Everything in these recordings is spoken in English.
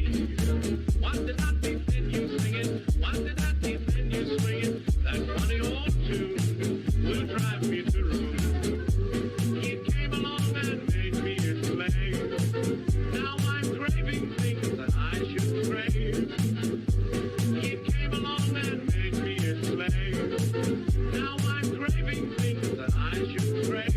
What did I be then you singing? What did I be then you swinging? That funny old tune will drive me to ruin. It came along and made me its slave. Now I'm craving things that I should crave. It came along and made me its slave. Now I'm craving things that I should crave.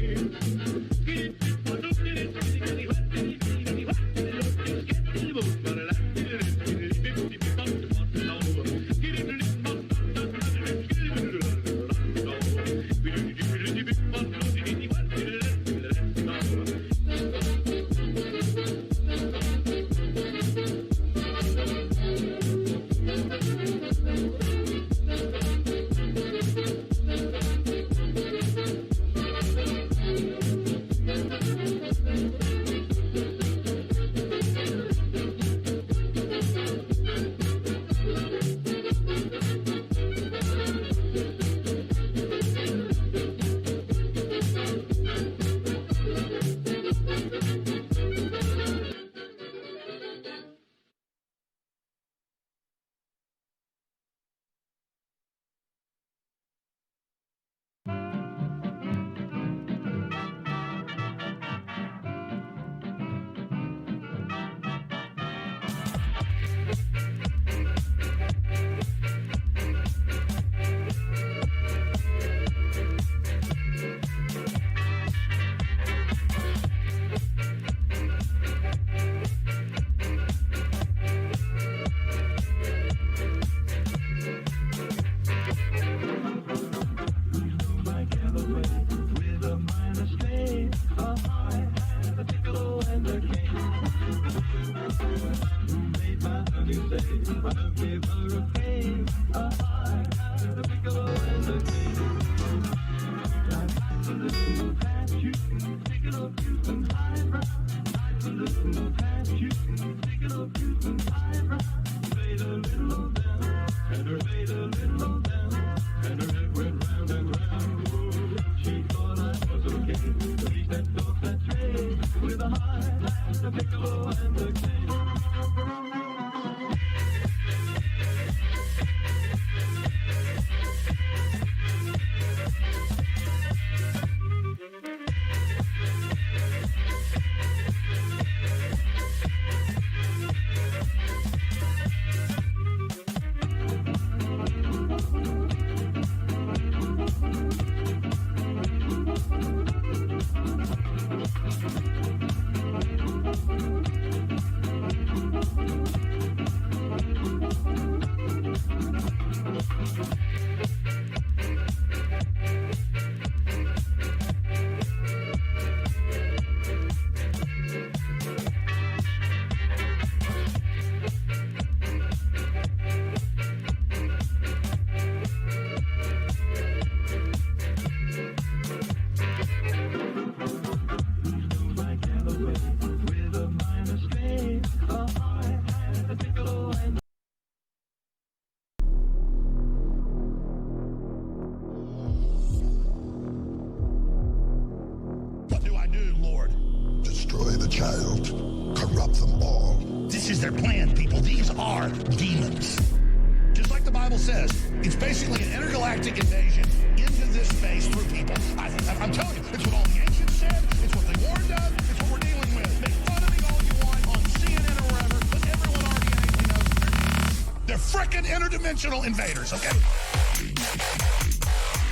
Invaders, okay?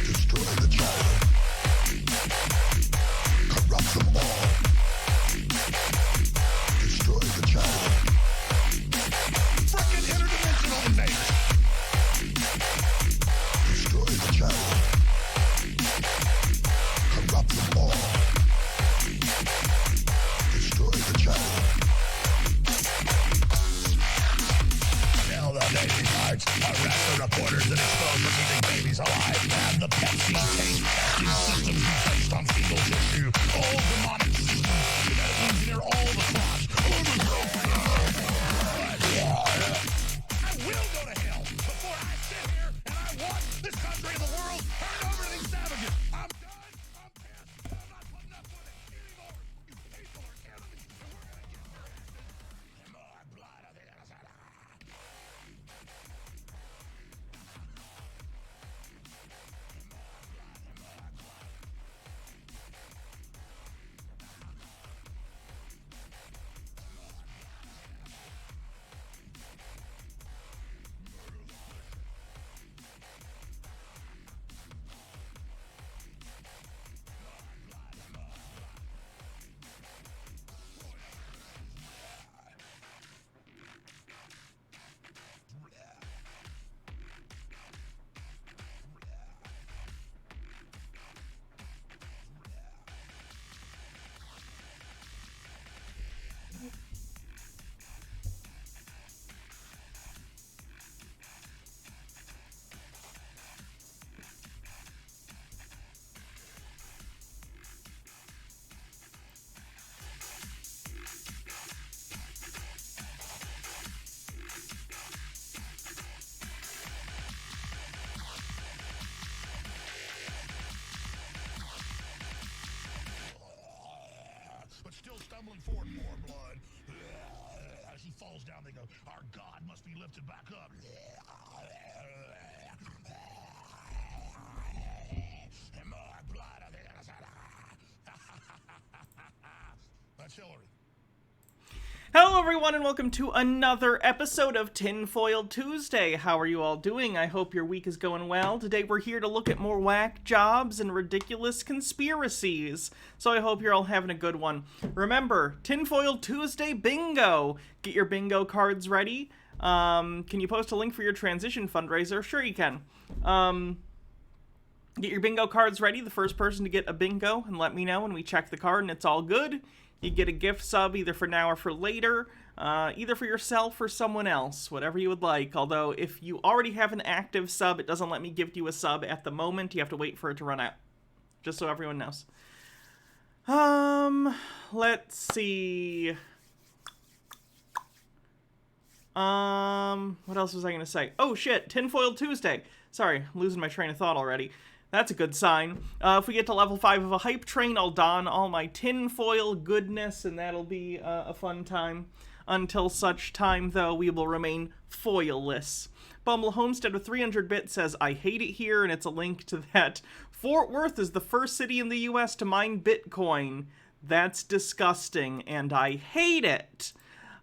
Destroy the child. Corrupt them all. Destroy the child. Frickin' interdimensional invaders. Destroy the child. Corrupt them all. Destroy the child. Tell the Navy Guards, arrest the reporters that expose the keeping babies alive, and the Pepsi tank testing systems based on fetal tissue, all demonic systems, genetically engineer all the crops. I will go to hell before I sit here and I watch this country and the world turn over to these savages. I'm done. I'm pissed. I'm not putting up with it anymore. You people are enemies, and we're going to get your asses. And more blood of the innocent. pulling forth more blood. As he falls down, they go, our God must be lifted back up. And more blood on the other side. That's Hillary. Hello everyone and welcome to another episode of Tinfoil Tuesday. How are you all doing? I hope your week is going well. Today we're here to look at more whack jobs and ridiculous conspiracies. So I hope you're all having a good one. Remember, Tinfoil Tuesday bingo! Get your bingo cards ready. Can you post a link for your transition fundraiser? Sure you can. Get your bingo cards ready. The first person to get a bingo and let me know when we check the card and it's all good. You get a gift sub either for now or for later, either for yourself or someone else, whatever you would like. Although, if you already have an active sub, it doesn't let me give you a sub at the moment. You have to wait for it to run out. Just so everyone knows. Let's see. What else was I going to say? Oh, shit, Tinfoil Tuesday. Sorry, I'm losing my train of thought already. That's a good sign. If we get to level 5 of a hype train, I'll don all my tinfoil goodness, and that'll be a fun time. Until such time, though, we will remain foilless. Bumble Homestead with 300 bits says, I hate it here, and it's a link to that. Fort Worth is the first city in the U.S. to mine Bitcoin. That's disgusting, and I hate it.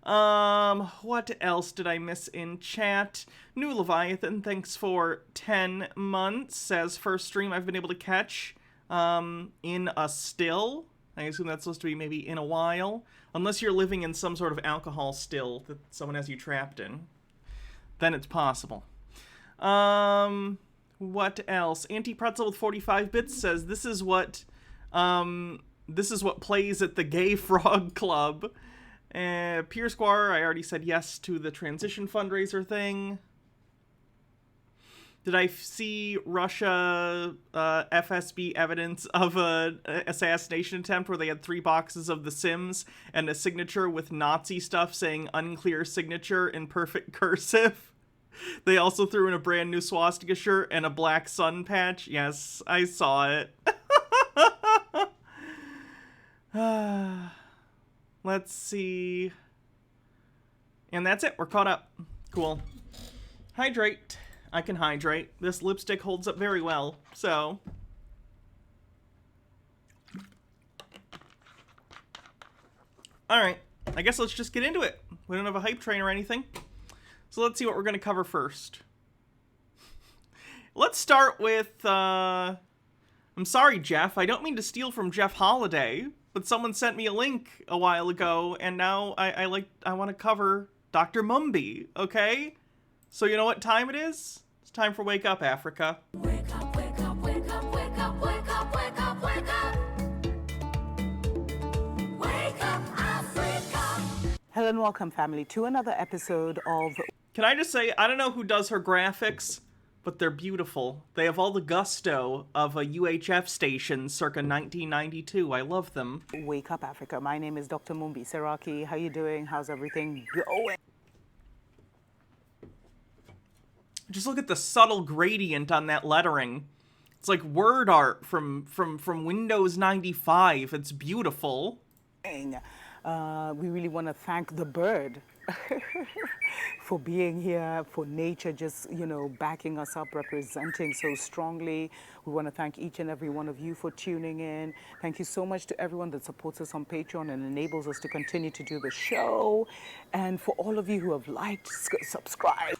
What else did I miss in chat? New Leviathan, thanks for 10 months, says first stream I've been able to catch, in a still. I assume that's supposed to be maybe in a while. Unless you're living in some sort of alcohol still that someone has you trapped in. Then it's possible. What else? Anti-Pretzel with 45 bits says, this is what plays at the Gay Frog Club. Peer Squire, I already said yes to the transition fundraiser thing. Did I see Russia FSB evidence of a assassination attempt where they had 3 boxes of The Sims and a signature with Nazi stuff saying unclear signature in perfect cursive? They also threw in a brand new swastika shirt and a black sun patch. Yes, I saw it. Let's see. And that's it. We're caught up. Cool. Hydrate. I can hydrate. This lipstick holds up very well, so. Alright. I guess let's just get into it. We don't have a hype train or anything. So let's see what we're going to cover first. Let's start with, I'm sorry, Jeff. I don't mean to steal from Jeff Holiday. But someone sent me a link a while ago, and now I want to cover Dr. Mumby, okay? So you know what time it is? It's time for Wake Up, Africa. Wake up, wake up, wake up, wake up, wake up, wake up, wake up. Wake up, Africa. Hello and welcome, family, to another episode of... Can I just say, I don't know who does her graphics, but they're beautiful. They have all the gusto of a UHF station circa 1992. I love them. Wake Up Africa. My name is Dr. Mumbi Seraki. How you doing? How's everything going? Just look at the subtle gradient on that lettering. It's like word art from Windows 95. It's beautiful. We really want to thank the bird for being here, for nature just, backing us up, representing so strongly. We want to thank each and every one of you for tuning in. Thank you so much to everyone that supports us on Patreon and enables us to continue to do the show. And for all of you who have liked, subscribed.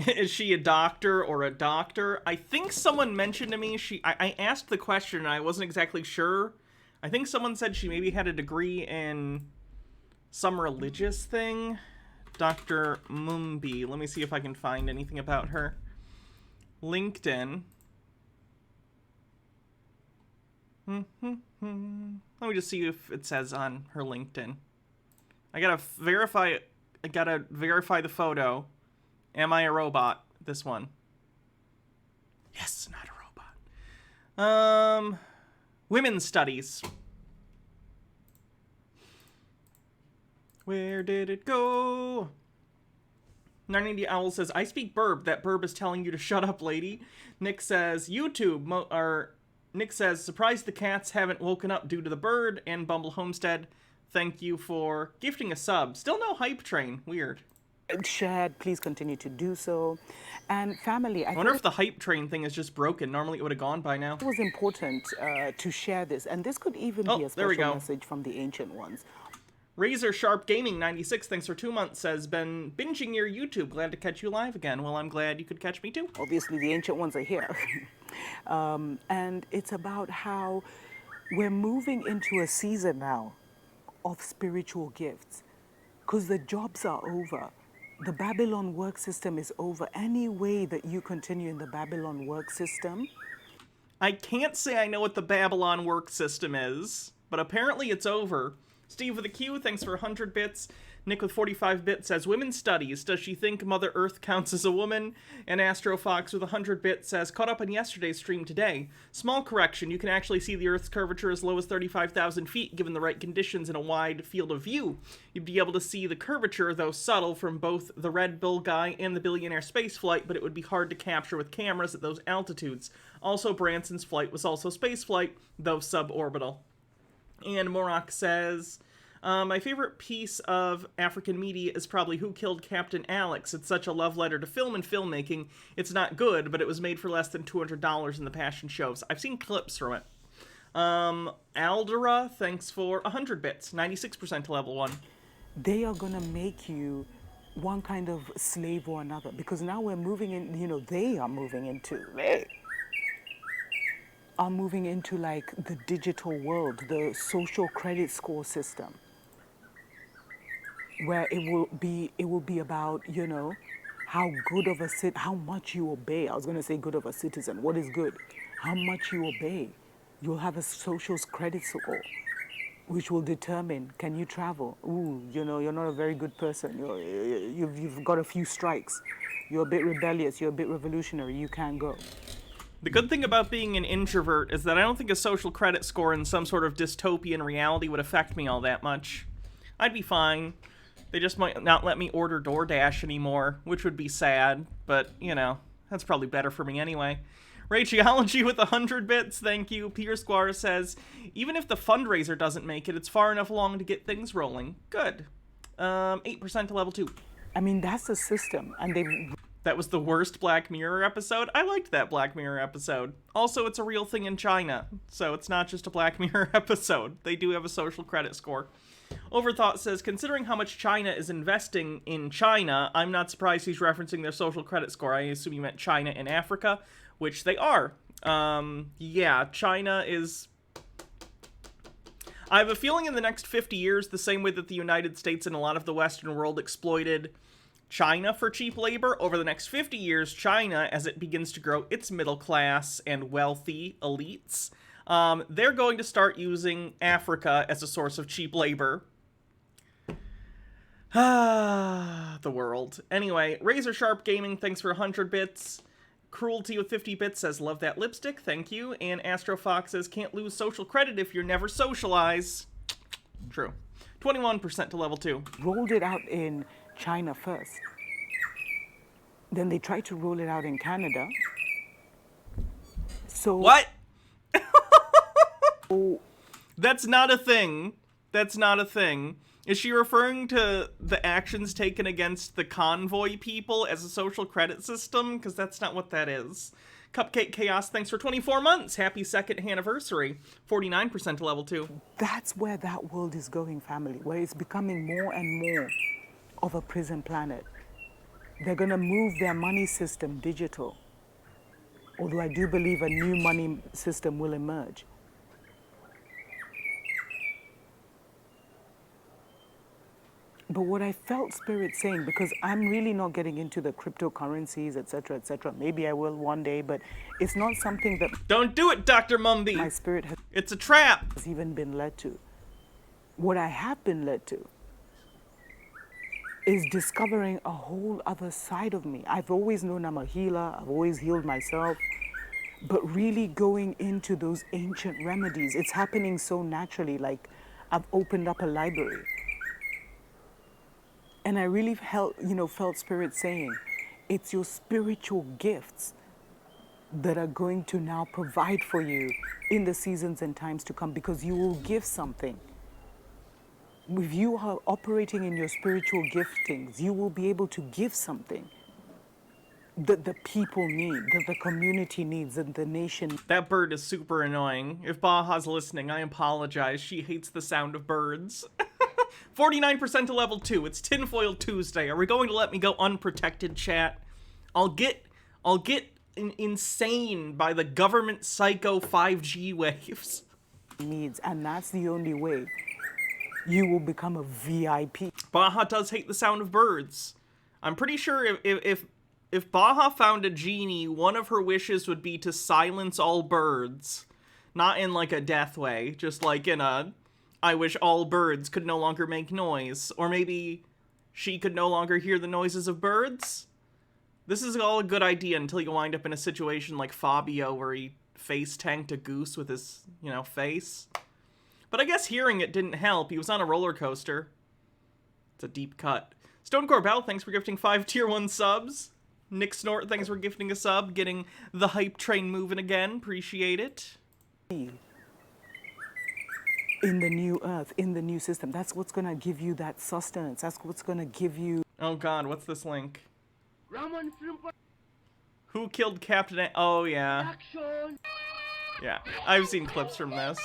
Is she a doctor or a doctor? I think someone mentioned to me, I asked the question and I wasn't exactly sure. I think someone said she maybe had a degree in some religious thing. Dr. Mumbi. Let me see if I can find anything about her. LinkedIn. Let me just see if it says on her LinkedIn. I gotta verify the photo. Am I a robot? This one. Yes, not a robot. Women's studies. Where did it go? 990 Owl says, I speak burb. That burb is telling you to shut up, lady. Nick says, YouTube. Nick says, surprised the cats haven't woken up due to the bird. And Bumble Homestead, thank you for gifting a sub. Still no hype train. Weird. Shared, please continue to do so. And family, I wonder if the hype train thing is just broken. Normally it would have gone by now. it was important to share this, and this could even Oh, be a there we special go. message from the ancient ones. Razor Sharp Gaming 96, thanks for 2 months, says, been binging your YouTube. Glad to catch you live again. Well, I'm glad you could catch me too. Obviously, the ancient ones are here. And it's about how we're moving into a season now of spiritual gifts, because the jobs are over. The Babylon work system is over. Any way that you continue in the Babylon work system, I can't say I know what the Babylon work system is, but apparently it's over. Steve with a Q, thanks for 100 bits. Nick with 45 bits says, Women's Studies, does she think Mother Earth counts as a woman? And Astro Fox with 100 bits says, caught up on yesterday's stream today. Small correction, you can actually see the Earth's curvature as low as 35,000 feet, given the right conditions in a wide field of view. You'd be able to see the curvature, though subtle, from both the Red Bull guy and the Billionaire spaceflight, but it would be hard to capture with cameras at those altitudes. Also, Branson's flight was also spaceflight, though suborbital. And Morak says, my favorite piece of African media is probably Who Killed Captain Alex. It's such a love letter to film and filmmaking. It's not good, but it was made for less than $200 in the Passion shows. I've seen clips from it. Aldera, thanks for 100 bits. 96% to level 1. they are going to make you one kind of slave or another, because now we're moving in, they are moving into like the digital world, the social credit score system, where it will be about, how good of how much you obey. I was going to say good of a citizen. What is good? How much you obey. You'll have a social credit score, which will determine, can you travel? Ooh, you're not a very good person. You've got a few strikes. You're a bit rebellious. You're a bit revolutionary. You can't go. The good thing about being an introvert is that I don't think a social credit score in some sort of dystopian reality would affect me all that much. I'd be fine. They just might not let me order DoorDash anymore, which would be sad, but, that's probably better for me anyway. Rageology with 100 bits, thank you. Peter Squire says, even if the fundraiser doesn't make it, it's far enough along to get things rolling. Good. 8% to level 2. I mean, that's the system, and That was the worst Black Mirror episode. I liked that Black Mirror episode. Also, it's a real thing in China, so it's not just a Black Mirror episode. They do have a social credit score. Overthought says, considering how much China is investing in China, I'm not surprised he's referencing their social credit score. I assume he meant China and Africa, which they are. Yeah, China is... I have a feeling in the next 50 years, the same way that the United States and a lot of the Western world exploited China for cheap labor, over the next 50 years, China, as it begins to grow its middle class and wealthy elites, they're going to start using Africa as a source of cheap labor. The world. Anyway, Razor Sharp Gaming, thanks for 100 bits. Cruelty with 50 bits says, love that lipstick, thank you. And Astro Fox says, can't lose social credit if you're never socialize. True. 21% to level 2. rolled it out in China first. Then they tried to roll it out in Canada. So What? That's not a thing. That's not a thing. Is she referring to the actions taken against the convoy people as a social credit system? Because that's not what that is. Cupcake Chaos, thanks for 24 months. Happy second anniversary. 49% to level 2. that's where that world is going, family, where it's becoming more and more of a prison planet. They're going to move their money system digital. Although I do believe a new money system will emerge. But what I felt Spirit saying, because I'm really not getting into the cryptocurrencies, etc., maybe I will one day, but it's not something that Don't do it, Dr. Mumby. my spirit has It's a trap. even been led to. What I have been led to is discovering a whole other side of me. I've always known I'm a healer, I've always healed myself, but really going into those ancient remedies, it's happening so naturally, like I've opened up a library. And I really felt Spirit saying, it's your spiritual gifts that are going to now provide for you in the seasons and times to come, because you will give something. If you are operating in your spiritual giftings, you will be able to give something that the people need, that the community needs, and the nation. That bird is super annoying. If Baja's listening, I apologize. She hates the sound of birds. 49% to level 2. It's Tinfoil Tuesday. Are we going to let me go unprotected, chat? I'll get insane by the government psycho 5G waves. Needs, and that's the only way you will become a VIP. Baja does hate the sound of birds. I'm pretty sure if Baja found a genie, one of her wishes would be to silence all birds. Not in like a death way, just like in a, I wish all birds could no longer make noise. Or maybe she could no longer hear the noises of birds? This is all a good idea until you wind up in a situation like Fabio where he face tanked a goose with his, face. But I guess hearing it didn't help. He was on a roller coaster. It's a deep cut. Stone Corbell, thanks for gifting 5 tier 1 subs. Nick Snort, thanks for gifting a sub. Getting the hype train moving again. Appreciate it. In the new earth, in the new system. That's what's going to give you that sustenance. That's what's going to give you... Oh god, what's this link? Who killed Captain Oh, yeah. Yeah, I've seen clips from this.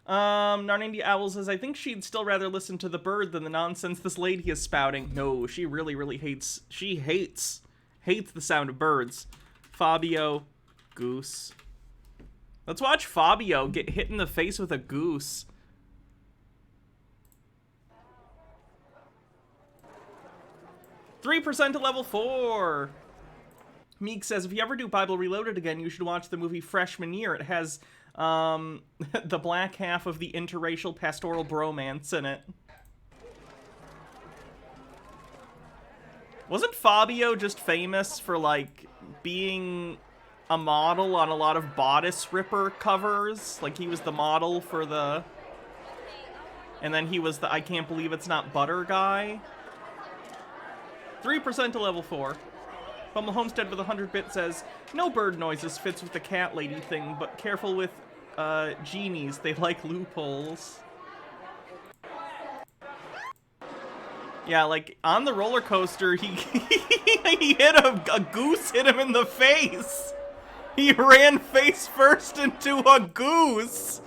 Narnindi Owl says, I think she'd still rather listen to the bird than the nonsense this lady is spouting. No, she really hates... She hates the sound of birds. Fabio, goose. Let's watch Fabio get hit in the face with a goose. %3 to level 4. Meek says, if you ever do Bible Reloaded again, you should watch the movie Freshman Year. It has the black half of the interracial pastoral bromance in it. Wasn't Fabio just famous for, like, being a model on a lot of Bodice Ripper covers? Like, he was the model for the... And then he was the I Can't Believe It's Not Butter guy. 3% to level 4. Bumble Homestead with 100-bit says, no bird noises fits with the cat lady thing, but careful with genies. They like loopholes. Yeah, like, on the roller coaster, he hit a goose hit him in the face. He ran face first into a goose.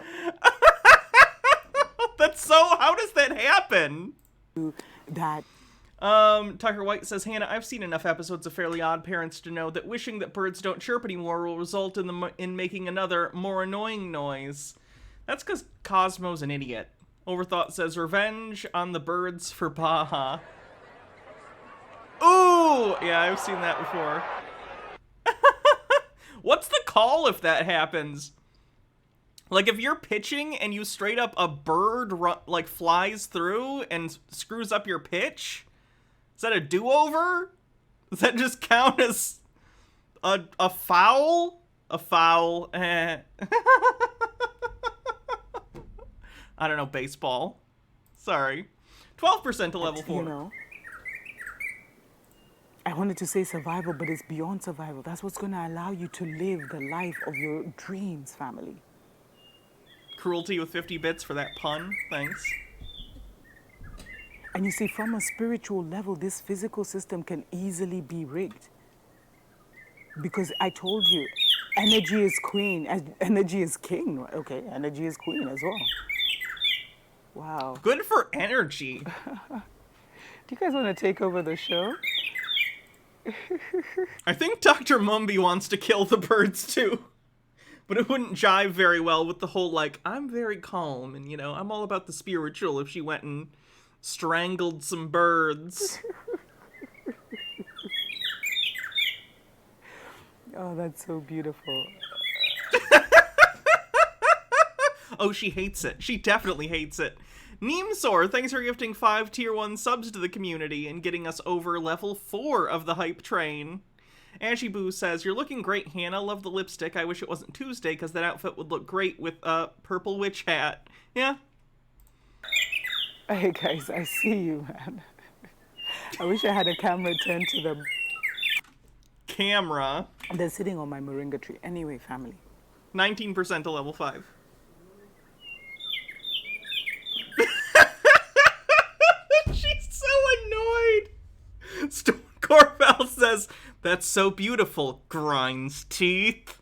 That's so... How does that happen? That... Tucker White says, Hannah, I've seen enough episodes of Fairly Odd Parents to know that wishing that birds don't chirp anymore will result in making another, more annoying noise. That's because Cosmo's an idiot. Overthought says, revenge on the birds for Baja. Ooh! Yeah, I've seen that before. What's the call if that happens? Like, if you're pitching and you straight up a bird, like, flies through and screws up your pitch? Is that a do-over? Does that just count as a foul? A foul. I don't know, baseball. Sorry. 12% to level 4. You know, I wanted to say survival, but it's beyond survival. That's what's going to allow you to live the life of your dreams, family. Cruelty with 50 bits for that pun. Thanks. And you see, from a spiritual level, this physical system can easily be rigged. Because I told you, energy is queen, energy is king. Okay, energy is queen as well. Wow. Good for energy. Do you guys want to take over the show? I think Dr. Mumby wants to kill the birds too. But it wouldn't jive very well with the whole, like, I'm very calm and, you know, I'm all about the spiritual if she went and strangled some birds. Oh, that's so beautiful. Oh, she hates it. She definitely hates it. Neemsor, thanks for gifting 5 tier 1 subs to the community and getting us over level 4 of the hype train. Ashy Boo says, you're looking great, Hannah. Love the lipstick. I wish it wasn't Tuesday because that outfit would look great with a purple witch hat. Yeah. Hey, guys, I see you, man. I wish I had a camera turned to the... Camera. They're sitting on my moringa tree. Anyway, family. 19% to level 5. Corval says, that's so beautiful, grinds teeth.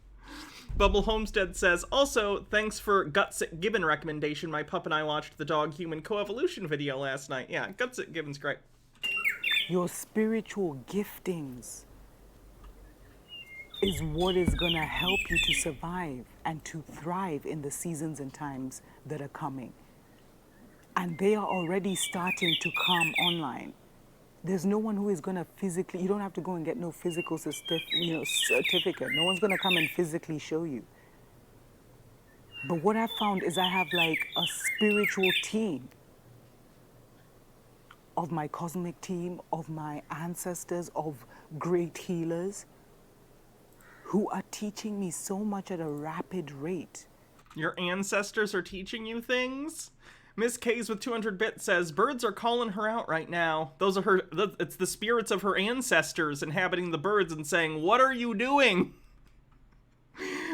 Bubble Homestead says, also, thanks for Gutsick Gibbon recommendation. My pup and I watched the dog-human coevolution video last night. Yeah, Gutsick Gibbon's great. Your spiritual giftings is what is going to help you to survive and to thrive in the seasons and times that are coming. And they are already starting to come online. There's no one who is going to physically, you don't have to go and get no physical certificate. No one's going to come and physically show you. But what I've found is I have like a spiritual team of my cosmic team, of my ancestors, of great healers who are teaching me so much at a rapid rate. Your ancestors are teaching you things? Miss K's with 200 bits says, birds are calling her out right now. Those are it's the spirits of her ancestors inhabiting the birds and saying, what are you doing?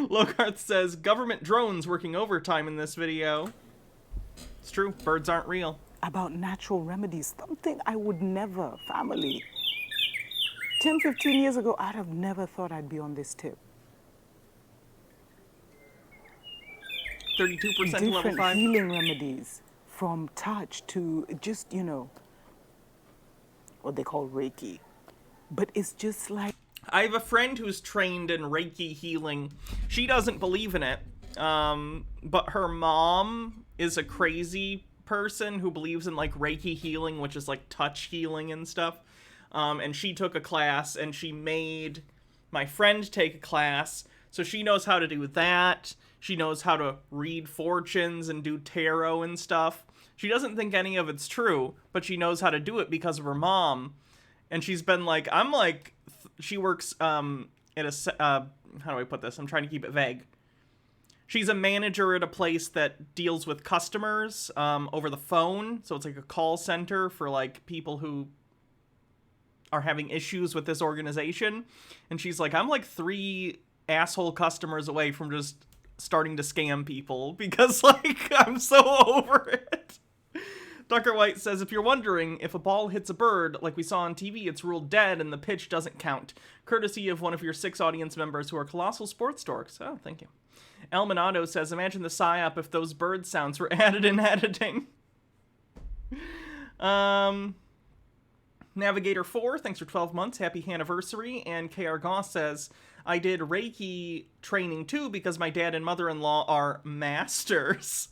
Logarth says, government drones working overtime in this video. It's true, birds aren't real. About natural remedies, something I would never, family. 10, 15 years ago, I'd have never thought I'd be on this tip. 32% to level Different 5. healing remedies, from touch to just, what they call Reiki. But it's just like... I have a friend who's trained in Reiki healing. She doesn't believe in it, but her mom is a crazy person who believes in, like, Reiki healing, which is, like, touch healing and stuff. And she took a class, and she made my friend take a class, so she knows how to do that. She knows how to read fortunes and do tarot and stuff. She doesn't think any of it's true, but she knows how to do it because of her mom. And she's been like, she works at a, how do I put this? I'm trying to keep it vague. She's a manager at a place that deals with customers over the phone. So it's like a call center for like people who are having issues with this organization. And she's like, I'm like 3 asshole customers away from just starting to scam people because like I'm so over it. Dr. White says, if you're wondering, if a ball hits a bird like we saw on TV, it's ruled dead and the pitch doesn't count. Courtesy of one of your 6 audience members who are colossal sports dorks. Oh, thank you. Elminado says, imagine the psyop if those bird sounds were added in editing. Navigator 4, thanks for 12 months. Happy anniversary. And KR Goss says, I did Reiki training too because my dad and mother-in-law are masters.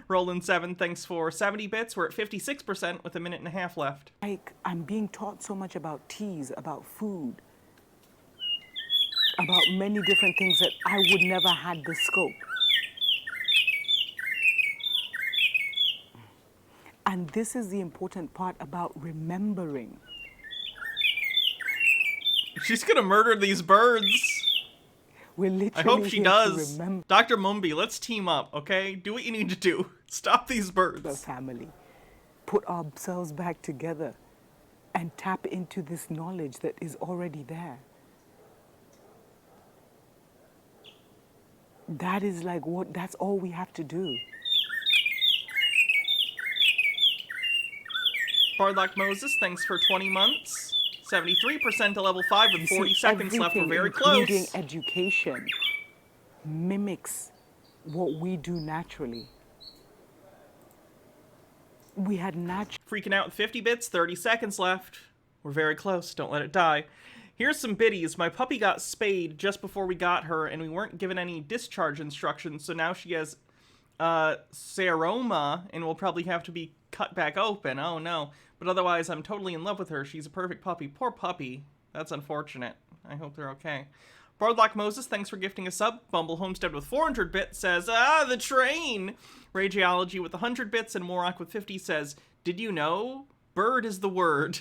Roland 7, thanks for 70 bits. We're at 56% with a minute and a half left. Like, I'm being taught so much about teas, about food, about many different things that I would never had the scope. And this is the important part about remembering. She's gonna murder these birds. We're I literally hope she here to does. remember Dr. Mumbi, let's team up, okay? Do what you need to do. Stop these the birds. family, put ourselves back together, and tap into this knowledge that is already there. That is like that's all we have to do. Bardlock Moses, thanks for 20 months. 73% to level 5 with 40 seconds left. We're Everything, very including close. education, mimics what we do naturally. We had Freaking out with 50 bits, 30 seconds left. We're very close. Don't let it die. Here's some biddies. My puppy got spayed just before we got her, and we weren't given any discharge instructions, so now she has seroma and will probably have to be cut back open. Oh no. But otherwise, I'm totally in love with her. She's a perfect puppy. Poor puppy. That's unfortunate. I hope they're okay. Bardlock Moses, thanks for gifting a sub. Bumble Homestead with 400 bits says, the train! Rageology with 100 bits and Morak with 50 says, did you know? Bird is the word.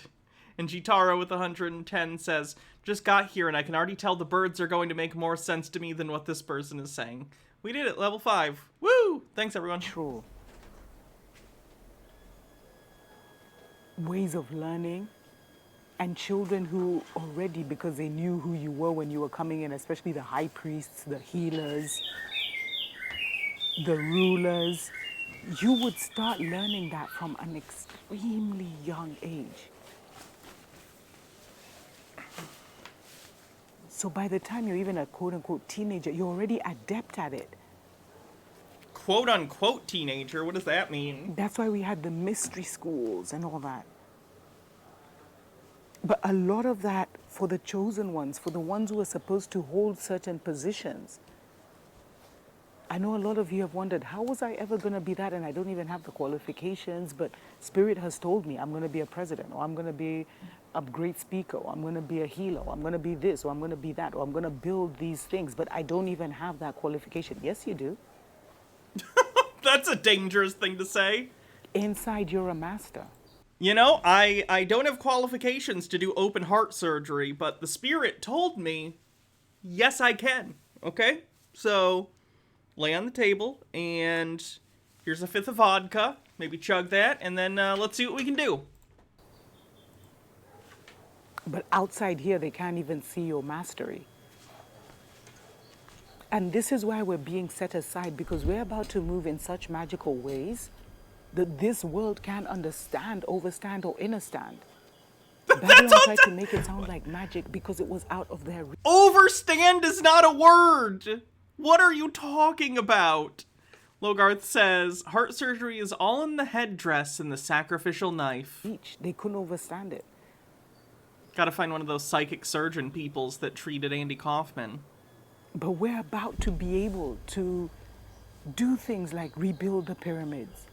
And Jitaro with 110 says, just got here and I can already tell the birds are going to make more sense to me than what this person is saying. We did it, level 5. Woo! Thanks, everyone. natural ways of learning, and children who already, because they knew who you were when you were coming in, especially the high priests, the healers, the rulers, you would start learning that from an extremely young age. So by the time you're even a quote-unquote teenager, you're already adept at it. Quote unquote teenager, what does that mean? That's why we had the mystery schools and all that. But a lot of that for the chosen ones, for the ones who are supposed to hold certain positions. I know a lot of you have wondered, how was I ever going to be that? And I don't even have the qualifications, but Spirit has told me I'm going to be a president, or I'm going to be a great speaker, or I'm going to be a healer, or I'm going to be this, or I'm going to be that, or I'm going to build these things, but I don't even have that qualification. Yes, you do. That's a dangerous thing to say. Inside, you're a master. You know, I don't have qualifications to do open heart surgery, but the Spirit told me, yes, I can. Okay? So, lay on the table, and here's a fifth of vodka. Maybe chug that, and then let's see what we can do. But outside here, they can't even see your mastery. And this is why we're being set aside, because we're about to move in such magical ways that this world can't understand, overstand, or understand. Babylon tried to make it sound like magic because it was out of their reach. Overstand is not a word! What are you talking about? Logarth says, heart surgery is all in the headdress and the sacrificial knife. They couldn't overstand it. Gotta find one of those psychic surgeon peoples that treated Andy Kaufman. But we're about to be able to do things like rebuild the pyramids.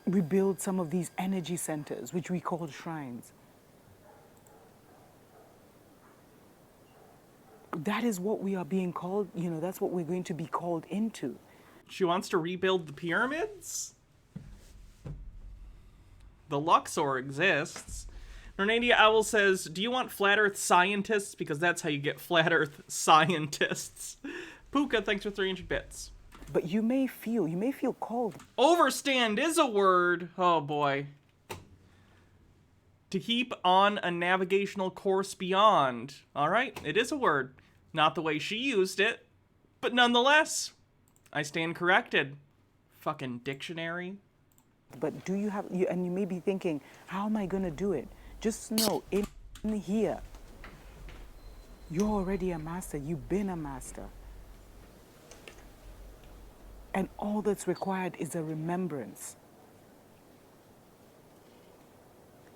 Rebuild some of these energy centers, which we call shrines. That is what we are being called, that's what we're going to be called into. She wants to rebuild the pyramids? The Luxor exists. Nornadia Owl says, do you want flat earth scientists? Because that's how you get flat earth scientists. Puka, thanks for 300 bits. But you may feel called. Overstand is a word. Oh boy. To keep on a navigational course beyond. Alright, it is a word. Not the way she used it. But nonetheless, I stand corrected. Fucking dictionary. But do you have, and you may be thinking, how am I going to do it? Just know, in here, you're already a master. You've been a master. And all that's required is a remembrance.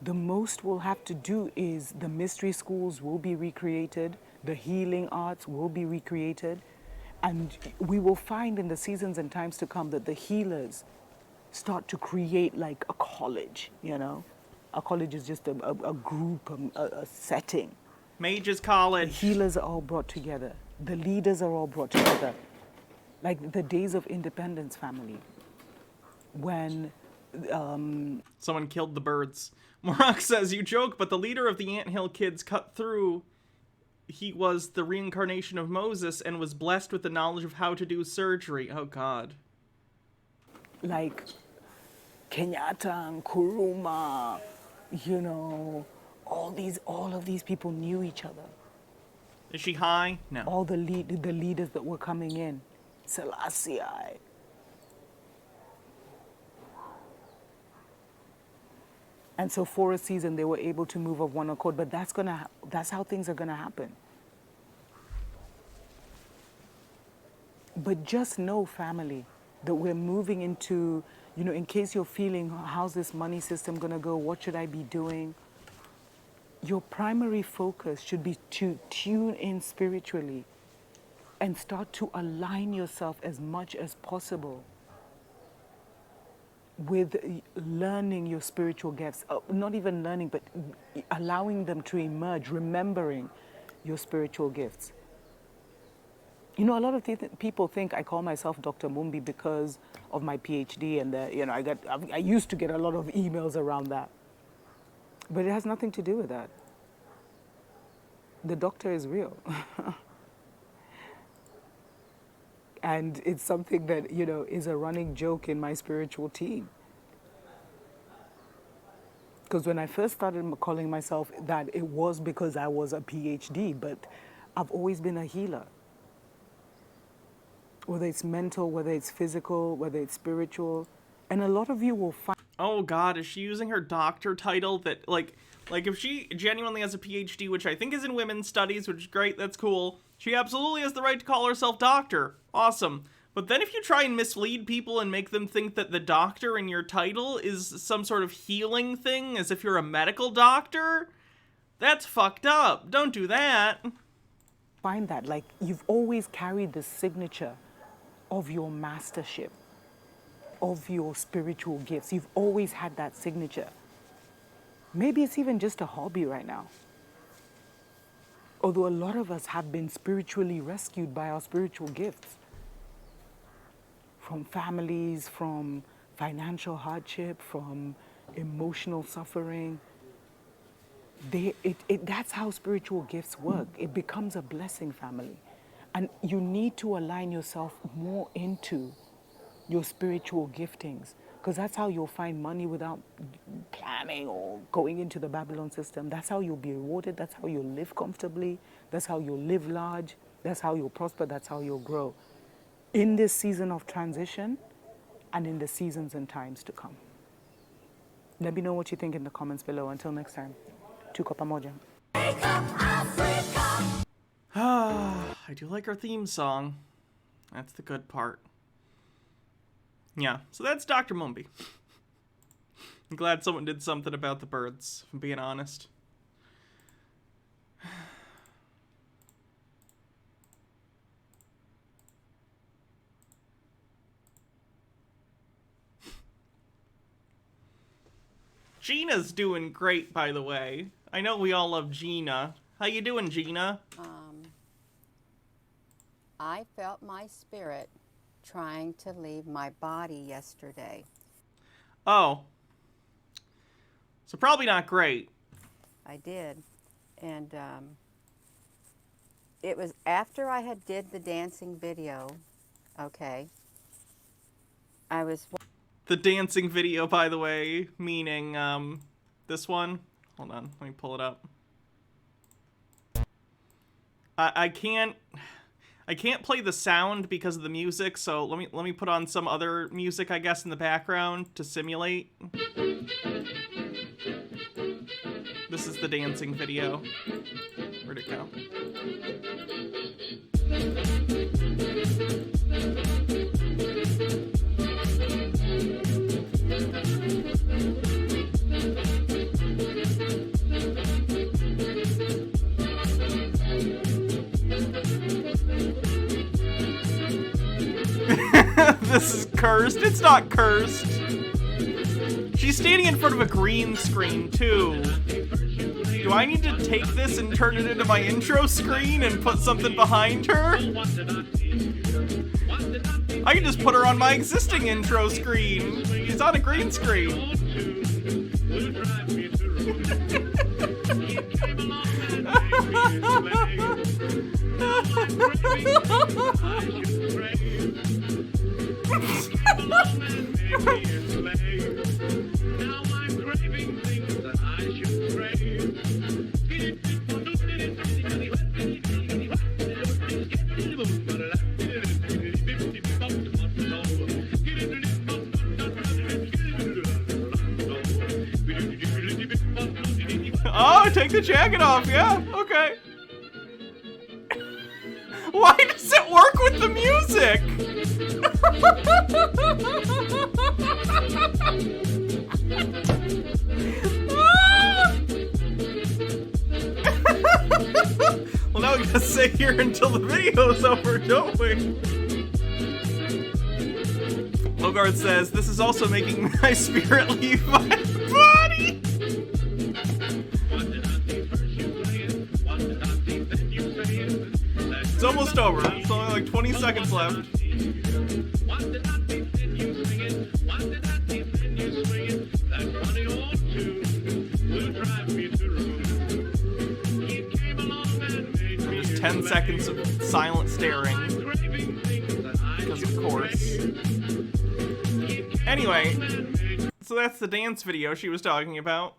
The most we'll have to do is the mystery schools will be recreated, the healing arts will be recreated, and we will find in the seasons and times to come that the healers start to create like a college, A college is just a group, a setting. Mages College. The healers are all brought together. The leaders are all brought together. Like the days of independence, family. When someone killed the birds. Morak says, you joke, but the leader of the Anthill Kids cut through. He was the reincarnation of Moses and was blessed with the knowledge of how to do surgery. Oh, God. Like Kenyatta and Kuruma, all of these people knew each other. Is she high? No. All the leaders that were coming in. Selassie. And so for a season, they were able to move of one accord. But that's how things are going to happen. But just know, family, that we're moving into, in case you're feeling, how's this money system going to go? What should I be doing? Your primary focus should be to tune in spiritually and start to align yourself as much as possible with learning your spiritual gifts. Not even learning, but allowing them to emerge, remembering your spiritual gifts. A lot of people think I call myself Dr. Mumbi because of my PhD, and I used to get a lot of emails around that. But it has nothing to do with that. The doctor is real. And it's something that, is a running joke in my spiritual team. Because when I first started calling myself that, it was because I was a PhD, but I've always been a healer. Whether it's mental, whether it's physical, whether it's spiritual. And a lot of you will find... Oh God, is she using her doctor title that, like if she genuinely has a PhD, which I think is in women's studies, which is great, that's cool, she absolutely has the right to call herself doctor. Awesome. But then if you try and mislead people and make them think that the doctor in your title is some sort of healing thing, as if you're a medical doctor, that's fucked up. Don't do that. Find that, like, you've always carried the signature of your mastership, of your spiritual gifts. You've always had that signature. Maybe it's even just a hobby right now. Although a lot of us have been spiritually rescued by our spiritual gifts. From families, from financial hardship, from emotional suffering. That's how spiritual gifts work. It becomes a blessing, family. And you need to align yourself more into your spiritual giftings, because that's how you'll find money without planning or going into the Babylon system. That's how you'll be rewarded. That's how you'll live comfortably. That's how you'll live large. That's how you'll prosper. That's how you'll grow in this season of transition and in the seasons and times to come. Let me know what you think in the comments below. Until next time, tuko pamoja. I do like our theme song. That's the good part. Yeah, so that's Dr. Mumby. I'm glad someone did something about the birds, if I'm being honest. Gina's doing great, by the way. I know we all love Gina. How you doing, Gina? I felt my spirit trying to leave my body yesterday. Oh. So probably not great. I did. And it was after I had did the dancing video, okay, I was... The dancing video, by the way, meaning this one. Hold on, let me pull it up. I can't play the sound because of the music, so let me put on some other music, I guess, in the background to simulate. This is the dancing video. Where'd it go? This is cursed. It's not cursed. She's standing in front of a green screen, too. Do I need to take this and turn it into my intro screen and put something behind her? I can just put her on my existing intro screen. She's on a green screen. Oh, take the jacket off, yeah, okay. Why does it work with the music? Well, now we gotta sit here until the video's over, don't we? Logard says, this is also making my spirit leave my body. It's almost over. It's only like 20 seconds left. There's 10 seconds of silent staring. Because of course. Anyway, so that's the dance video she was talking about.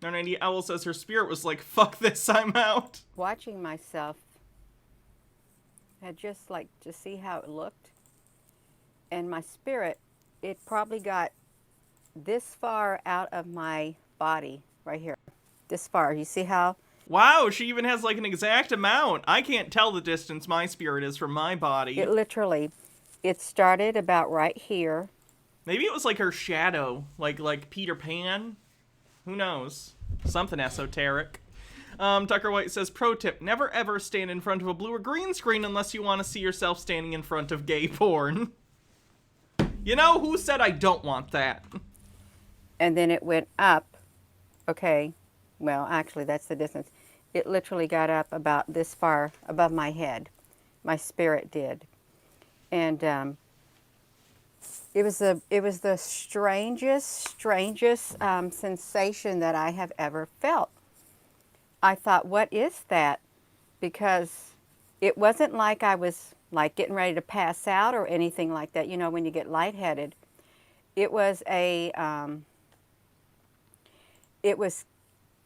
And Owl says her spirit was like, fuck this, I'm out. Watching myself, had just like to see how it looked, and my spirit, it probably got this far out of my body, right here. This far. You see how? Wow, she even has like an exact amount. I can't tell the distance my spirit is from my body. It literally, it started about right here. Maybe it was like her shadow, like Peter Pan. Who knows? Something esoteric. Tucker White says, pro tip, never ever stand in front of a blue or green screen unless you want to see yourself standing in front of gay porn. You know, who said I don't want that? And then it went up. Okay. Well, actually, that's the distance. It literally got up about this far above my head. My spirit did. And it was the strangest sensation that I have ever felt. I thought, what is that? Because it wasn't like I was like getting ready to pass out or anything like that. You know, when you get lightheaded, it was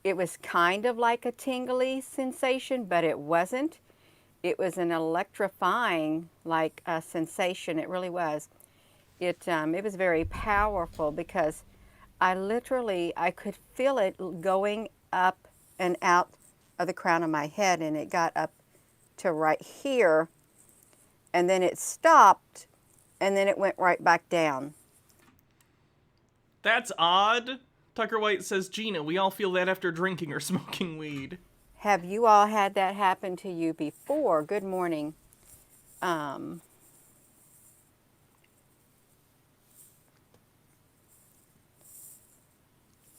it was kind of like a tingly sensation, but it wasn't. It was an electrifying like sensation. It really was. It was very powerful because I could feel it going up and out of the crown of my head, and it got up to right here, and then it stopped, and then it went right back down. That's odd. Tucker White says, Gina, we all feel that after drinking or smoking weed. Have you all had that happen to you before? Good morning. And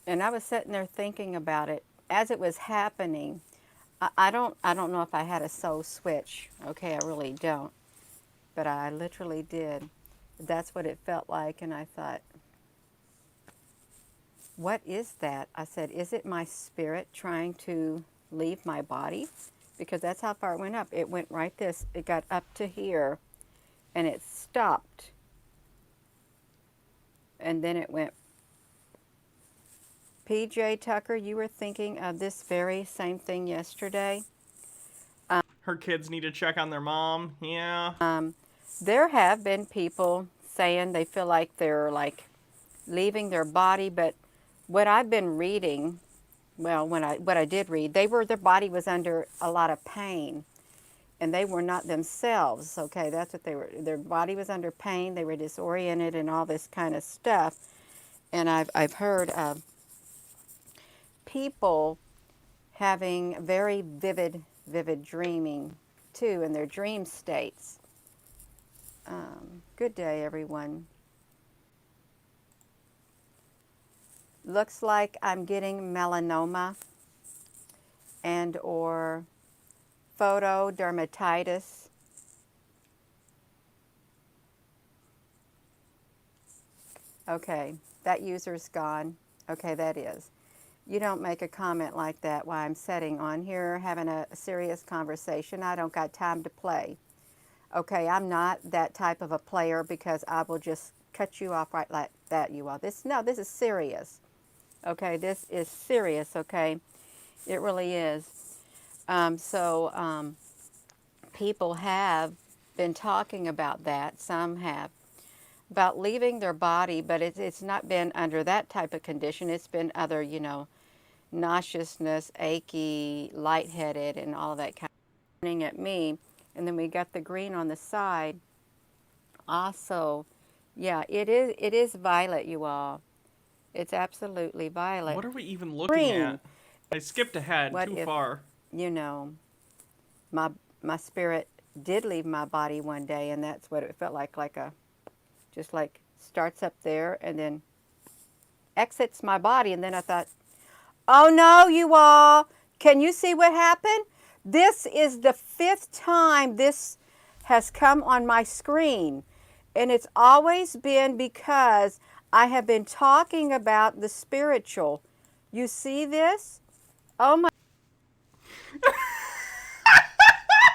I was sitting there thinking about it as it was happening. I don't know if I had a soul switch. Okay, I really don't. But I literally did. That's what it felt like, and I thought, what is that? I said, is it my spirit trying to leave my body? Because that's how far it went up. It went right this. It got up to here, and it stopped. And then it went. PJ Tucker, you were thinking of this very same thing yesterday. Her kids need to check on their mom. Yeah. There have been people saying they feel like they're like leaving their body, but what I've been reading, well, what I did read, their body was under a lot of pain, and they were not themselves. Okay, that's what they were. Their body was under pain. They were disoriented and all this kind of stuff. And I've heard of people having very vivid dreaming too in their dream states. Good day, everyone. Looks like I'm getting melanoma and or photodermatitis. Okay, that user's gone. Okay, that is. You don't make a comment like that while I'm sitting on here having a serious conversation. I don't got time to play. Okay, I'm not that type of a player because I will just cut you off right like that, you all. This is serious. Okay, this is serious, okay? It really is. People have been talking about that. Some have. About leaving their body, but it's not been under that type of condition. It's been other, you know, nauseousness, achy, lightheaded, and all of that kind of thing at me. And then we got the green on the side. Also, yeah, it is violet, you all. It's absolutely violet. What are we even looking Green. at? I skipped ahead too far. You know, my spirit did leave my body one day, and that's what it felt like just like starts up there and then exits my body. And then I thought, oh no, you all, can you see what happened? This is the 5th time this has come on my screen. And it's always been because I have been talking about the spiritual. You see this? Oh my.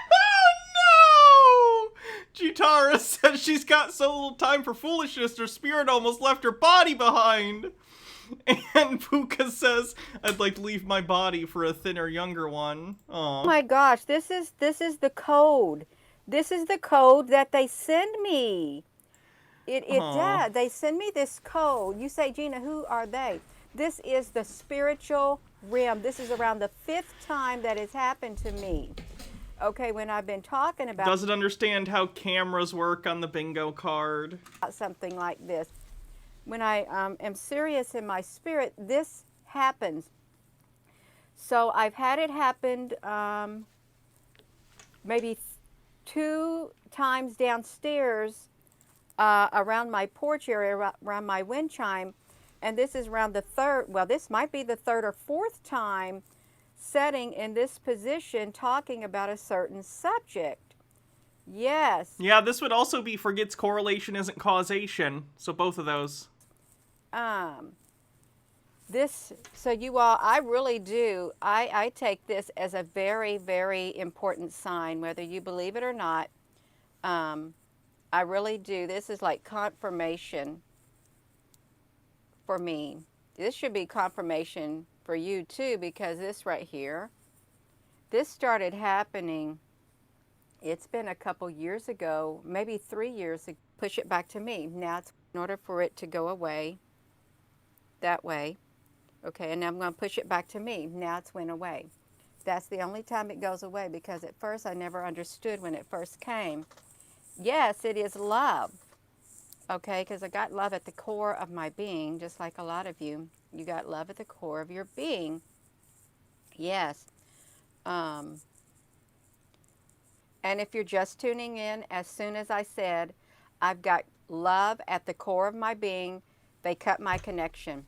Oh no! Chitara says she's got so little time for foolishness, her spirit almost left her body behind. And Puka says, I'd like to leave my body for a thinner, younger one. Aww. Oh my gosh, this is the code. This is the code that they send me. It Aw. does. They send me this code. You say, Gina, who are they? This is the spiritual realm. This is around the 5th time that it's happened to me. Okay, when I've been talking about Doesn't understand how cameras work on the bingo card. something like this, when I am serious in my spirit, this happens. So I've had it happen maybe 2 times downstairs around my porch area, around my wind chime, and this is around the 3rd, well, this might be the 3rd or 4th time setting in this position talking about a certain subject. Yes. Yeah, this would also be forgets correlation isn't causation. So both of those. So you all, I really do, I take this as a very, very important sign, whether you believe it or not. I really do. This is like confirmation for me. This should be confirmation for you too, because this right here, this started happening, it's been a couple years ago, maybe 3 years ago. Push it back to me. Now, it's in order for it to go away that way. Okay, and now I'm going to push it back to me. Now it's went away. That's the only time it goes away, because at first I never understood when it first came. Yes, it is love. Okay, because I got love at the core of my being, just like a lot of you. You got love at the core of your being. Yes. And if you're just tuning in, as soon as I said, I've got love at the core of my being, they cut my connection.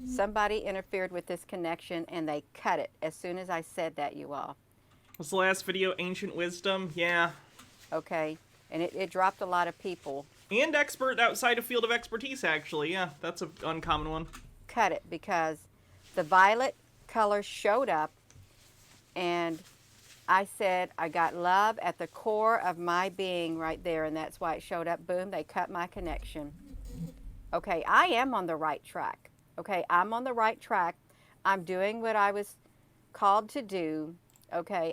Somebody interfered with this connection and they cut it as soon as I said that, you all. Was the last video Ancient Wisdom? Yeah. Okay. And it dropped a lot of people. And expert outside of field of expertise, actually. Yeah, that's an uncommon one. Cut it because the violet color showed up and I said, I got love at the core of my being right there, and that's why it showed up. Boom, they cut my connection. Okay, I am on the right track. Okay, I'm on the right track. I'm doing what I was called to do. Okay,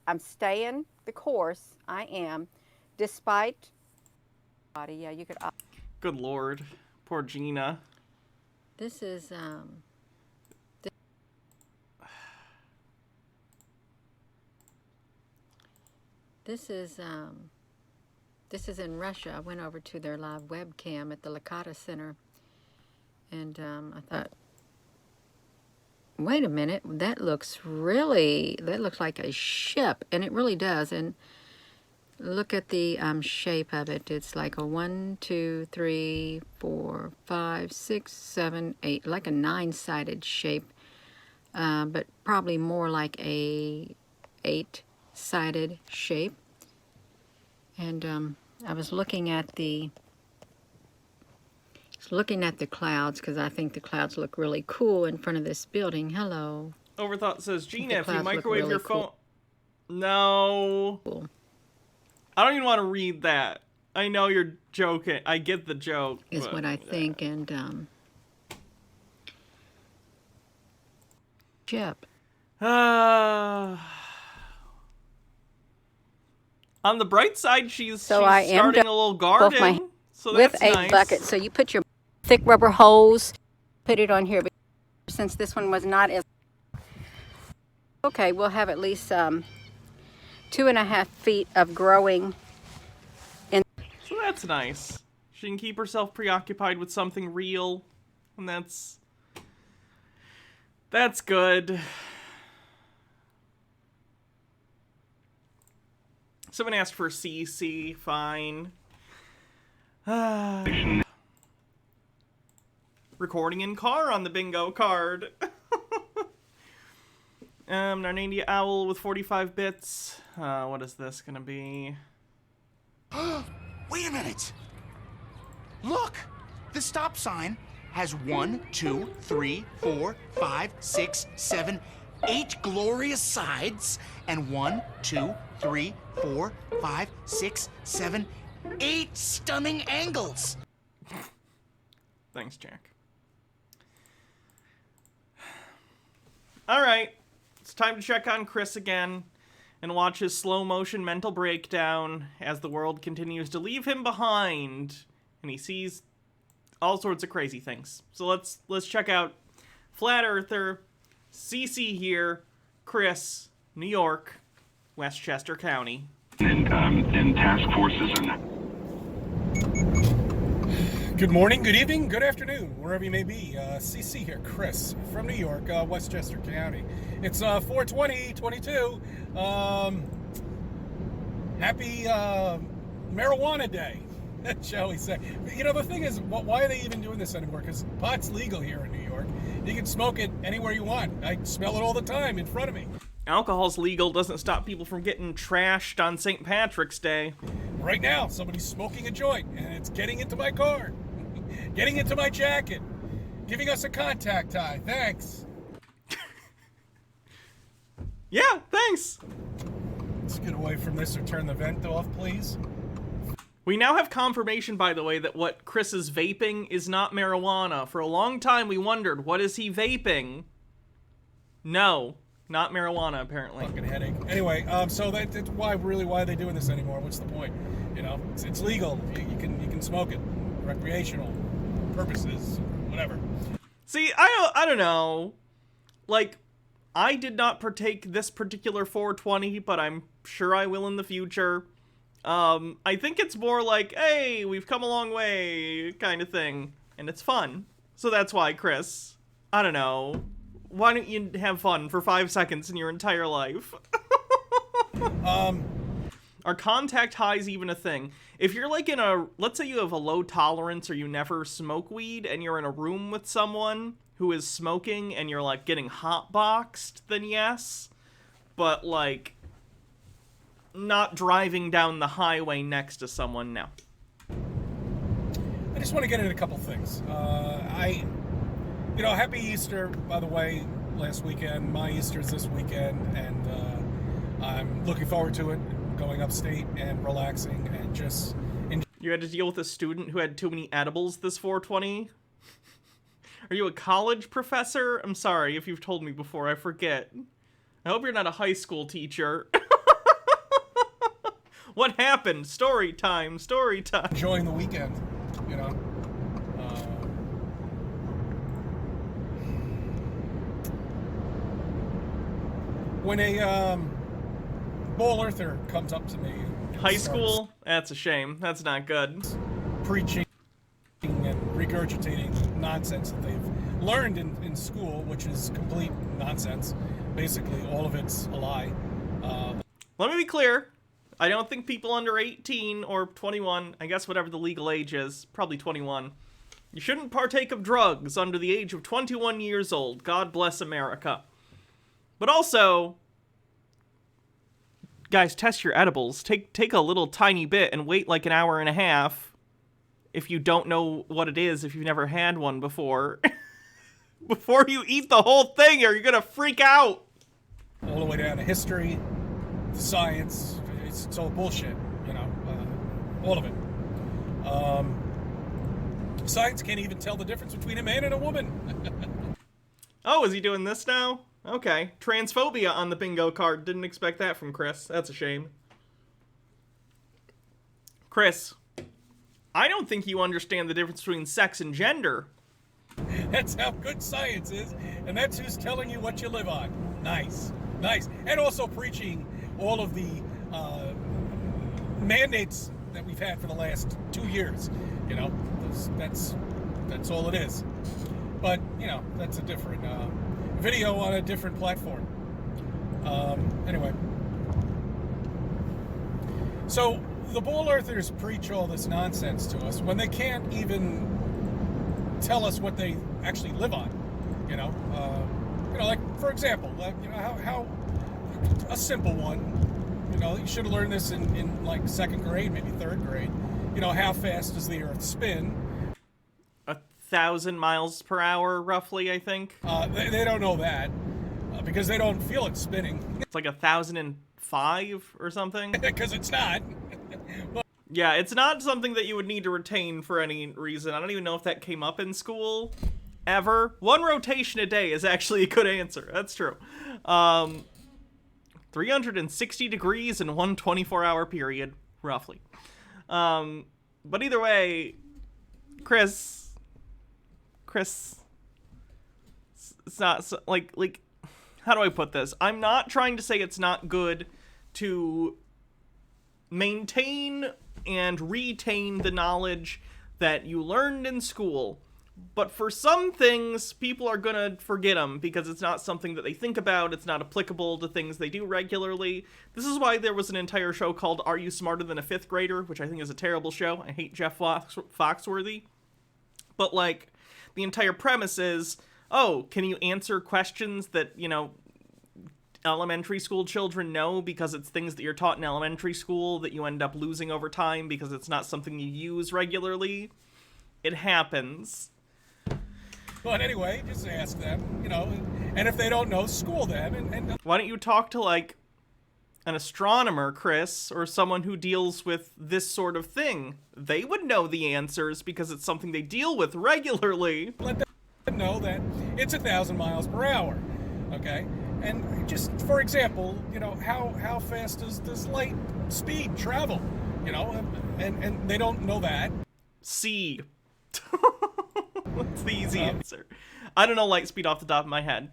I'm staying the course. I am, despite. Yeah, you could. Good Lord. Poor Gina. This is This is in Russia. I went over to their live webcam at the Lakata Center, and I thought, wait a minute, that looks like a ship, and it really does. And look at the shape of it. It's like a 1, 2, 3, 4, 5, 6, 7, 8, like a 9-sided shape, but probably more like a 8-sided shape. And I was looking at the clouds because I think the clouds look really cool in front of this building. Hello. Overthought says, Gina, if you clouds look microwave really your phone... No. Cool. I don't even want to read that. I know you're joking. I get the joke. Is but, what I think. And Chip. On the bright side, she's I am starting a little garden, so that's with a nice. bucket. So you put your thick rubber hose, put it on here. But since this one was not as okay, we'll have at least 2.5 feet of growing. So that's nice. She can keep herself preoccupied with something real, and that's good. Someone asked for CC, fine. Recording in car on the bingo card. Narnania Owl with 45 bits. What is this gonna be? Wait a minute! Look! The stop sign has 1, 2, 3, 4, 5, 6, 7, 8 glorious sides, and 1, 2, 3, 4, 5, 6, 7, 8 stunning angles. Thanks, Jack. Alright, it's time to check on Chris again and watch his slow motion mental breakdown as the world continues to leave him behind and he sees all sorts of crazy things. So let's check out Flat Earther, CC here, Chris, New York, Westchester County. And task forces and Good morning, good evening, good afternoon, wherever you may be. CC here, Chris from New York, Westchester County. It's 4/20/22. Happy Marijuana Day, shall we say. You know, the thing is, why are they even doing this anymore? Because pot's legal here in New York. You can smoke it anywhere you want. I smell it all the time in front of me. Alcohol's legal doesn't stop people from getting trashed on St. Patrick's Day. Right now, somebody's smoking a joint, and it's getting into my car, getting into my jacket, giving us a contact high. Thanks. Yeah, thanks. Let's get away from this or turn the vent off, please. We now have confirmation, by the way, that what Chris is vaping is not marijuana. For a long time, we wondered, what is he vaping? No, not marijuana, apparently. Fucking headache. Anyway, so that's why are they doing this anymore? What's the point? You know, it's legal. You can smoke it, recreational purposes, whatever. See, I don't know. Like, I did not partake this particular 420, but I'm sure I will in the future. I think it's more like, hey, we've come a long way kind of thing, and it's fun. So that's why, Chris, I don't know, why don't you have fun for 5 seconds in your entire life? Are contact highs even a thing? If you're like let's say you have a low tolerance or you never smoke weed and you're in a room with someone who is smoking and you're like getting hotboxed, then yes. But like, not driving down the highway next to someone, no. I just want to get into a couple things. Happy Easter, by the way, last weekend. My Easter's this weekend, and I'm looking forward to it. Going upstate and relaxing and just enjoying. You had to deal with a student who had too many edibles this 420? Are you a college professor? I'm sorry if you've told me before, I forget. I hope you're not a high school teacher. What happened? Story time, story time. Enjoying the weekend, you know. When a ball earther comes up to me, high school? That's a shame. That's not good. Preaching and regurgitating nonsense that they've learned in school, which is complete nonsense. Basically, all of it's a lie. Let me be clear. I don't think people under 18 or 21, I guess whatever the legal age is, probably 21, you shouldn't partake of drugs under the age of 21 years old. God bless America. But also, guys, test your edibles. Take a little tiny bit and wait like an hour and a half if you don't know what it is, if you've never had one before. Before you eat the whole thing, or you're gonna freak out. All the way down to history, science, it's all bullshit, you know, all of it. Science can't even tell the difference between a man and a woman. Oh, is he doing this now? Okay. Transphobia on the bingo card. Didn't expect that from Chris. That's a shame. Chris, I don't think you understand the difference between sex and gender. That's how good science is, and that's who's telling you what you live on. Nice, nice. And also preaching all of the mandates that we've had for the last 2 years. You know, that's all it is. But, you know, that's a different video on a different platform. Anyway. So, the ball earthers preach all this nonsense to us when they can't even tell us what they actually live on. You know, like, for example, like, you know, how a simple one, you know, you should have learned this in like second grade, maybe third grade. You know, how fast does the Earth spin? 1,000 miles per hour, roughly, I think. They don't know that because they don't feel it spinning. It's like 1,005 or something. Because it's not. Yeah, it's not something that you would need to retain for any reason. I don't even know if that came up in school ever. 1 rotation a day is actually a good answer. That's true. 360 degrees in one 24-hour period, roughly. But either way, Chris, it's not so, like, how do I put this? I'm not trying to say it's not good to maintain and retain the knowledge that you learned in school. But for some things, people are gonna forget them because it's not something that they think about. It's not applicable to things they do regularly. This is why there was an entire show called Are You Smarter Than a Fifth Grader? Which I think is a terrible show. I hate Jeff Foxworthy. But, like, the entire premise is, oh, can you answer questions that, you know, elementary school children know because it's things that you're taught in elementary school that you end up losing over time because it's not something you use regularly? It happens. But anyway, just ask them, you know, and if they don't know, school them. And Why don't you talk to, like, an astronomer, Chris, or someone who deals with this sort of thing? They would know the answers because it's something they deal with regularly. let them know that it's 1,000 miles per hour, okay? And just for example, you know, how fast does light speed travel? You know, and they don't know that. C. That's the easy answer. I don't know light speed off the top of my head.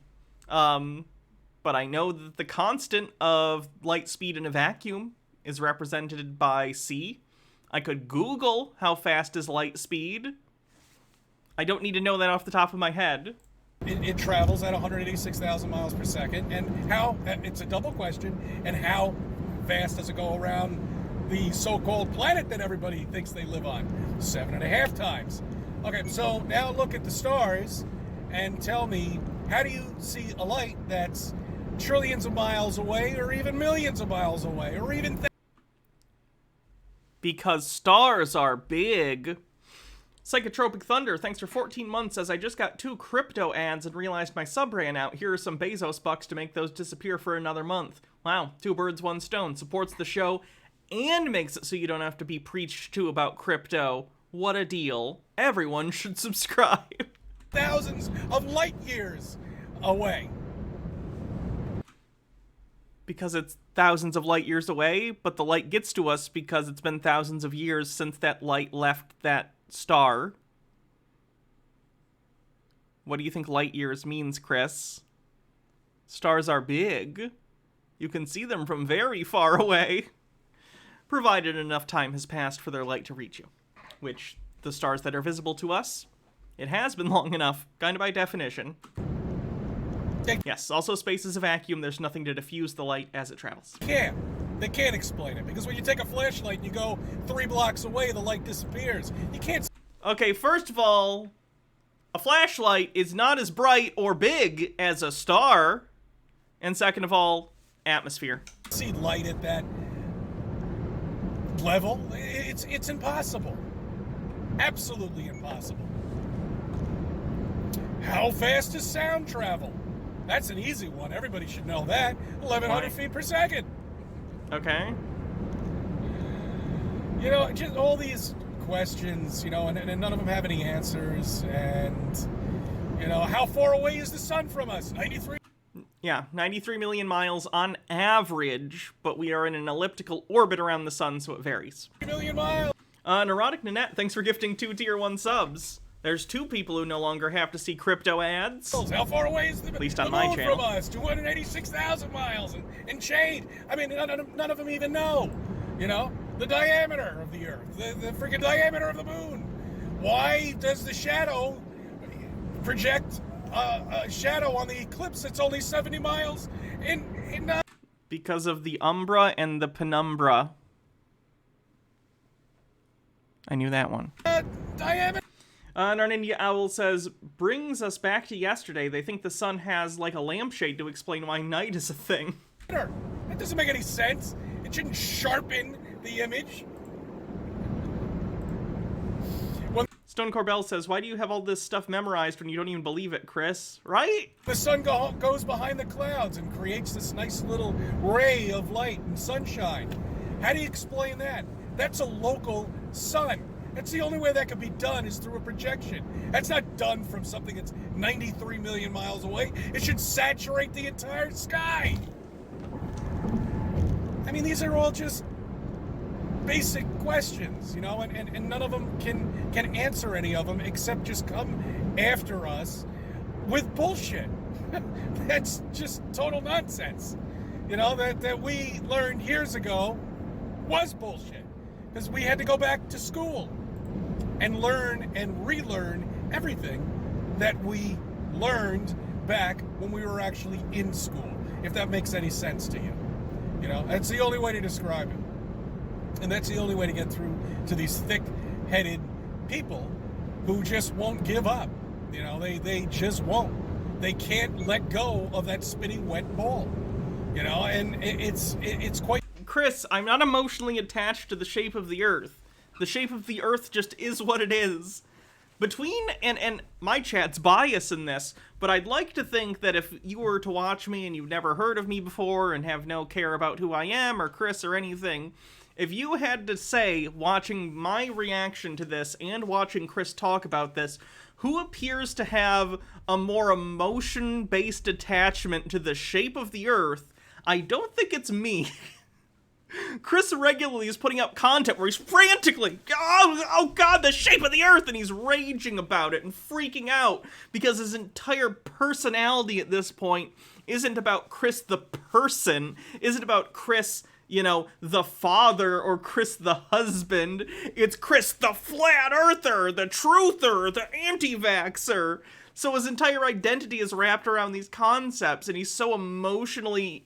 But I know that the constant of light speed in a vacuum is represented by c. I could Google how fast is light speed. I don't need to know that off the top of my head. It travels at 186,000 miles per second. And how, it's a double question, and how fast does it go around the so-called planet that everybody thinks they live on? 7.5 times. Okay, so now look at the stars and tell me, how do you see a light that's trillions of miles away, or even millions of miles away, or even... Because stars are big. Psychotropic Thunder, thanks for 14 months, as I just got 2 crypto ads and realized my sub ran out. Here are some Bezos bucks to make those disappear for another month. Wow, 2 birds, 1 stone. Supports the show and makes it so you don't have to be preached to about crypto. What a deal. Everyone should subscribe. Thousands of light years away. Because it's thousands of light years away, but the light gets to us because it's been thousands of years since that light left that star. What do you think light years means, Chris? Stars are big. You can see them from very far away, provided enough time has passed for their light to reach you. Which, the stars that are visible to us, it has been long enough, kind of by definition. Yes, also space is a vacuum, there's nothing to diffuse the light as it travels. Yeah, they can't explain it, because when you take a flashlight and you go 3 blocks away, the light disappears. You can't... Okay, first of all, a flashlight is not as bright or big as a star. And second of all, atmosphere. See light at that level? It's impossible. Absolutely impossible. How fast does sound travel? That's an easy one. Everybody should know that. 1,100 feet per second. Okay. You know, just all these questions, you know, and none of them have any answers. And, you know, how far away is the sun from us? 93? Yeah, 93 million miles on average, but we are in an elliptical orbit around the sun, so it varies. 3 million miles. Neurotic Nanette, thanks for gifting 2 tier 1 subs. There's 2 people who no longer have to see crypto ads. How far away is the, At least the on my moon channel. from us? 286,000 miles and change. I mean, none of them even know. You know, the diameter of the Earth, the freaking diameter of the moon. Why does the shadow project a shadow on the eclipse that's only 70 miles in Because of the umbra and the penumbra. I knew that one. diameter. Narnindia Owl says, brings us back to yesterday. They think the sun has like a lampshade to explain why night is a thing. That doesn't make any sense. It shouldn't sharpen the image. Stone Corbell says, why do you have all this stuff memorized when you don't even believe it, Chris? Right? The sun goes behind the clouds and creates this nice little ray of light and sunshine. How do you explain that? That's a local sun. That's the only way that could be done is through a projection. That's not done from something that's 93 million miles away. It should saturate the entire sky. I mean, these are all just basic questions, you know, and none of them can answer any of them except just come after us with bullshit. That's just total nonsense. You know, that we learned years ago was bullshit. Because we had to go back to school and learn and relearn everything that we learned back when we were actually in school, if that makes any sense to you. You know, that's the only way to describe it. And that's the only way to get through to these thick-headed people who just won't give up. You know, they just won't. They can't let go of that spinning wet ball. You know, and it's quite... Chris, I'm not emotionally attached to the shape of the Earth. The shape of the Earth just is what it is. Between, and my chat's bias in this, but I'd like to think that if you were to watch me and you've never heard of me before and have no care about who I am or Chris or anything, if you had to say, watching my reaction to this and watching Chris talk about this, who appears to have a more emotion-based attachment to the shape of the Earth, I don't think it's me. Chris regularly is putting out content where he's frantically, oh god, the shape of the Earth, and he's raging about it and freaking out because his entire personality at this point isn't about Chris the person, isn't about Chris, you know, the father or Chris the husband. It's Chris the flat earther, the truther, the anti-vaxxer. So his entire identity is wrapped around these concepts, and he's so emotionally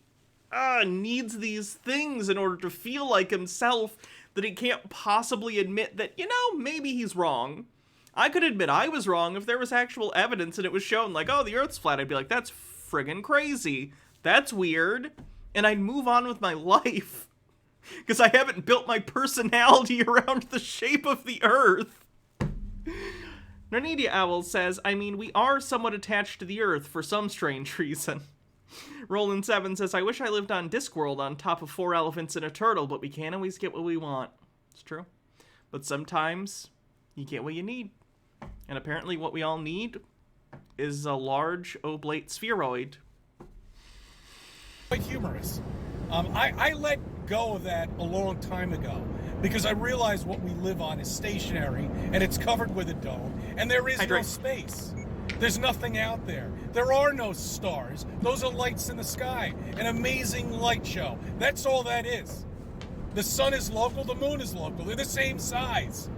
needs these things in order to feel like himself that he can't possibly admit that, you know, maybe he's wrong. I could admit I was wrong if there was actual evidence and it was shown, like, oh, the Earth's flat. I'd be like, that's friggin' crazy. That's weird. And I'd move on with my life. Because I haven't built my personality around the shape of the Earth. Narnidia Owl says, I mean, we are somewhat attached to the Earth for some strange reason. Roland7 says, I wish I lived on Discworld on top of 4 elephants and a turtle, but we can't always get what we want. It's true. But sometimes you get what you need. And apparently what we all need is a large oblate spheroid. Quite humorous. I let go of that a long time ago because I realized what we live on is stationary and it's covered with a dome and there is no space. There's nothing out there. There are no stars. Those are lights in the sky. An amazing light show. That's all that is. The sun is local, the moon is local. They're the same size.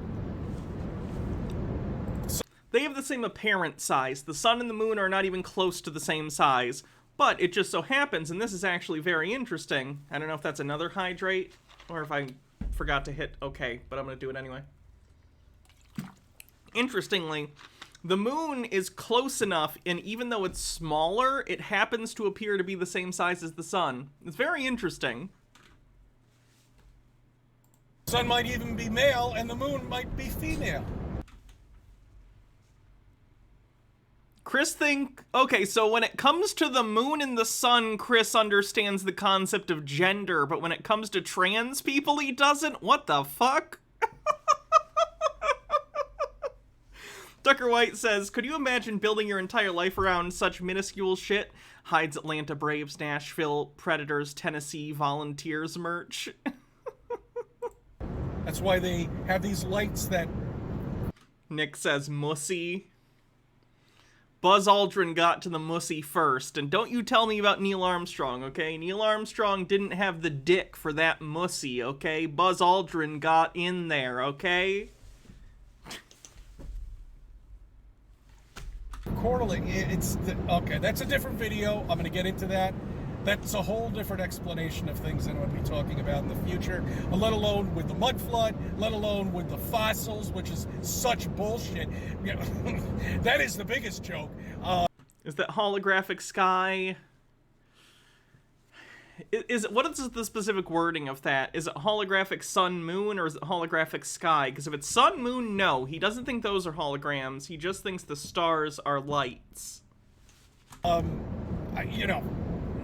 They have the same apparent size. The sun and the moon are not even close to the same size. But it just so happens, and this is actually very interesting. I don't know if that's another hydrate or if I forgot to hit OK, but I'm going to do it anyway. Interestingly, the moon is close enough, and even though it's smaller, it happens to appear to be the same size as the sun. It's very interesting. The sun might even be male, and the moon might be female. Chris okay, so when it comes to the moon and the sun, Chris understands the concept of gender, but when it comes to trans people, he doesn't? What the fuck? Tucker White says, could you imagine building your entire life around such minuscule shit? Hides Atlanta Braves, Nashville Predators, Tennessee Volunteers merch. That's why they have these lights that... Nick says, mussy. Buzz Aldrin got to the mussy first, and don't you tell me about Neil Armstrong, okay? Neil Armstrong didn't have the dick for that mussy, okay? Buzz Aldrin got in there, okay? Okay, that's a different video. I'm going to get into that. That's a whole different explanation of things than we'll be talking about in the future, let alone with the mud flood, let alone with the fossils, which is such bullshit. That is the biggest joke. Is that holographic sky? What is the specific wording of that? Is it holographic sun, moon, or is it holographic sky? Because if it's sun, moon, no. He doesn't think those are holograms. He just thinks the stars are lights. You know,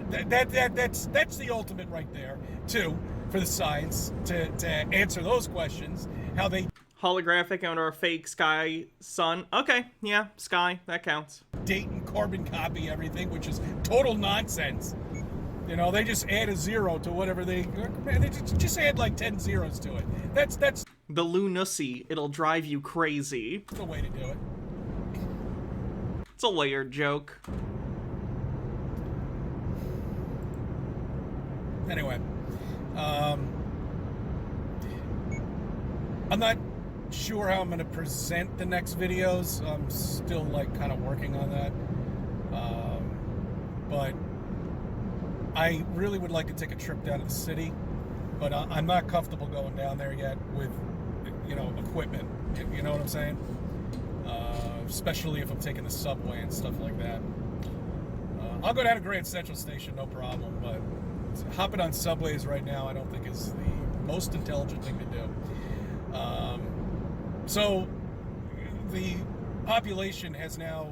that's the ultimate right there, too, for the science to answer those questions. How they... Holographic and or fake sky, sun. Okay, yeah, sky, that counts. Date and carbon copy everything, which is total nonsense. You know, they just add a 0 to whatever they just add like 10 zeros to it. That's The lunacy, it'll drive you crazy. the way to do it. It's a layered joke. Anyway, I'm not sure how I'm going to present the next videos. I'm still like kind of working on that. But I really would like to take a trip down to the city, but I'm not comfortable going down there yet with, you know, equipment. You know what I'm saying? Especially if I'm taking the subway and stuff like that. I'll go down to Grand Central Station, no problem, but hopping on subways right now I don't think is the most intelligent thing to do. So the population has now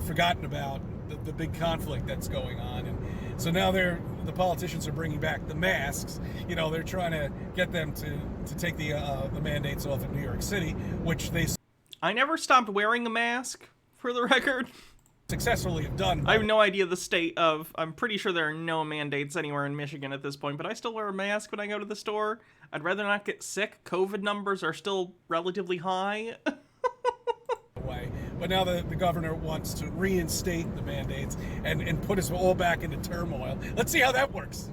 forgotten about the big conflict that's going on, and so now the politicians are bringing back the masks. You know, they're trying to get them to take the mandates off in New York City, which they I never stopped wearing a mask, for the record. successfully have done. I have no idea the state of... I'm pretty sure there are no mandates anywhere in Michigan at this point, but I still wear a mask when I go to the store. I'd rather not get sick. COVID numbers are still relatively high. Way. But now the governor wants to reinstate the mandates and put us all back into turmoil. Let's see how that works.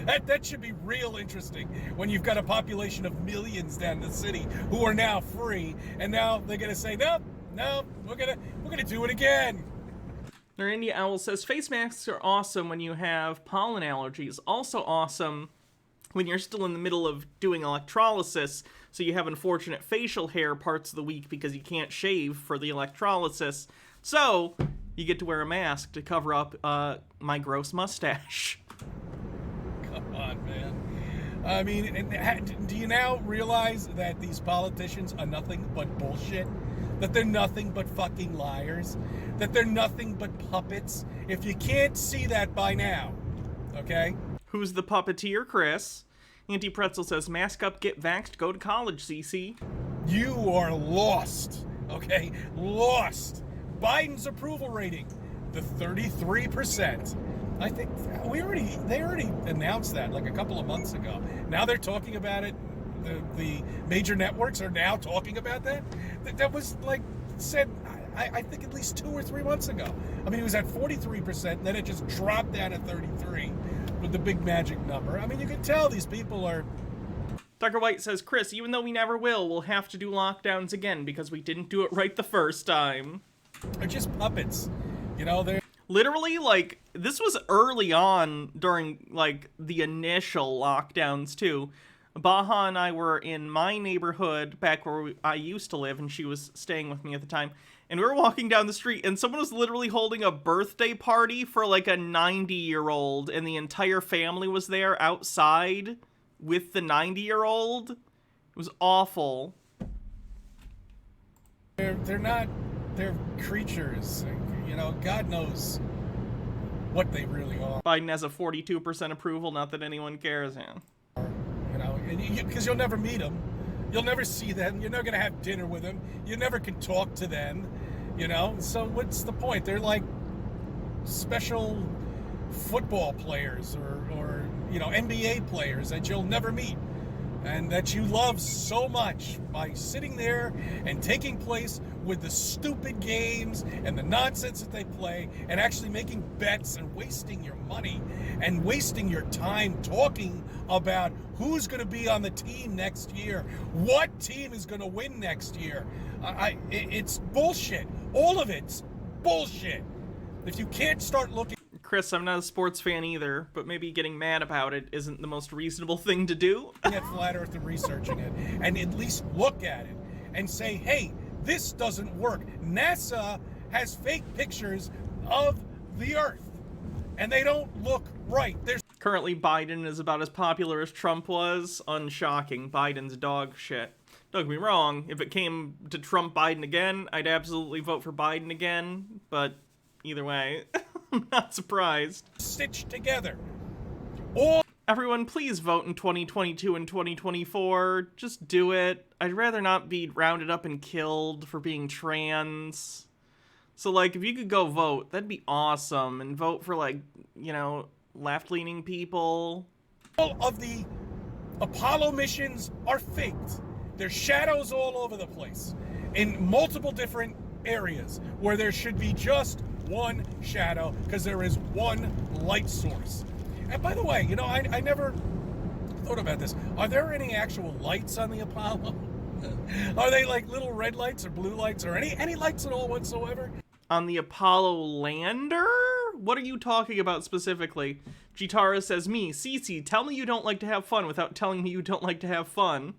that should be real interesting when you've got a population of millions down in the city who are now free, and now they're gonna say no, we're gonna do it again. Their India Owl says face masks are awesome when you have pollen allergies. Also awesome when you're still in the middle of doing electrolysis, so you have unfortunate facial hair parts of the week because you can't shave for the electrolysis. So you get to wear a mask to cover up my gross mustache. Come on, man. I mean, do you now realize that these politicians are nothing but bullshit? That they're nothing but fucking liars? That they're nothing but puppets? If you can't see that by now, okay? Who's the puppeteer, Chris? Auntie Pretzel says, mask up, get vaxxed, go to college, CC. You are lost, okay? Lost. Biden's approval rating, the 33%. I think they already announced that like a couple of months ago. Now they're talking about it. The major networks are now talking about that. That was like said, I think at least 2 or 3 months ago. I mean, it was at 43%, and then it just dropped down to 33 with the big magic number. I mean, you can tell these people are... Tucker White says, Chris, even though we never will, we'll have to do lockdowns again because we didn't do it right the first time. They're just puppets. You know, they're... Literally, like, this was early on during, like, the initial lockdowns, too. Baha and I were in my neighborhood back where I used to live, and she was staying with me at the time. And we were walking down the street, and someone was literally holding a birthday party for, like, a 90-year-old, and the entire family was there outside with the 90-year-old. It was awful. They're not... They're creatures. You know, God knows what they really are. Biden has a 42% approval, not that anyone cares, man. You know, because you'll never meet them. You'll never see them. You're never going to have dinner with them. You never can talk to them, you know? So what's the point? They're like special football players or you know, NBA players that you'll never meet and that you love so much by sitting there and taking place with the stupid games and the nonsense that they play and actually making bets and wasting your money and wasting your time talking about who's going to be on the team next year, what team is going to win next year. It's bullshit. All of it's bullshit. If you can't start looking... Chris, I'm not a sports fan either, but maybe getting mad about it isn't the most reasonable thing to do. ...at Flat Earth and researching it, and at least look at it and say, hey, this doesn't work. NASA has fake pictures of the Earth, and they don't look right. Currently, Biden is about as popular as Trump was. Unshocking. Biden's dog shit. Don't get me wrong, if it came to Trump-Biden again, I'd absolutely vote for Biden again, but either way, I'm not surprised. Stitched together. Everyone, please vote in 2022 and 2024. Just do it. I'd rather not be rounded up and killed for being trans. So, like, if you could go vote, that'd be awesome. And vote for, like, you know, left-leaning people. All of the Apollo missions are faked. There's shadows all over the place in multiple different areas where there should be just one shadow because there is one light source. And by the way, you know, I never thought about this. Are there any actual lights on the Apollo? Are they like little red lights or blue lights or any lights at all whatsoever? On the Apollo lander? What are you talking about specifically? Jitara says, me, Cece, tell me you don't like to have fun without telling me you don't like to have fun.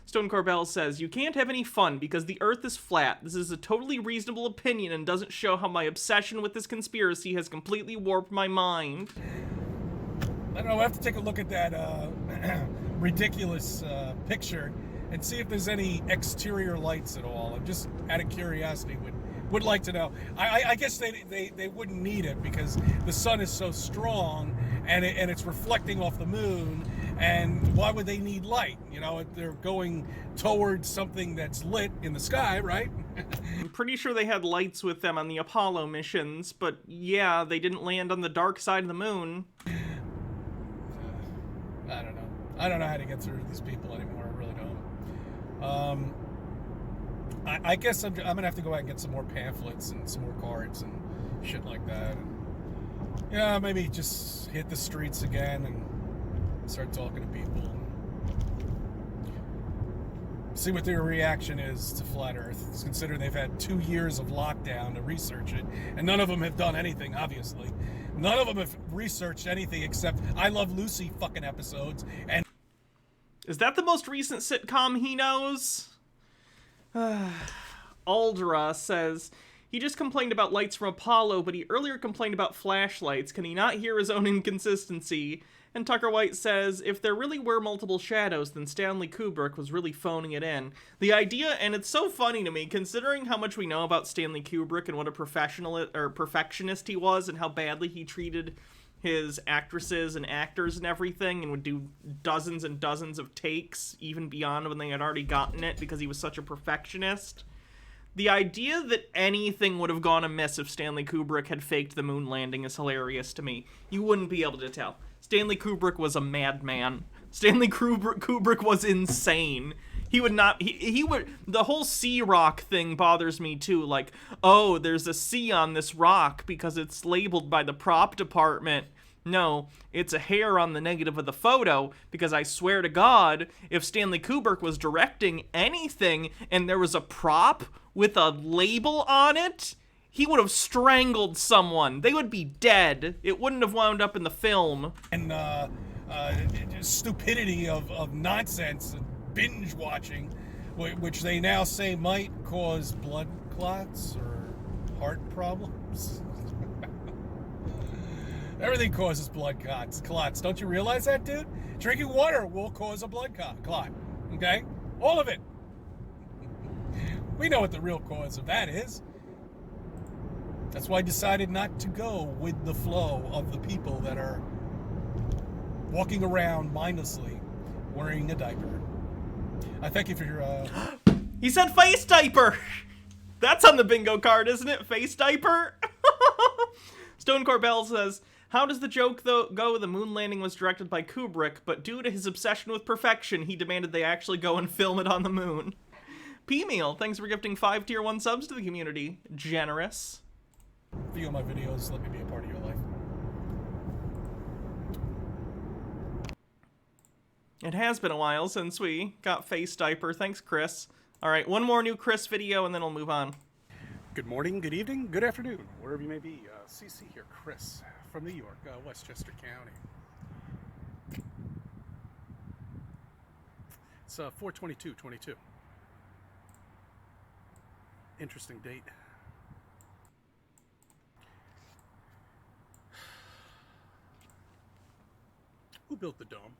Stone Corbell says, you can't have any fun because the Earth is flat. This is a totally reasonable opinion and doesn't show how my obsession with this conspiracy has completely warped my mind. I don't know, I have to take a look at that ridiculous picture and see if there's any exterior lights at all. I'm just out of curiosity would like to know. I guess they wouldn't need it because the sun is so strong and it's reflecting off the moon, and why would they need light? You know, they're going towards something that's lit in the sky, right? I'm pretty sure they had lights with them on the Apollo missions, but yeah, they didn't land on the dark side of the moon. I don't know. I don't know how to get through to these people anymore. I really don't. I guess I'm gonna have to go out and get some more pamphlets and some more cards and shit like that. And, yeah, maybe just hit the streets again and start talking to people. See what their reaction is to Flat Earth. Consider they've had 2 years of lockdown to research it, and none of them have done anything, obviously. None of them have researched anything except I Love Lucy fucking episodes. And is that the most recent sitcom he knows? Aldra says, he just complained about lights from Apollo, but he earlier complained about flashlights. Can he not hear his own inconsistency? And Tucker White says, if there really were multiple shadows, then Stanley Kubrick was really phoning it in. The idea, and it's so funny to me, considering how much we know about Stanley Kubrick and what a perfectionist he was and how badly he treated his actresses and actors and everything, and would do dozens and dozens of takes, even beyond when they had already gotten it, because he was such a perfectionist. The idea that anything would have gone amiss if Stanley Kubrick had faked the moon landing is hilarious to me. You wouldn't be able to tell. Stanley Kubrick was a madman. Stanley Kubrick was insane. He would not, he would, the whole sea rock thing bothers me too. Like, oh, there's a C on this rock because it's labeled by the prop department. No, it's a hair on the negative of the photo, because I swear to God, if Stanley Kubrick was directing anything and there was a prop with a label on it, he would have strangled someone. They would be dead. It wouldn't have wound up in the film. And stupidity of nonsense and binge watching, which they now say might cause blood clots or heart problems. Everything causes blood clots. Don't you realize that, dude? Drinking water will cause a blood clot. Okay? All of it. We know what the real cause of that is. That's why I decided not to go with the flow of the people that are walking around mindlessly wearing a diaper. I thank you for your... He said face diaper! That's on the bingo card, isn't it? Face diaper? Stone Corbell says, how does the joke go? The moon landing was directed by Kubrick, but due to his obsession with perfection, he demanded they actually go and film it on the moon. P-Meal, thanks for gifting 5 Tier 1 subs to the community. Generous. View my videos, let me be a part of your life. It has been a while since we got face diaper. Thanks, Chris. All right, one more new Chris video, and then we'll move on. Good morning, good evening, good afternoon, wherever you may be. CC here, Chris from New York, Westchester County. It's 4/22/22. Interesting date. Who built the dome?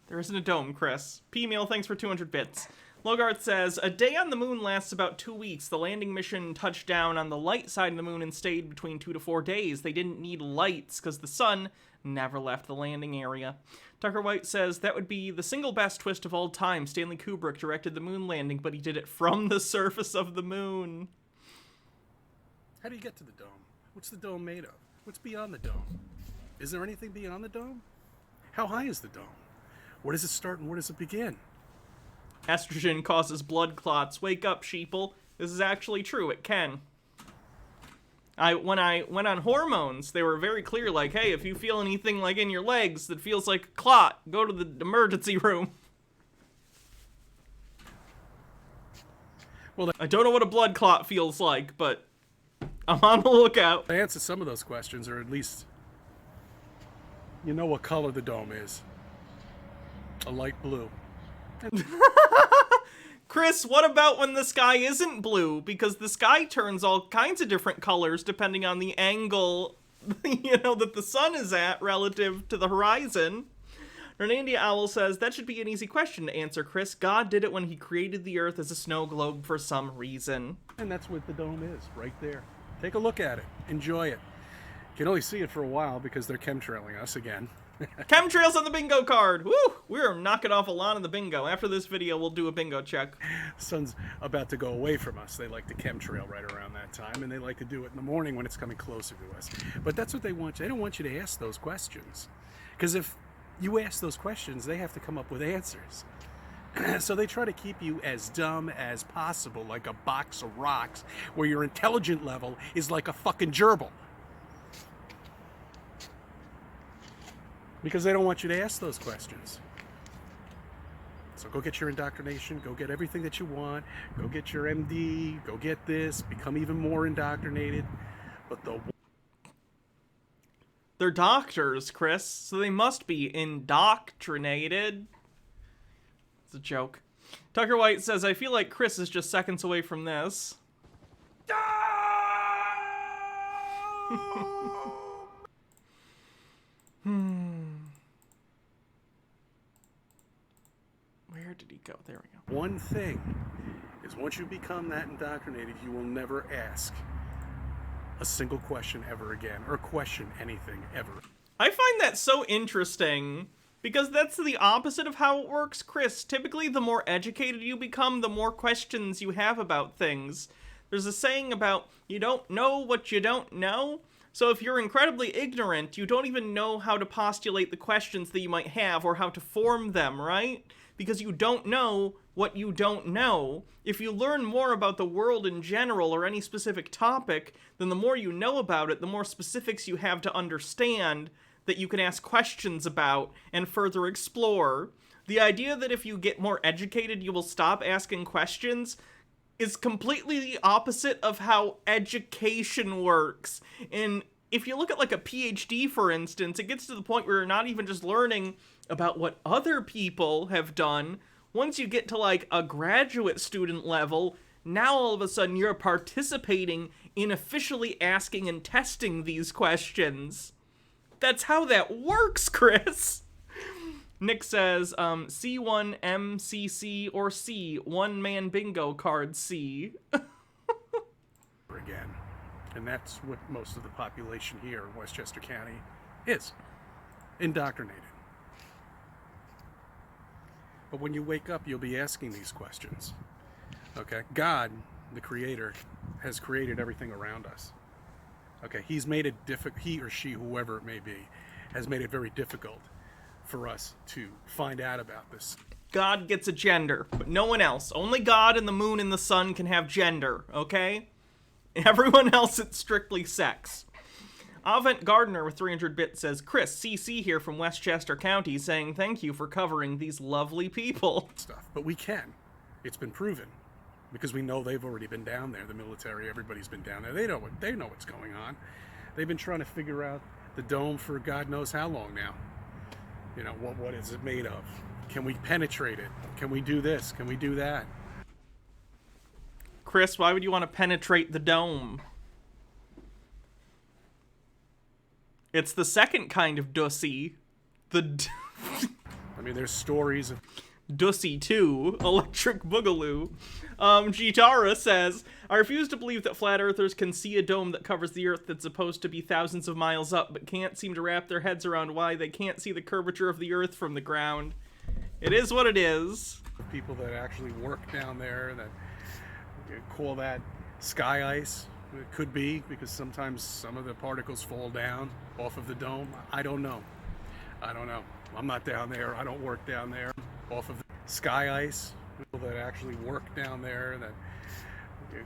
There isn't a dome, Chris. P-Meal, thanks for 200 bits. Logarth says, a day on the moon lasts about 2 weeks. The landing mission touched down on the light side of the moon and stayed between 2 to 4 days. They didn't need lights because the sun never left the landing area. Tucker White says, that would be the single best twist of all time. Stanley Kubrick directed the moon landing, but he did it from the surface of the moon. How do you get to the dome? What's the dome made of? What's beyond the dome? Is there anything beyond the dome? How high is the dome? Where does it start and where does it begin? Estrogen causes blood clots. Wake up, sheeple. This is actually true. It can. When I went on hormones, they were very clear, like, hey, if you feel anything like in your legs that feels like a clot, go to the emergency room. Well, I don't know what a blood clot feels like, but I'm on the lookout. to answer some of those questions, or at least you know what color the dome is. A light blue. Chris, what about when the sky isn't blue? Because the sky turns all kinds of different colors depending on the angle, that the sun is at relative to the horizon. Renandia Owl says, that should be an easy question to answer, Chris. God did it when he created the earth as a snow globe for some reason. And that's what the dome is, right there. Take a look at it. Enjoy it. You can only see it for a while because they're chemtrailing us again. Chemtrails on the bingo card! Woo! We're knocking off a lot of the bingo. After this video, we'll do a bingo check. The sun's about to go away from us. They like to chemtrail right around that time, and they like to do it in the morning when it's coming closer to us. But that's what they want. They don't want you to ask those questions. Because if you ask those questions, they have to come up with answers. So they try to keep you as dumb as possible, like a box of rocks, where your intelligent level is like a fucking gerbil. Because they don't want you to ask those questions. So go get your indoctrination, go get everything that you want, go get your MD, go get this, become even more indoctrinated. But they're doctors, Chris, so they must be indoctrinated. It's a joke. Tucker White says, I feel like Chris is just seconds away from this. Where did he go? There we go. one thing is once you become that indoctrinated, you will never ask a single question ever again, or question anything ever. I find that so interesting, because that's the opposite of how it works, Chris. Typically, the more educated you become, the more questions you have about things. There's a saying about, you don't know what you don't know. So if you're incredibly ignorant, you don't even know how to postulate the questions that you might have or how to form them, right? Because you don't know what you don't know. If you learn more about the world in general or any specific topic, then the more you know about it, the more specifics you have to understand that you can ask questions about and further explore. The idea that if you get more educated, you will stop asking questions is completely the opposite of how education works. And if you look at like a PhD, for instance, it gets to the point where you're not even just learning about what other people have done. Once you get to like a graduate student level, now all of a sudden you're participating in officially asking and testing these questions. That's how that works, Chris. Nick says, C1, MCC, or C, one-man bingo card C. Again. And that's what most of the population here in Westchester County is. Indoctrinated. But when you wake up, you'll be asking these questions. Okay? God, the Creator, has created everything around us. Okay? He's made it difficult, he or she, whoever it may be, has made it very difficult for us to find out about this. God gets a gender, but no one else. Only God and the moon and the sun can have gender, okay? Everyone else, it's strictly sex. Avent Gardner with 300 bits says, Chris, CC here from Westchester County saying thank you for covering these lovely people. Stuff. But we can. It's been proven. Because we know they've already been down there. The military, everybody's been down there. They know what's going on. They've been trying to figure out the dome for God knows how long now. You know, what is it made of? Can we penetrate it? Can we do this? Can we do that? Chris, why would you want to penetrate the dome? It's the second kind of dussy. I mean, there's stories of... Dussy 2, Electric Boogaloo. Jitara says, I refuse to believe that flat earthers can see a dome that covers the earth that's supposed to be thousands of miles up, but can't seem to wrap their heads around why they can't see the curvature of the earth from the ground. It is what it is. People that actually work down there that call that sky ice. It could be because sometimes some of the particles fall down off of the dome. I don't know. I'm not down there. I don't work down there. Off of the sky ice. People that actually work down there that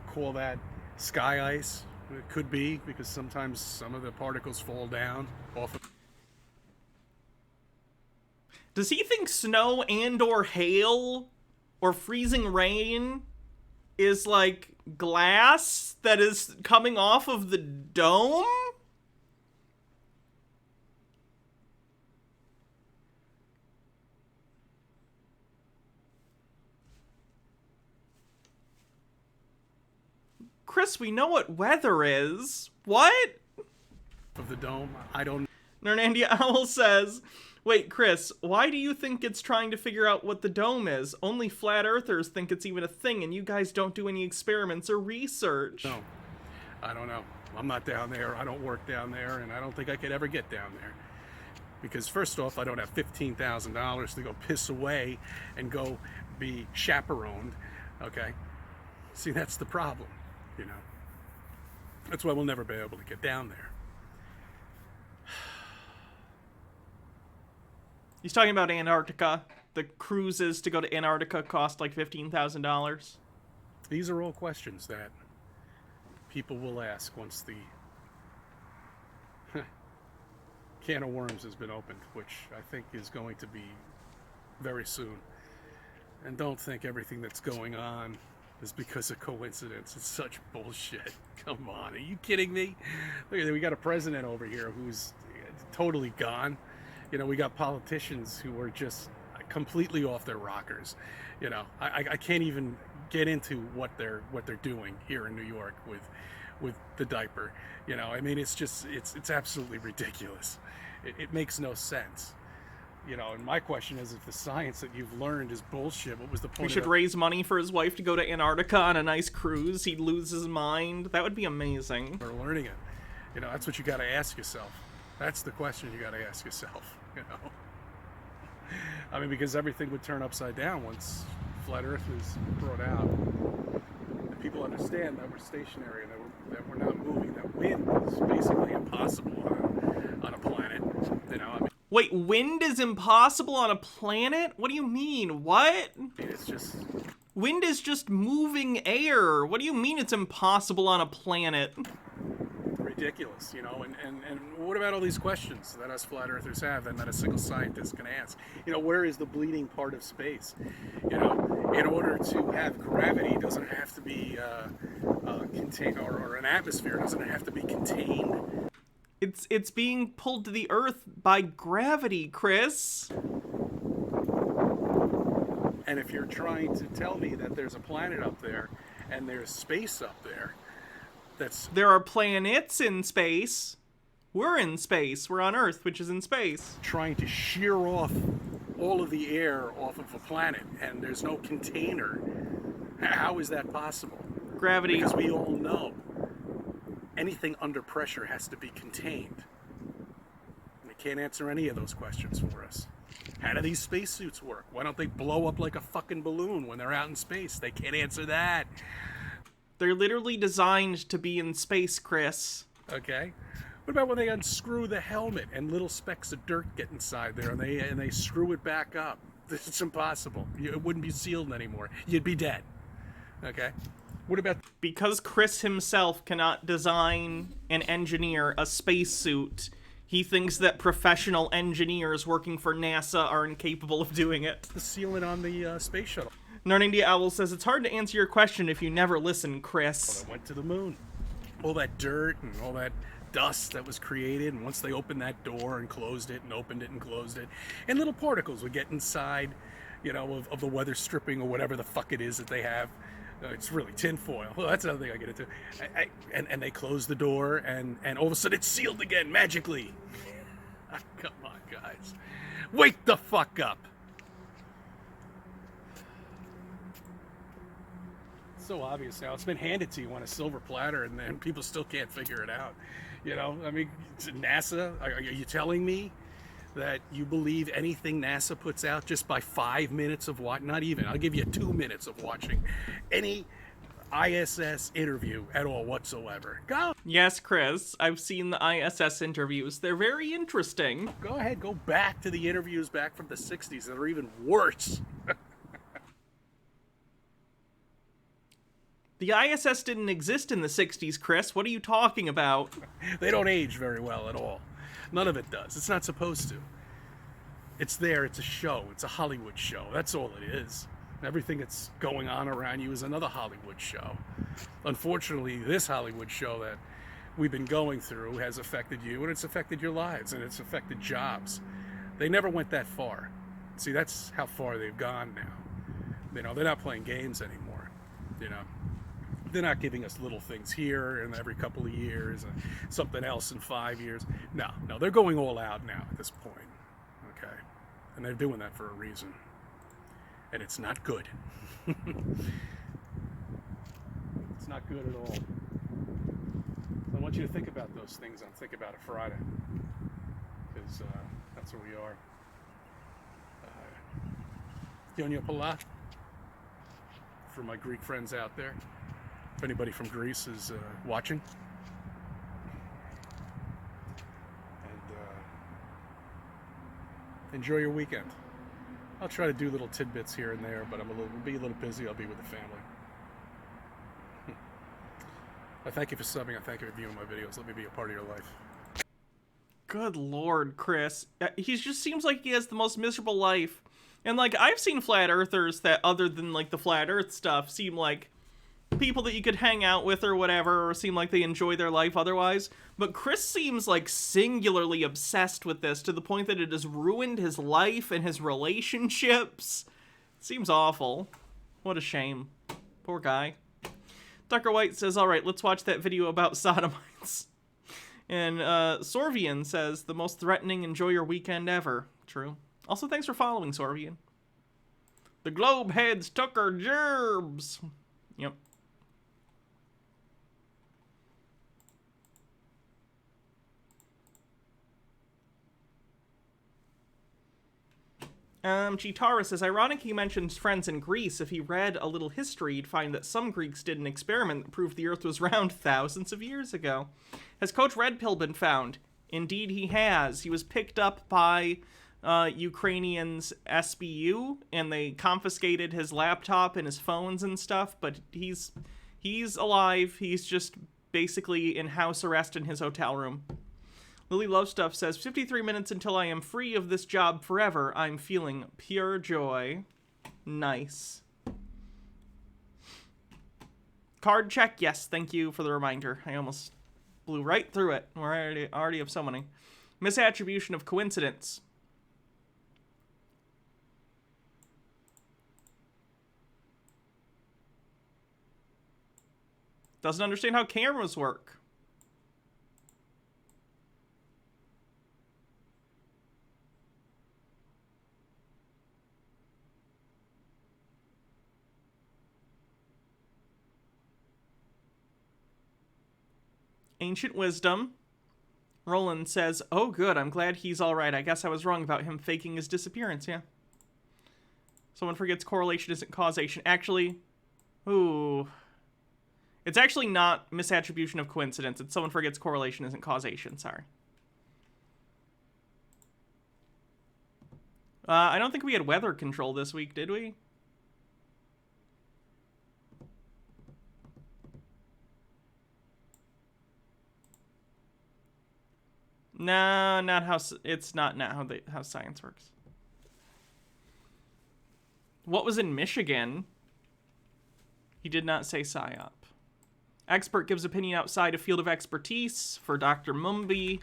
call that sky ice. It could be because sometimes some of the particles fall down off of. Does he think snow and or hail or freezing rain is like glass that is coming off of the dome? Chris, we know what weather is. What? Of the dome? I don't. Nernandia Owl says, wait, Chris, why do you think it's trying to figure out what the dome is? Only flat earthers think it's even a thing, and you guys don't do any experiments or research. No, I don't know. I'm not down there. I don't work down there, and I don't think I could ever get down there. Because first off, I don't have $15,000 to go piss away and go be chaperoned, okay? See, that's the problem, you know? That's why we'll never be able to get down there. He's talking about Antarctica. The cruises to go to Antarctica cost like $15,000. These are all questions that people will ask once the can of worms has been opened, which I think is going to be very soon. And don't think everything that's going on is because of coincidence. It's such bullshit. Come on, are you kidding me? Look at that, we got a president over here who's totally gone. You know, we got politicians who are just completely off their rockers. You know, I can't even get into what they're doing here in New York with the diaper. You know, I mean, it's just it's absolutely ridiculous. It makes no sense. You know, and my question is, if the science that you've learned is bullshit, what was the point? We should raise money for his wife to go to Antarctica on a nice cruise. He'd lose his mind. That would be amazing. Or learning it. You know, that's what you got to ask yourself. That's the question you got to ask yourself. You know, I mean, because everything would turn upside down once flat Earth is brought out. And people understand that we're stationary, that we're not moving. That wind is basically impossible on a planet. You know, I mean. Wait, wind is impossible on a planet? What do you mean? What? It's just... Wind is just moving air. What do you mean it's impossible on a planet? Ridiculous, you know, and what about all these questions that us flat earthers have and that a single scientist can ask? You know, where is the bleeding part of space? You know, in order to have gravity, doesn't it have to be contained, or an atmosphere, doesn't it have to be contained? It's being pulled to the earth by gravity, Chris. And if you're trying to tell me that there's a planet up there and there's space up there, there are planets in space. We're in space. We're on Earth, which is in space. Trying to shear off all of the air off of a planet, and there's no container. How is that possible? Gravity. Because we all know anything under pressure has to be contained. And they can't answer any of those questions for us. How do these spacesuits work? Why don't they blow up like a fucking balloon when they're out in space? They can't answer that. They're literally designed to be in space, Chris. Okay. What about when they unscrew the helmet and little specks of dirt get inside there and they screw it back up? It's impossible. It wouldn't be sealed anymore. You'd be dead. Okay. What about... Because Chris himself cannot design and engineer a spacesuit, he thinks that professional engineers working for NASA are incapable of doing it. The sealant on the space shuttle. Narnindia Owl says, it's hard to answer your question if you never listen, Chris. Well, I went to the moon. All that dirt and all that dust that was created, and once they opened that door and closed it and opened it and closed it, and little particles would get inside, you know, of the weather stripping or whatever the fuck it is that they have. It's really tinfoil. Well, that's another thing I get into. And they close the door, and all of a sudden it's sealed again, magically. Come on, guys. Wake the fuck up. so obvious now. It's been handed to you on a silver platter, and then people still can't figure it out. You know, I mean, NASA, are you telling me that you believe anything NASA puts out just by 5 minutes of watching? Not even. I'll give you 2 minutes of watching any ISS interview at all whatsoever. Go. Yes, Chris, I've seen the ISS interviews. They're very interesting. Go ahead, go back to the interviews back from the 60s that are even worse. The ISS didn't exist in the 60s, Chris. What are you talking about? They don't age very well at all. None of it does. It's not supposed to. It's there. It's a show. It's a Hollywood show. That's all it is. Everything that's going on around you is another Hollywood show. Unfortunately, this Hollywood show that we've been going through has affected you, and it's affected your lives, and it's affected jobs. They never went that far. See, that's how far they've gone now. You know, they're not playing games anymore. You know, they're not giving us little things here and every couple of years, and something else in 5 years. No, they're going all out now at this point. Okay, and they're doing that for a reason. And it's not good. It's not good at all. So I want you to think about those things on Think About It Friday. Because that's where we are. Yonya Pala, for my Greek friends out there. If anybody from Greece is watching. And enjoy your weekend. I'll try to do little tidbits here and there, but be a little busy. I'll be with the family. I thank you for subbing. I thank you for viewing my videos. Let me be a part of your life. Good Lord, Chris. He just seems like he has the most miserable life. And, like, I've seen flat earthers that, other than, like, the flat earth stuff, seem like people that you could hang out with or whatever, or seem like they enjoy their life otherwise. But Chris seems like singularly obsessed with this to the point that it has ruined his life and his relationships. Seems awful. What a shame. Poor guy. Tucker White says, alright, let's watch that video about sodomites. And Sorvian says, the most threatening enjoy your weekend ever. True. Also, thanks for following, Sorvian. The Globe heads Tucker Gerbs. Yep. Chitara says, ironic he mentions friends in Greece. If he read a little history, he'd find that some Greeks did an experiment that proved the Earth was round thousands of years ago. Has Coach Red Pill been found? Indeed he has. He was picked up by Ukrainians' SBU, and they confiscated his laptop and his phones and stuff, but he's alive. He's just basically in house arrest in his hotel room. Lily Love Stuff says, 53 minutes until I am free of this job forever. I'm feeling pure joy. Nice. Card check? Yes, thank you for the reminder. I almost blew right through it. We're already have so many. Misattribution of coincidence. Doesn't understand how cameras work. Ancient Wisdom. Roland says, oh good, I'm glad he's alright. I guess I was wrong about him faking his disappearance, yeah. Someone forgets correlation isn't causation. Actually, ooh. It's actually not misattribution of coincidence. It's someone forgets correlation isn't causation, sorry. I don't think we had weather control this week, did we? No, not how it's not how science works. What was in Michigan? He did not say PSYOP. Expert gives opinion outside of field of expertise for Dr. Mumby.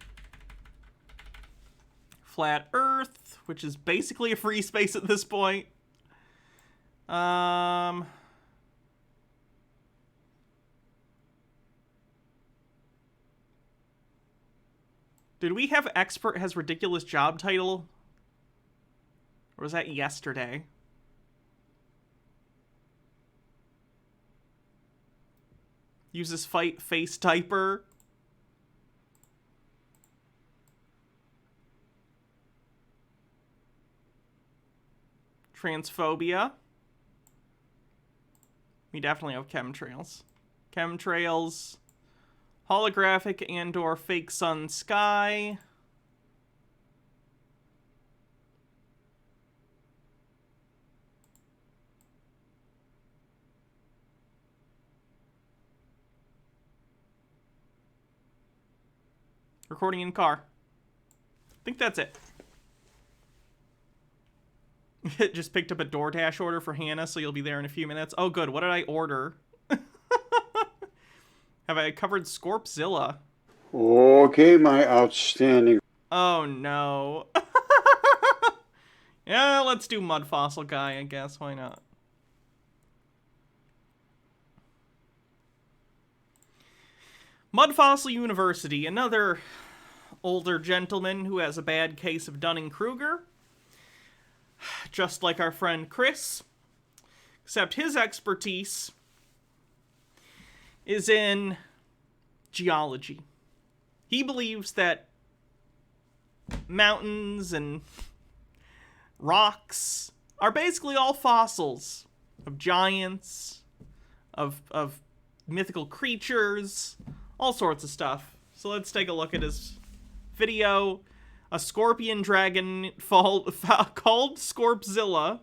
Flat Earth, which is basically a free space at this point. Did we have expert has ridiculous job title? Or was that yesterday? Uses face typer. Transphobia. We definitely have chemtrails. Chemtrails. Holographic and/or fake sun sky. Recording in car. I think that's it. Just picked up a DoorDash order for Hannah, so you'll be there in a few minutes. Oh, good. What did I order? Have I covered Scorpzilla? Okay, my outstanding. Oh, no. Yeah, let's do Mud Fossil Guy, I guess. Why not? Mud Fossil University, another older gentleman who has a bad case of Dunning-Kruger. Just like our friend Chris. Except his expertise is in geology. He believes that mountains and rocks are basically all fossils of giants, of mythical creatures, all sorts of stuff. So let's take a look at his video. A scorpion dragon called Scorpzilla.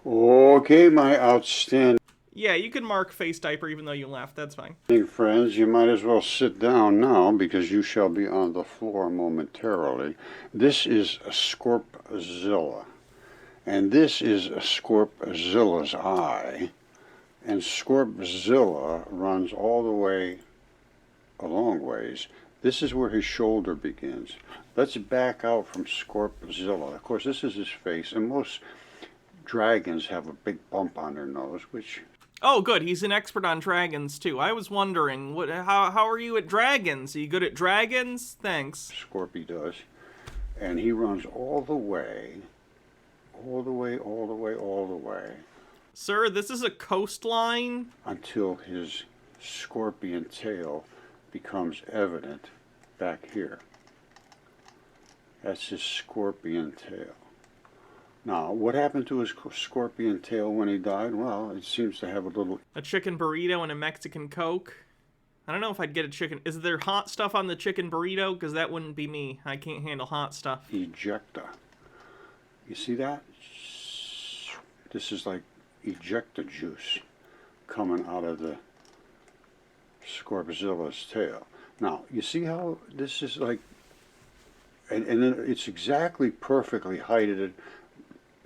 Okay, my outstanding. Yeah, you can mark face diaper even though you laughed. That's fine. Friends, you might as well sit down now because you shall be on the floor momentarily. This is a Scorpzilla. And this is a Scorpzilla's eye. And Scorpzilla runs all the way, a long ways. This is where his shoulder begins. Let's back out from Scorpzilla. Of course, this is his face, and most dragons have a big bump on their nose, which... Oh, good. He's an expert on dragons, too. I was wondering, how are you at dragons? Are you good at dragons? Thanks. Scorpy does. And he runs all the way, all the way, all the way, all the way. Sir, this is a coastline? Until his scorpion tail becomes evident back here. That's his scorpion tail. Now, what happened to his scorpion tail when he died? Well, it seems to have a little... A chicken burrito and a Mexican Coke. I don't know if I'd get a chicken... Is there hot stuff on the chicken burrito? Because that wouldn't be me. I can't handle hot stuff. Ejecta. You see that? This is like ejecta juice coming out of the Scorpzilla's tail. Now, you see how this is like... And then it's exactly perfectly heighted.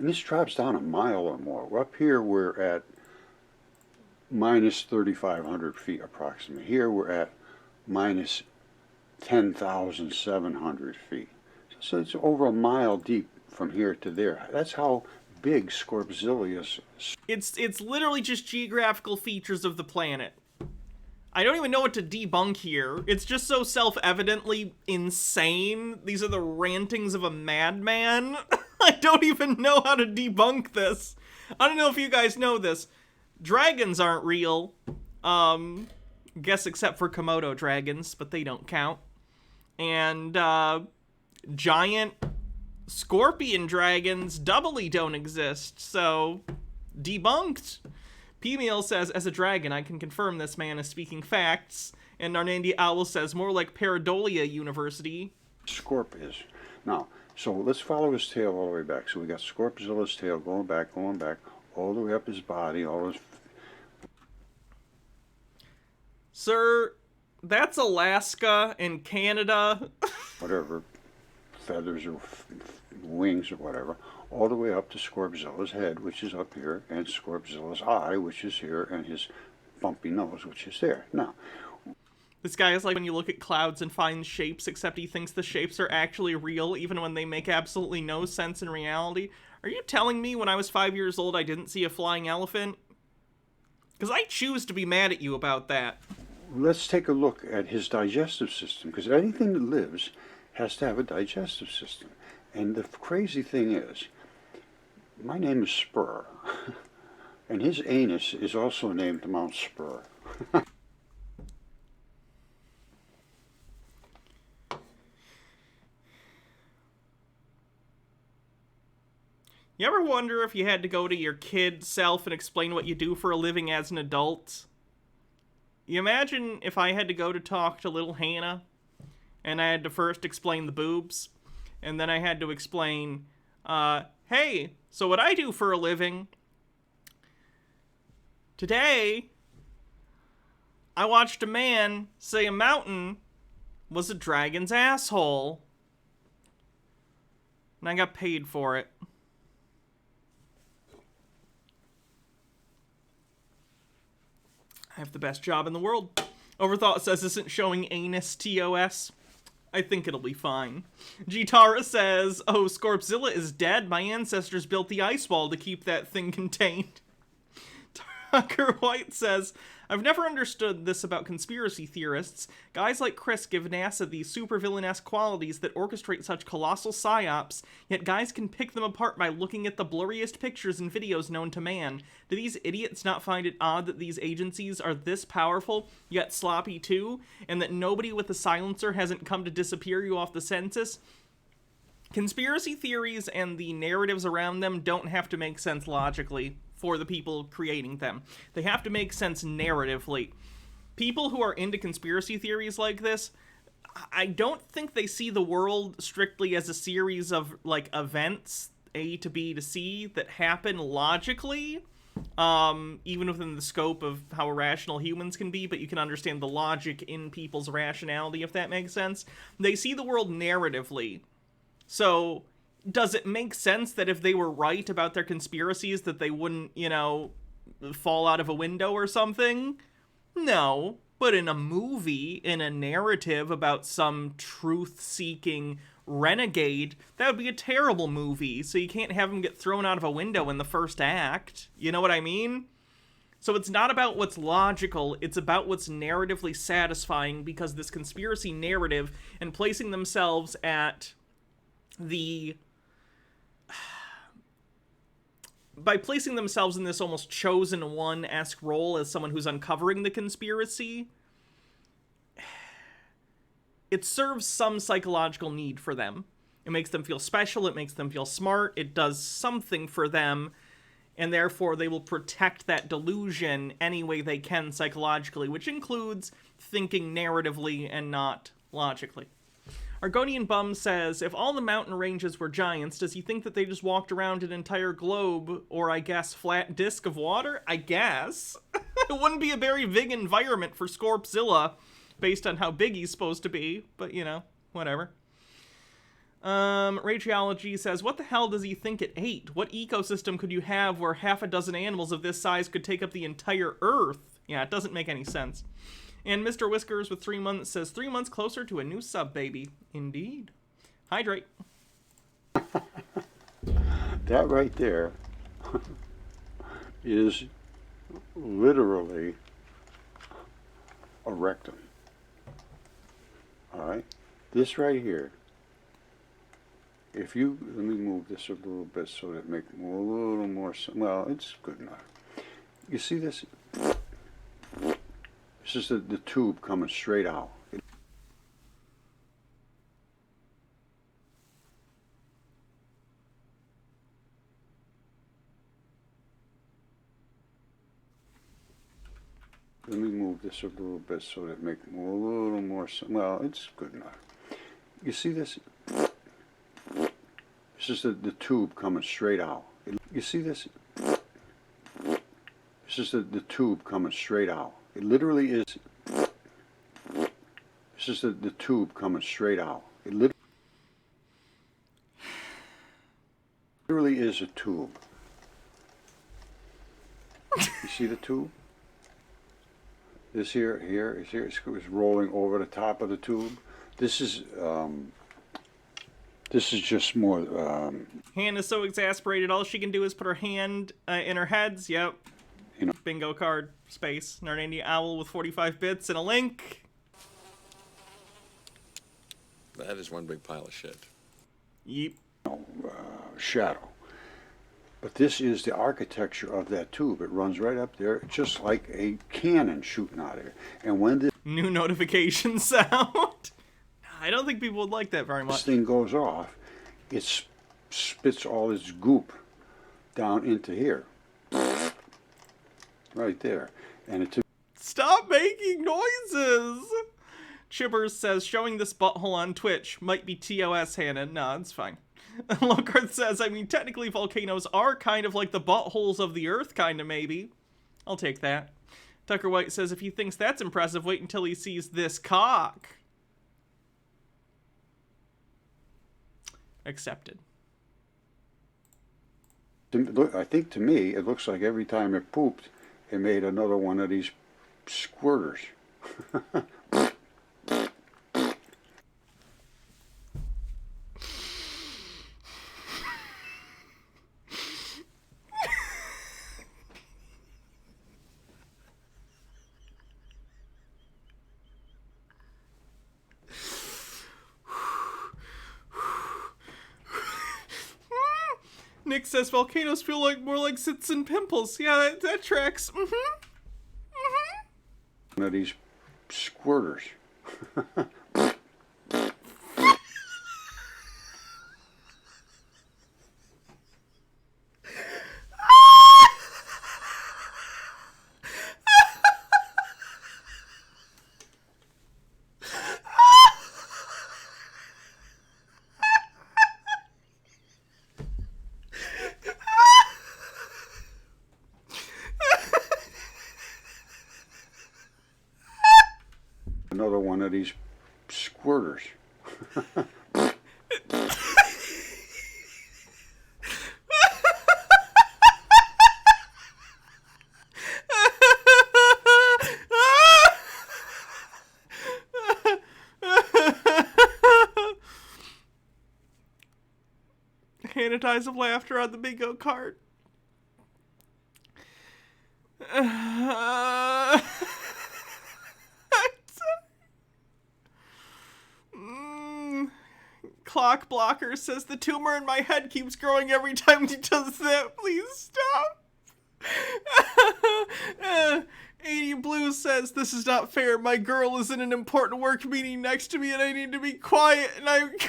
And this drops down a mile or more. Up here we're at minus 3,500 feet approximately. Here we're at minus 10,700 feet. So it's over a mile deep from here to there. That's how big Scorpzilla is. It's literally just geographical features of the planet. I don't even know what to debunk here. It's just so self-evidently insane. These are the rantings of a madman. I don't even know how to debunk this. I don't know if you guys know this. Dragons aren't real. Guess except for Komodo dragons, but they don't count. And, giant scorpion dragons doubly don't exist, so debunked. P-Meal says, as a dragon, I can confirm this man is speaking facts. And Narnandi Owl says, more like Paradolia University. Scorp is. Now, so let's follow his tail all the way back. So we got Scorpzilla's tail going back, all the way up his body, all his... Sir, that's Alaska and Canada. Whatever, feathers or wings or whatever. All the way up to Scorpzilla's head, which is up here, and Scorpzilla's eye, which is here, and his bumpy nose, which is there. Now, this guy is like when you look at clouds and find shapes, except he thinks the shapes are actually real, even when they make absolutely no sense in reality. Are you telling me when I was 5 years old I didn't see a flying elephant? Because I choose to be mad at you about that. Let's take a look at his digestive system, because anything that lives has to have a digestive system. And the crazy thing is, my name is Spur, and his anus is also named Mount Spur. You ever wonder if you had to go to your kid self and explain what you do for a living as an adult? You imagine if I had to go to talk to little Hannah, and I had to first explain the boobs, and then I had to explain, hey, so what I do for a living, today, I watched a man say a mountain was a dragon's asshole, and I got paid for it. I have the best job in the world. Overthought says isn't showing anus TOS. I think it'll be fine. Gitara says, oh, Scorpzilla is dead. My ancestors built the ice wall to keep that thing contained. Tucker White says, I've never understood this about conspiracy theorists. Guys like Chris give NASA these supervillain-esque qualities that orchestrate such colossal psyops, yet guys can pick them apart by looking at the blurriest pictures and videos known to man. Do these idiots not find it odd that these agencies are this powerful, yet sloppy too, and that nobody with a silencer hasn't come to disappear you off the census? Conspiracy theories and the narratives around them don't have to make sense logically for the people creating them. They have to make sense narratively. People who are into conspiracy theories like this, I don't think they see the world strictly as a series of, like, events, A to B to C, that happen logically, even within the scope of how irrational humans can be, but you can understand the logic in people's rationality, if that makes sense. They see the world narratively. So, does it make sense that if they were right about their conspiracies that they wouldn't, you know, fall out of a window or something? No. But in a movie, in a narrative about some truth-seeking renegade, that would be a terrible movie, so you can't have him get thrown out of a window in the first act. You know what I mean? So it's not about what's logical, it's about what's narratively satisfying, because this conspiracy narrative and placing themselves at the... by placing themselves in this almost chosen one-esque role as someone who's uncovering the conspiracy, it serves some psychological need for them. It makes them feel special, it makes them feel smart, it does something for them, and therefore they will protect that delusion any way they can psychologically, which includes thinking narratively and not logically. Argonian Bum says, if all the mountain ranges were giants, does he think that they just walked around an entire globe, or I guess flat disk of water? I guess. It wouldn't be a very big environment for Scorpzilla, based on how big he's supposed to be, but, you know, whatever. Radiology says, what the hell does he think it ate? What ecosystem could you have where half a dozen animals of this size could take up the entire Earth? Yeah, it doesn't make any sense. And Mr. Whiskers with 3 months says, 3 months closer to a new sub baby. Indeed. Hydrate. That right there is literally a rectum. All right? This right here, if you, let me move this a little bit so that it makes a little more, well, it's good enough. You see this? This is the tube coming straight out. Let me move this a little bit so that it makes a little more, well, it's good enough. You see this? This is the tube coming straight out. You see this? This is the tube coming straight out. It literally is. This is the tube coming straight out. It literally is a tube. You see the tube? This here is rolling over the top of the tube. This is just more. Hannah's so exasperated, all she can do is put her hand in her heads. Yep. You know. Bingo card space. Nardandia Owl with 45 bits and a link. That is one big pile of shit. Yep. Shadow. But this is the architecture of that tube. It runs right up there, just like a cannon shooting out of it. And when this new notification sound. I don't think people would like that very much. This thing goes off, it spits all its goop down into here. Right there. And it took... Stop making noises! Chibbers says, showing this butthole on Twitch. Might be TOS, Hannah. No, it's fine. Lockhart says, I mean, technically volcanoes are kind of like the buttholes of the earth, kind of, maybe. I'll take that. Tucker White says, if he thinks that's impressive, wait until he sees this cock. Accepted. I think to me, it looks like every time it pooped, it made another one of these squirters. Nick says volcanoes feel like more like zits and pimples. Yeah, that tracks. One of these squirters. Another one of these squirters. Hannah dies of laughter on the bingo card. Clock Blocker says the tumor in my head keeps growing every time he does that. Please stop. 80 Blue says this is not fair. My girl is in an important work meeting next to me and I need to be quiet and I'm going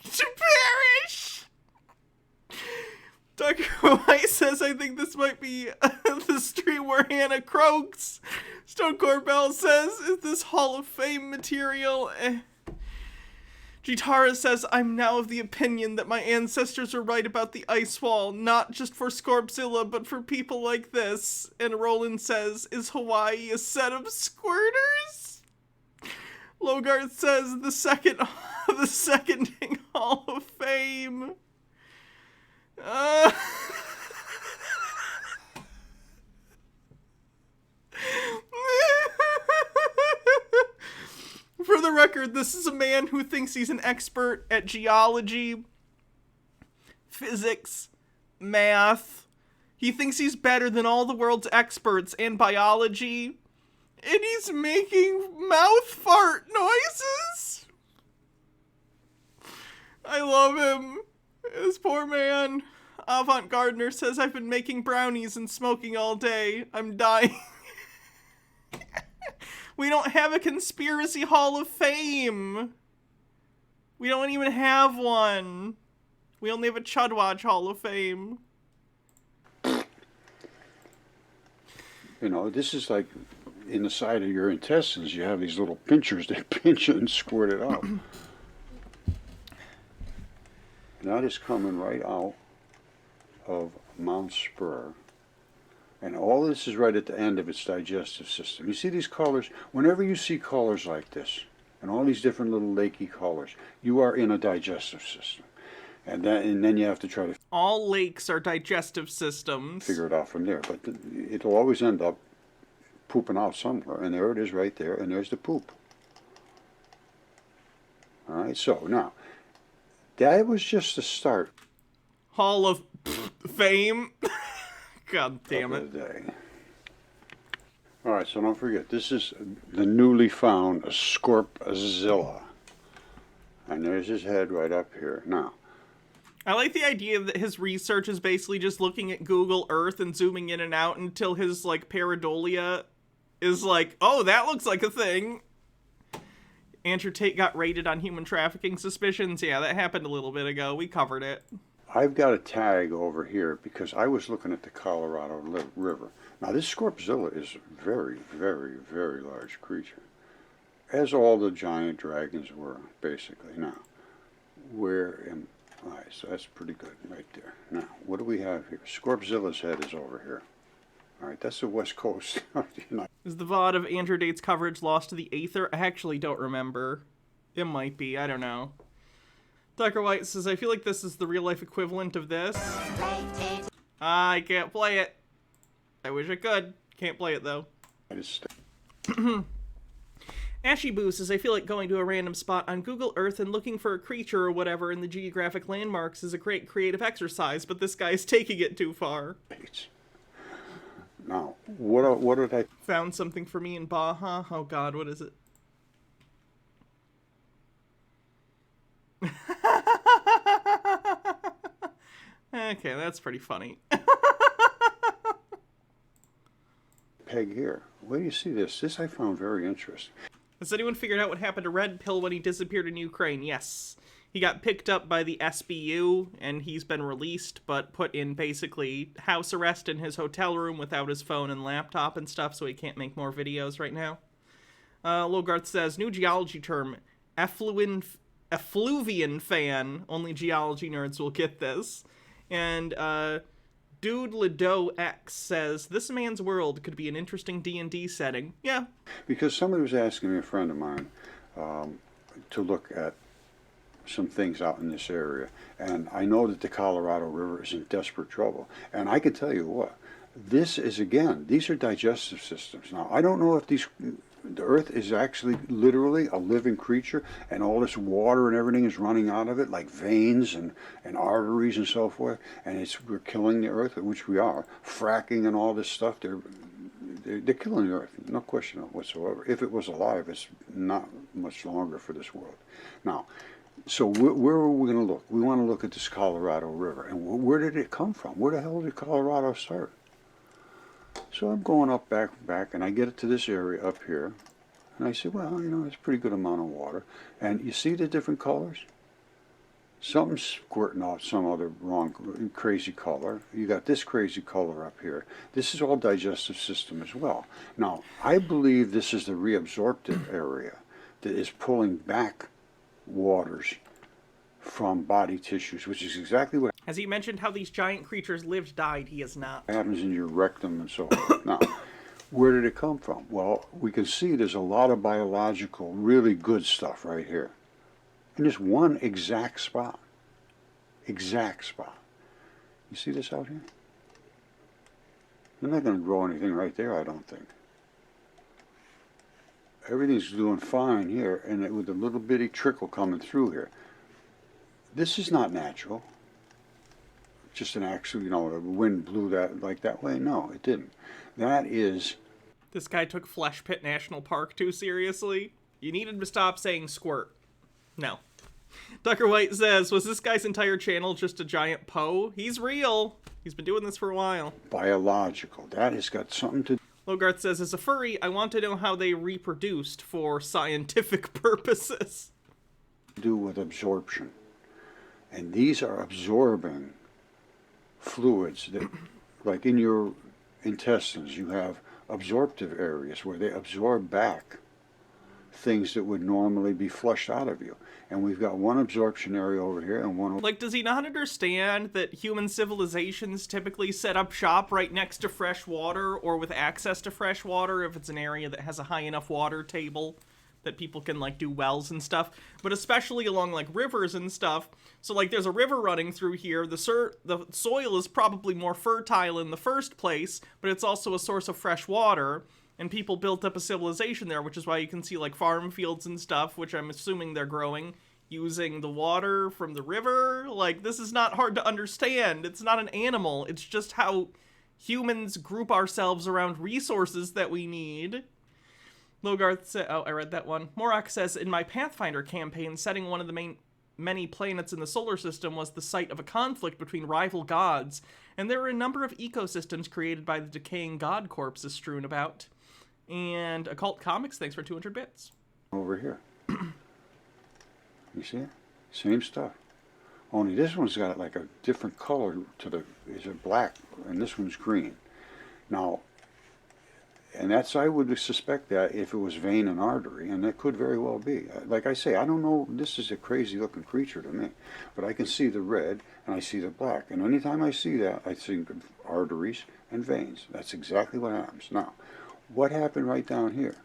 to perish. Tucker White says I think this might be the stream where Hannah croaks. Stone Corbell says is this Hall of Fame material? Jitara says, I'm now of the opinion that my ancestors were right about the ice wall, not just for Scorpzilla, but for people like this. And Roland says, is Hawaii a set of squirters? Logarth says, the seconding Hall of Fame. For the record, this is a man who thinks he's an expert at geology, physics, math. He thinks he's better than all the world's experts in biology. And he's making mouth fart noises. I love him. This poor man. Avant Gardner says, I've been making brownies and smoking all day. I'm dying. We don't have a conspiracy hall of fame. We don't even have one. We only have a Chudwatch hall of fame. You know, this is like in the side of your intestines. You have these little pinchers that pinch it and squirt it out. And that is coming right out of Mount Spur. And all this is right at the end of its digestive system. You see these colors? Whenever you see colors like this, and all these different little lakey colors, you are in a digestive system. And then you have to try to... All lakes are digestive systems. Figure it out from there. But it'll always end up pooping out somewhere. And there it is right there. And there's the poop. All right, so now, that was just the start. Hall of Fame. God damn it. All right, so don't forget, this is the newly found Scorpzilla. And there's his head right up here. Now, I like the idea that his research is basically just looking at Google Earth and zooming in and out until his, like, pareidolia is like, oh, that looks like a thing. Andrew Tate got raided on human trafficking suspicions. Yeah, that happened a little bit ago. We covered it. I've got a tag over here because I was looking at the Colorado River. Now this Scorpzilla is a very, very, very large creature, as all the giant dragons were, basically. Now, where am I? So that's pretty good right there. Now, what do we have here? Scorpzilla's head is over here. All right, that's the west coast of the United States. Is the VOD of Andrew Date's coverage lost to the Aether? I actually don't remember. It might be. I don't know. Dr. White says, I feel like this is the real-life equivalent of this. I can't play it. I wish I could. Can't play it, though. Ashy Boo says, I feel like going to a random spot on Google Earth and looking for a creature or whatever in the geographic landmarks is a great creative exercise, but this guy's taking it too far. Now, what did I... Found something for me in Baja. Oh, God, what is it? Okay, that's pretty funny. Peg here. Where do you see this? This I found very interesting. Has anyone figured out what happened to Red Pill when he disappeared in Ukraine? Yes. He got picked up by the SBU, and he's been released, but put in basically house arrest in his hotel room without his phone and laptop and stuff, so he can't make more videos right now. Logarth says, new geology term, effluvian fan. Only geology nerds will get this. And Dude Lido X says, this man's world could be an interesting D&D setting. Yeah. Because somebody was asking me, a friend of mine, to look at some things out in this area. And I know that the Colorado River is in desperate trouble. And I can tell you what, this is, again, these are digestive systems. Now, I don't know if the Earth is actually literally a living creature and all this water and everything is running out of it like veins and arteries and so forth, and we're killing the Earth, which we are. Fracking and all this stuff, they're killing the Earth, no question whatsoever. If it was alive, it's not much longer for this world. Now, so where are we going to look? We want to look at this Colorado River. And where did it come from? Where the hell did Colorado start? So I'm going up back, and I get it to this area up here. And I say, well, you know, it's a pretty good amount of water. And you see the different colors? Something's squirting out some other wrong, crazy color. You got this crazy color up here. This is all digestive system as well. Now, I believe this is the reabsorptive area that is pulling back waters from body tissues, which is exactly what Has he mentioned how these giant creatures lived, died? He has not. happens in your rectum and so forth. Now, where did it come from? Well, we can see there's a lot of biological, really good stuff right here. In just one exact spot. Exact spot. You see this out here? They're not going to grow anything right there, I don't think. Everything's doing fine here, and with a little bitty trickle coming through here. This is not natural. Just an actual, you know, the wind blew that like that way. No, it didn't. That is... This guy took Flesh Pit National Park too seriously. You needed to stop saying squirt. No. Tucker White says, was this guy's entire channel just a giant Poe? He's real. He's been doing this for a while. Biological. That has got something to... Logarth says, as a furry, I want to know how they reproduced for scientific purposes. do with absorption. And these are absorbing fluids that, like in your intestines, you have absorptive areas where they absorb back things that would normally be flushed out of you. And we've got one absorption area over here and one... Like, does he not understand that human civilizations typically set up shop right next to fresh water or with access to fresh water if it's an area that has a high enough water table that people can, like, do wells and stuff? But especially along, like, rivers and stuff. So, like, there's a river running through here. The soil is probably more fertile in the first place, but it's also a source of fresh water. And people built up a civilization there, which is why you can see, like, farm fields and stuff, which I'm assuming they're growing using the water from the river. Like, this is not hard to understand. It's not an animal. It's just how humans group ourselves around resources that we need. Logarth said, oh, I read that one. Morak says, in my Pathfinder campaign, setting one of the many planets in the solar system was the site of a conflict between rival gods, and there were a number of ecosystems created by the decaying god corpses strewn about. And Occult Comics, thanks for 200 bits. Over here. You see it? Same stuff. Only this one's got like a different color to the, is it black, and this one's green. Now, and that's, I would suspect that if it was vein and artery, and that could very well be. Like I say, I don't know, this is a crazy looking creature to me, but I can see the red and I see the black. And anytime I see that, I think of arteries and veins. That's exactly what happens. Now, what happened right down here?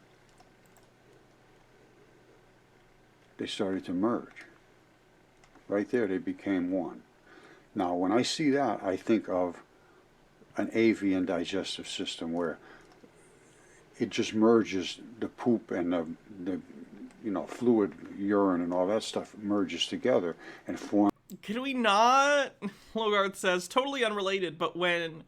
They started to merge. Right there, they became one. Now, when I see that, I think of an avian digestive system where it just merges the poop and the fluid, urine, and all that stuff merges together and forms. Can we not? Logarth says, totally unrelated, but when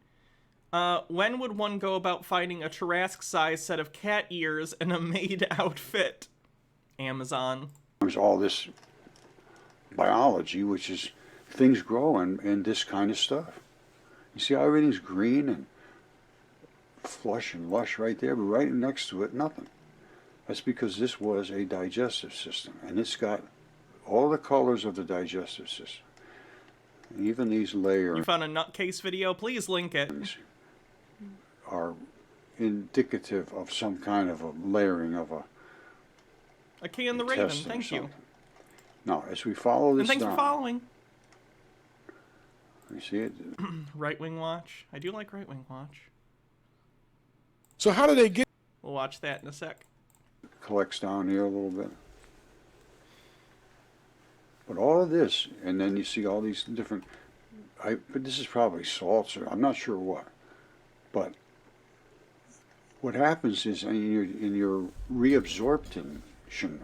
would one go about finding a Tarrasque-sized set of cat ears and a maid outfit? Amazon. There's all this biology, which is things grow in this kind of stuff. You see how everything's green and flush and lush right there, but right next to it, nothing. That's because this was a digestive system, and it's got all the colors of the digestive system. And even these layers. You found a Nutcase video? Please link it. Are indicative of some kind of a layering of a can the Raven, thank you. Now, as we follow this and thanks down, for following. You see it? Right Wing Watch. I do like Right Wing Watch. So how do they get? We'll watch that in a sec. Collects down here a little bit. But all of this, and then you see all these different, but this is probably salts, or I'm not sure what. But what happens is in your reabsorption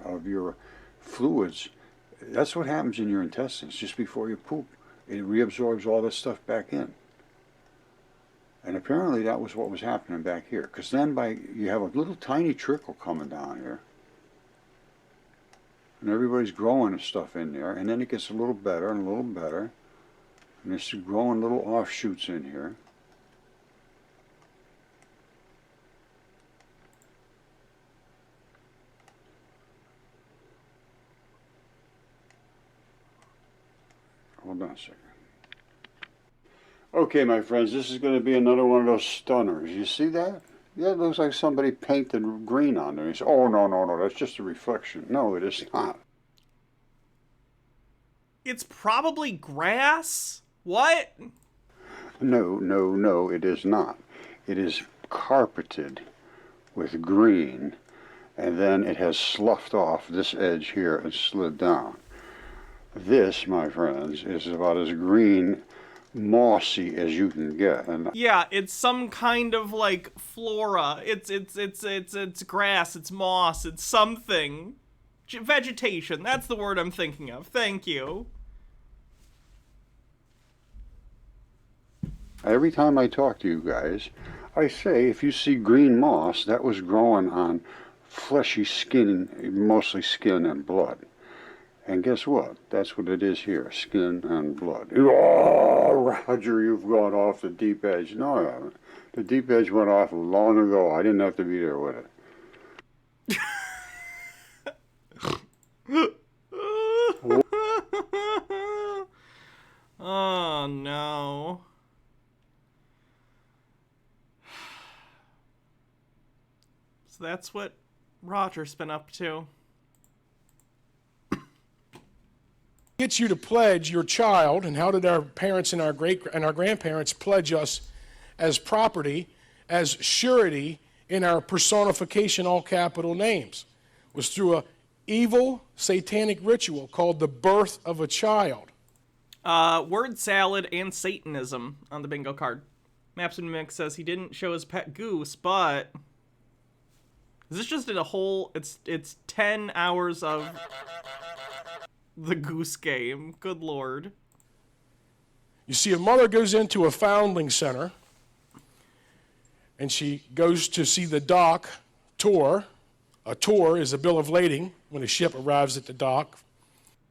of your fluids, that's what happens in your intestines just before you poop. It reabsorbs all this stuff back in. And apparently that was what was happening back here. Because then you have a little tiny trickle coming down here. And everybody's growing stuff in there. And then it gets a little better and a little better. And there's growing little offshoots in here. Hold on a second. Okay, my friends, this is going to be another one of those stunners. You see that? Yeah, it looks like somebody painted green on there. You say, oh, no, that's just a reflection. No, it is not. It's probably grass? What? No, it is not. It is carpeted with green, and then it has sloughed off this edge here and slid down. This, my friends, is about as green, mossy as you can get. And yeah, it's some kind of like flora. It's grass, it's moss, it's something. Vegetation, that's the word I'm thinking of. Thank you. Every time I talk to you guys, I say if you see green moss, that was growing on fleshy skin, mostly skin and blood. And guess what? That's what it is here, skin and blood. Oh, Roger, you've gone off the deep edge. No, I haven't. The deep edge went off long ago. I didn't have to be there with it. Oh, no. So that's what Roger's been up to. Gets you to pledge your child, and how did our parents and our grandparents pledge us as property, as surety in our personification, all capital names? It was through a evil satanic ritual called the birth of a child. Word salad and Satanism on the bingo card. Maps and Mix says he didn't show his pet goose, but is this just in a whole? It's 10 hours of the goose game. Good lord. You see, a mother goes into a foundling center, and she goes to see the dock tour. A tour is a bill of lading when a ship arrives at the dock.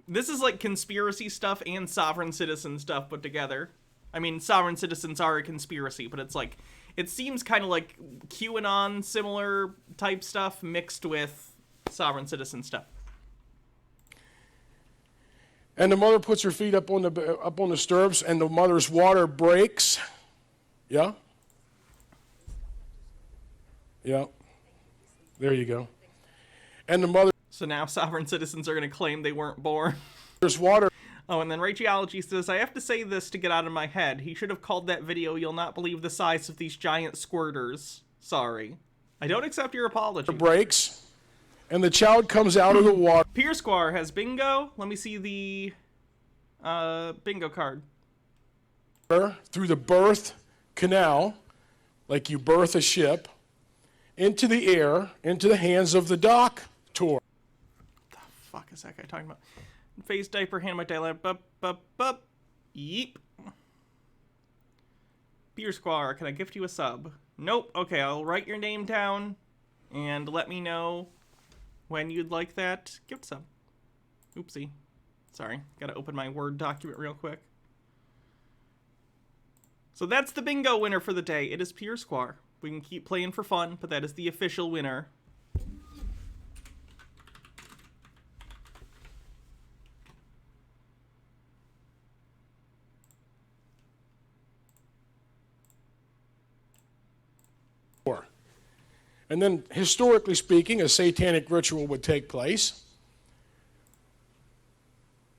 This is like conspiracy stuff and sovereign citizen stuff put together. I mean, sovereign citizens are a conspiracy, but it's like, it seems kind of like QAnon similar type stuff mixed with sovereign citizen stuff. And the mother puts her feet up on the stirrups, and the mother's water breaks. Yeah? Yeah. There you go. And the mother... So now sovereign citizens are going to claim they weren't born. There's water. Oh, and then Raygeology says, I have to say this to get out of my head. He should have called that video, You'll Not Believe the Size of These Giant Squirters. Sorry. I don't accept your apology. Breaks, and the child comes out of the water. Pier Squire has bingo. Let me see the bingo card. Through the birth canal, like you birth a ship, into the air, into the hands of the doctor. What the fuck is that guy talking about? Face diaper, hand my dialer, bup. Yeep. Pier Squire, can I gift you a sub? Nope. Okay, I'll write your name down and let me know when you'd like that gift sub. Oopsie. Sorry, gotta open my Word document real quick. So that's the bingo winner for the day. It is Pier Squire. We can keep playing for fun, but that is the official winner. And then, historically speaking, a satanic ritual would take place.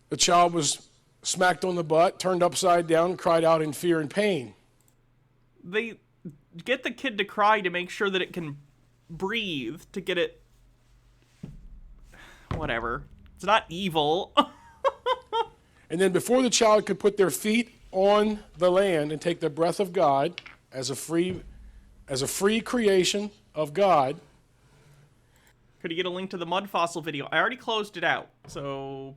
The child was smacked on the butt, turned upside down, cried out in fear and pain. They get the kid to cry to make sure that it can breathe, to get it... Whatever. It's not evil. And then before the child could put their feet on the land and take the breath of God as a free creation of God. Could you get a link to the Mud Fossil video? I already closed it out. So,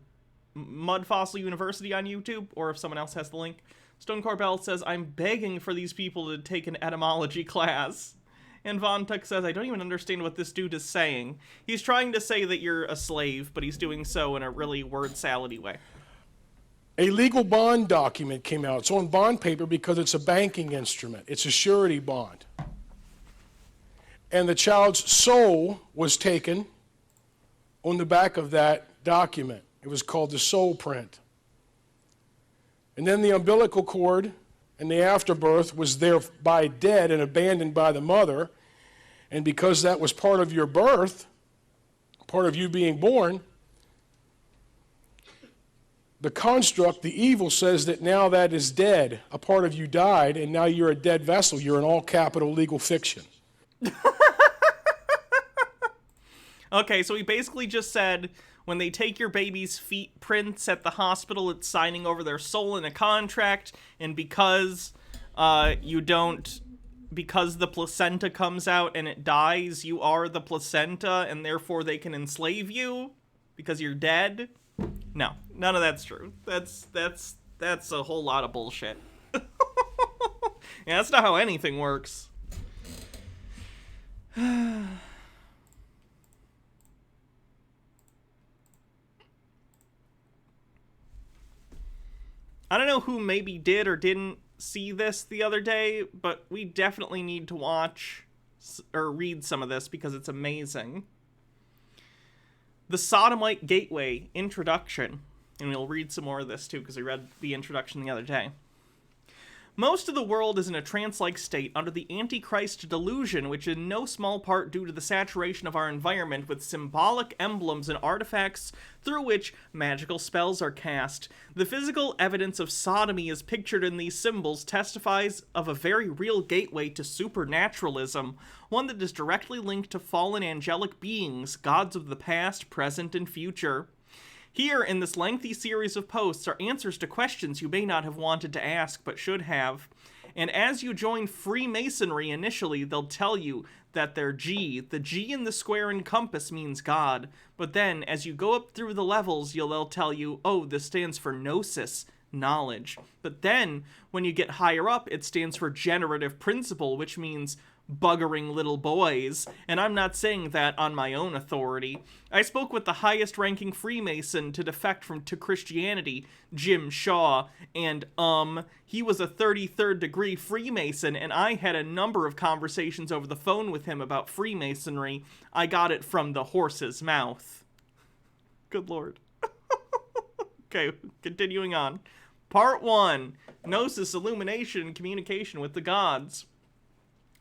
Mud Fossil University on YouTube, or if someone else has the link. Stone Corbell says, I'm begging for these people to take an etymology class. And Von Tuck says, I don't even understand what this dude is saying. He's trying to say that you're a slave, but he's doing so in a really word salady way. A legal bond document came out. It's on bond paper because it's a banking instrument. It's a surety bond. And the child's soul was taken on the back of that document. It was called the soul print. And then the umbilical cord and the afterbirth was thereby dead and abandoned by the mother. And because that was part of your birth, part of you being born, the construct, the evil, says that now that is dead. A part of you died, and now you're a dead vessel. You're an all-capital legal fiction. Okay, so he basically just said, when they take your baby's feet prints at the hospital, it's signing over their soul in a contract, and because because the placenta comes out and it dies, you are the placenta, and therefore they can enslave you because you're dead. No, none of that's true. That's a whole lot of bullshit. Yeah, that's not how anything works. I don't know who maybe did or didn't see this the other day, but we definitely need to watch or read some of this because it's amazing. The Sodomite Gateway Introduction. And we'll read some more of this too because we read the introduction the other day. Most of the world is in a trance-like state under the Antichrist delusion, which is in no small part due to the saturation of our environment with symbolic emblems and artifacts through which magical spells are cast. The physical evidence of sodomy as pictured in these symbols testifies of a very real gateway to supernaturalism, one that is directly linked to fallen angelic beings, gods of the past, present, and future. Here, in this lengthy series of posts, are answers to questions you may not have wanted to ask, but should have. And as you join Freemasonry initially, they'll tell you that the G in the square and compass means God. But then, as you go up through the levels, they'll tell you, oh, this stands for Gnosis, knowledge. But then, when you get higher up, it stands for Generative Principle, which means buggering little boys, and I'm not saying that on my own authority. I spoke with the highest-ranking Freemason to defect to Christianity, Jim Shaw, and he was a 33rd degree Freemason, and I had a number of conversations over the phone with him about Freemasonry. I got it from the horse's mouth. Good Lord. Okay, continuing on. Part 1. Gnosis, Illumination, and Communication with the Gods.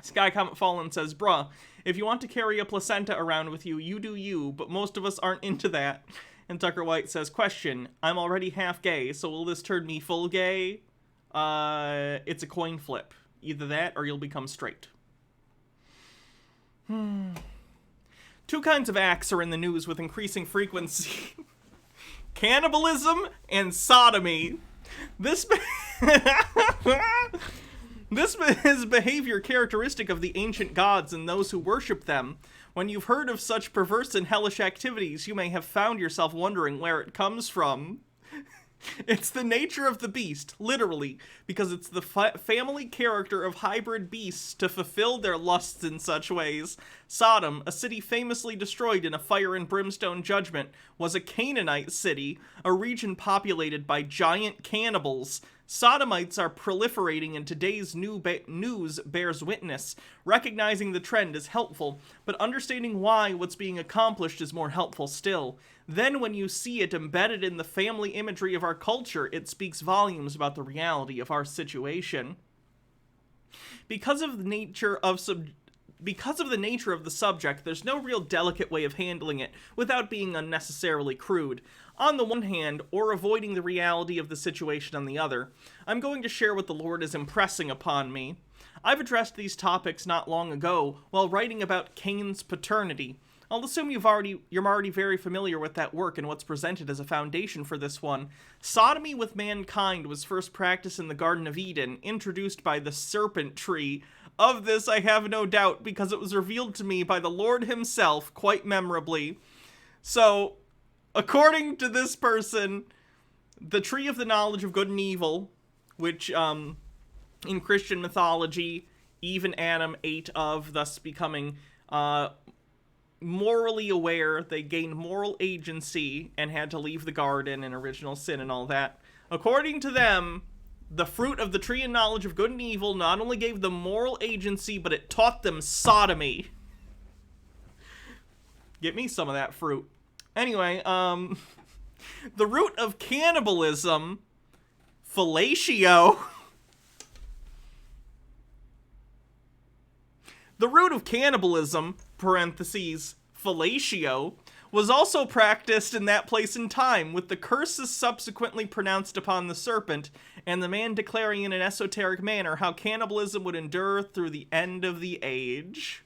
Sky Comet Fallen says, bruh, if you want to carry a placenta around with you, you do you, but most of us aren't into that. And Tucker White says, question, I'm already half gay, so will this turn me full gay? It's a coin flip. Either that or you'll become straight. Two kinds of acts are in the news with increasing frequency. Cannibalism and sodomy. This is behavior characteristic of the ancient gods and those who worship them. When you've heard of such perverse and hellish activities, you may have found yourself wondering where it comes from. It's the nature of the beast, literally, because it's the family character of hybrid beasts to fulfill their lusts in such ways. Sodom, a city famously destroyed in a fire and brimstone judgment, was a Canaanite city, a region populated by giant cannibals. Sodomites are proliferating, and today's news bears witness. Recognizing the trend is helpful, but understanding why what's being accomplished is more helpful still. Then when you see it embedded in the family imagery of our culture, it speaks volumes about the reality of our situation. Because of the nature of the subject, there's no real delicate way of handling it without being unnecessarily crude. On the one hand, or avoiding the reality of the situation on the other, I'm going to share what the Lord is impressing upon me. I've addressed these topics not long ago while writing about Cain's paternity. I'll assume you're already very familiar with that work and what's presented as a foundation for this one. Sodomy with mankind was first practiced in the Garden of Eden, introduced by the serpent tree. Of this I have no doubt, because it was revealed to me by the Lord himself quite memorably. So, according to this person, the tree of the knowledge of good and evil, which in Christian mythology, Eve and Adam ate of, thus becoming morally aware, they gained moral agency and had to leave the garden and original sin and all that. According to them, the fruit of the tree and knowledge of good and evil not only gave them moral agency, but it taught them sodomy. Get me some of that fruit. Anyway, the root of cannibalism, fellatio. The root of cannibalism, parentheses, fellatio, was also practiced in that place and time, with the curses subsequently pronounced upon the serpent, and the man declaring in an esoteric manner how cannibalism would endure through the end of the age.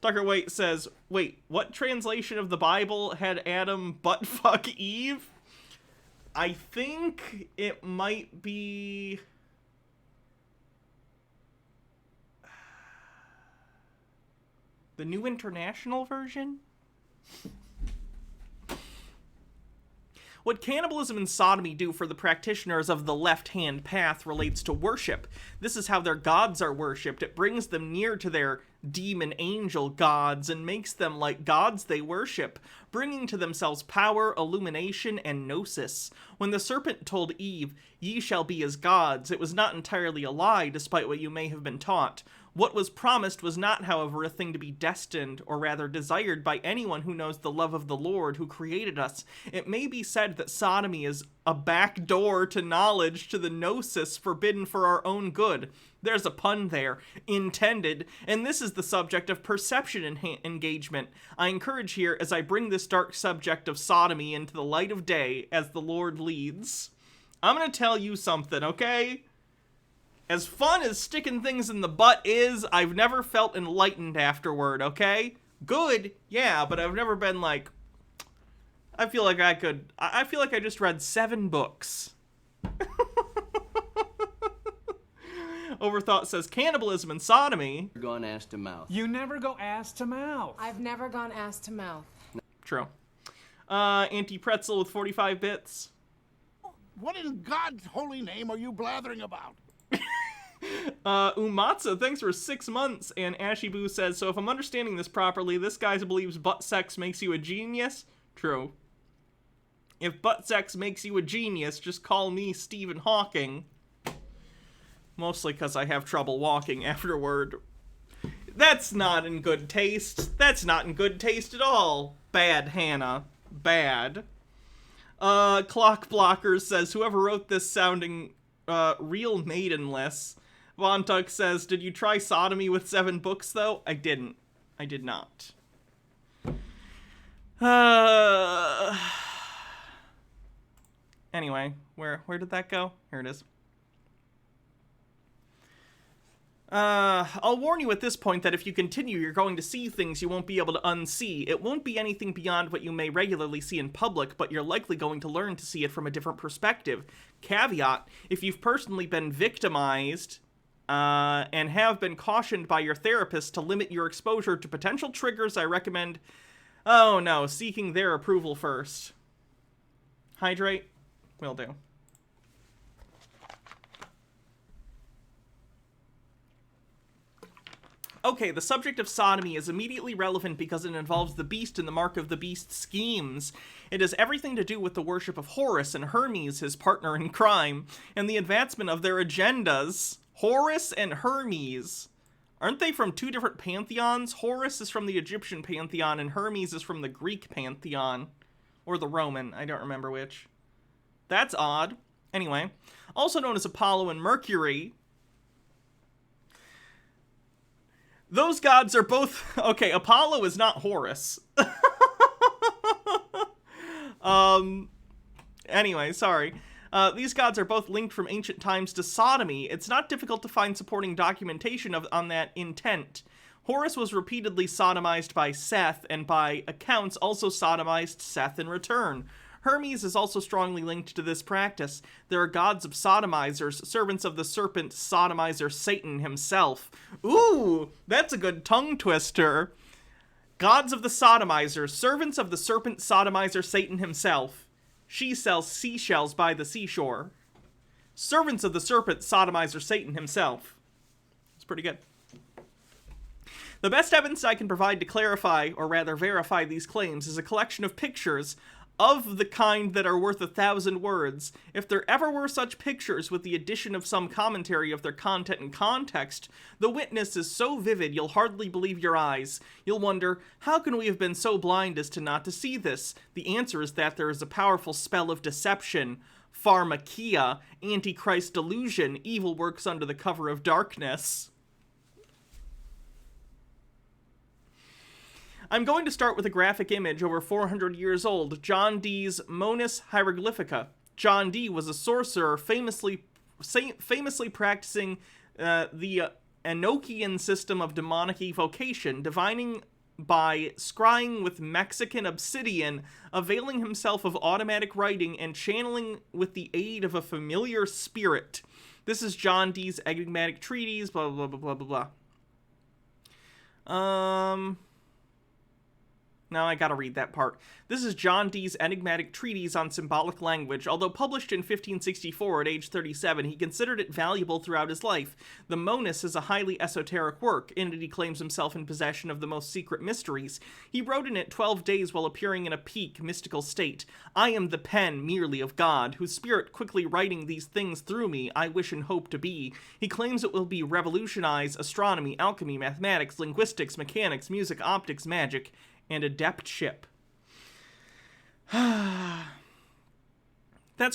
Tucker White says, wait, what translation of the Bible had Adam butt-fuck Eve? I think it might be... the New International Version? What cannibalism and sodomy do for the practitioners of the left-hand path relates to worship. This is how their gods are worshipped. It brings them near to their demon angel gods and makes them like gods they worship, bringing to themselves power, illumination, and gnosis. When the serpent told Eve, "Ye shall be as gods," it was not entirely a lie, despite what you may have been taught. What was promised was not, however, a thing to be destined, or rather desired, by anyone who knows the love of the Lord who created us. It may be said that sodomy is a back door to knowledge, to the gnosis forbidden for our own good. There's a pun there, intended, and this is the subject of perception engagement. I encourage here, as I bring this dark subject of sodomy into the light of day, as the Lord leads. I'm gonna tell you something, okay? As fun as sticking things in the butt is, I've never felt enlightened afterward, okay? Good, yeah, but I've never been like, I feel like I just read 7 books. Overthought says, cannibalism and sodomy. Gone ass to mouth. You never go ass to mouth. I've never gone ass to mouth. True. Anti-Pretzel with 45 bits. What in God's holy name are you blathering about? Umatsa, thanks for 6 months, and Ashy Boo says, so if I'm understanding this properly, this guy believes butt sex makes you a genius? True. If butt sex makes you a genius, just call me Stephen Hawking. Mostly because I have trouble walking afterward. That's not in good taste. That's not in good taste at all. Bad, Hannah. Bad. Clock Blocker says, whoever wrote this sounding real maidenless. Von Tuck says, did you try sodomy with 7 books, though? I didn't. I did not. Anyway, where did that go? Here it is. I'll warn you at this point that if you continue, you're going to see things you won't be able to unsee. It won't be anything beyond what you may regularly see in public, but you're likely going to learn to see it from a different perspective. Caveat, if you've personally been victimized, and have been cautioned by your therapist to limit your exposure to potential triggers, I recommend, seeking their approval first. Hydrate? Will do. Okay, the subject of sodomy is immediately relevant because it involves the beast and the mark of the beast schemes. It has everything to do with the worship of Horus and Hermes, his partner in crime, and the advancement of their agendas. Horus and Hermes. Aren't they from 2 different pantheons? Horus is from the Egyptian pantheon, and Hermes is from the Greek pantheon. Or the Roman, I don't remember which. That's odd. Anyway, also known as Apollo and Mercury. Those gods are both... Okay, Apollo is not Horus. Anyway, sorry. These gods are both linked from ancient times to sodomy. It's not difficult to find supporting documentation on that intent. Horus was repeatedly sodomized by Seth, and by accounts also sodomized Seth in return. Hermes is also strongly linked to this practice. There are gods of sodomizers, servants of the serpent sodomizer Satan himself. Ooh, that's a good tongue twister. Gods of the sodomizers, servants of the serpent sodomizer Satan himself. She sells seashells by the seashore. Servants of the serpent sodomizer Satan himself. It's pretty good. The best evidence I can provide to clarify, or rather verify these claims, is a collection of pictures of the kind that are worth 1,000 words. If there ever were such pictures with the addition of some commentary of their content and context, the witness is so vivid you'll hardly believe your eyes. You'll wonder, how can we have been so blind as to not to see this? The answer is that there is a powerful spell of deception, pharmakia, antichrist delusion, evil works under the cover of darkness. I'm going to start with a graphic image over 400 years old, John Dee's Monis Hieroglyphica. John Dee was a sorcerer famously practicing the Enochian system of demonic evocation, divining by scrying with Mexican obsidian, availing himself of automatic writing, and channeling with the aid of a familiar spirit. This is John Dee's enigmatic treatise, blah, blah, blah, blah, blah, blah. Now I gotta read that part. This is John Dee's enigmatic treatise on symbolic language. Although published in 1564 at age 37, he considered it valuable throughout his life. The Monis is a highly esoteric work. In it he claims himself in possession of the most secret mysteries. He wrote in it 12 days while appearing in a peak, mystical state. I am the pen merely of God, whose spirit quickly writing these things through me, I wish and hope to be. He claims it will be revolutionize astronomy, alchemy, mathematics, linguistics, mechanics, music, optics, magic, and adeptship. That's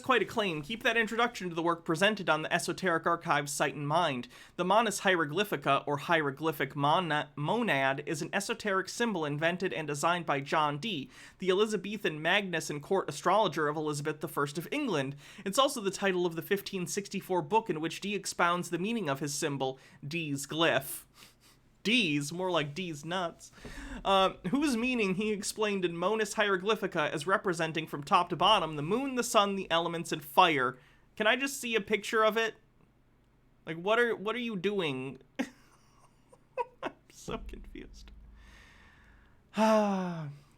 quite a claim. Keep that introduction to the work presented on the Esoteric Archives site in mind. The Monis Hieroglyphica, or hieroglyphic monad, is an esoteric symbol invented and designed by John Dee, the Elizabethan magnus and court astrologer of Elizabeth I of England. It's also the title of the 1564 book in which Dee expounds the meaning of his symbol, Dee's glyph. D's, more like D's nuts, whose meaning he explained in Monis Hieroglyphica as representing from top to bottom the moon, the sun, the elements, and fire. Can I just see a picture of it? Like, what are you doing? I'm so confused.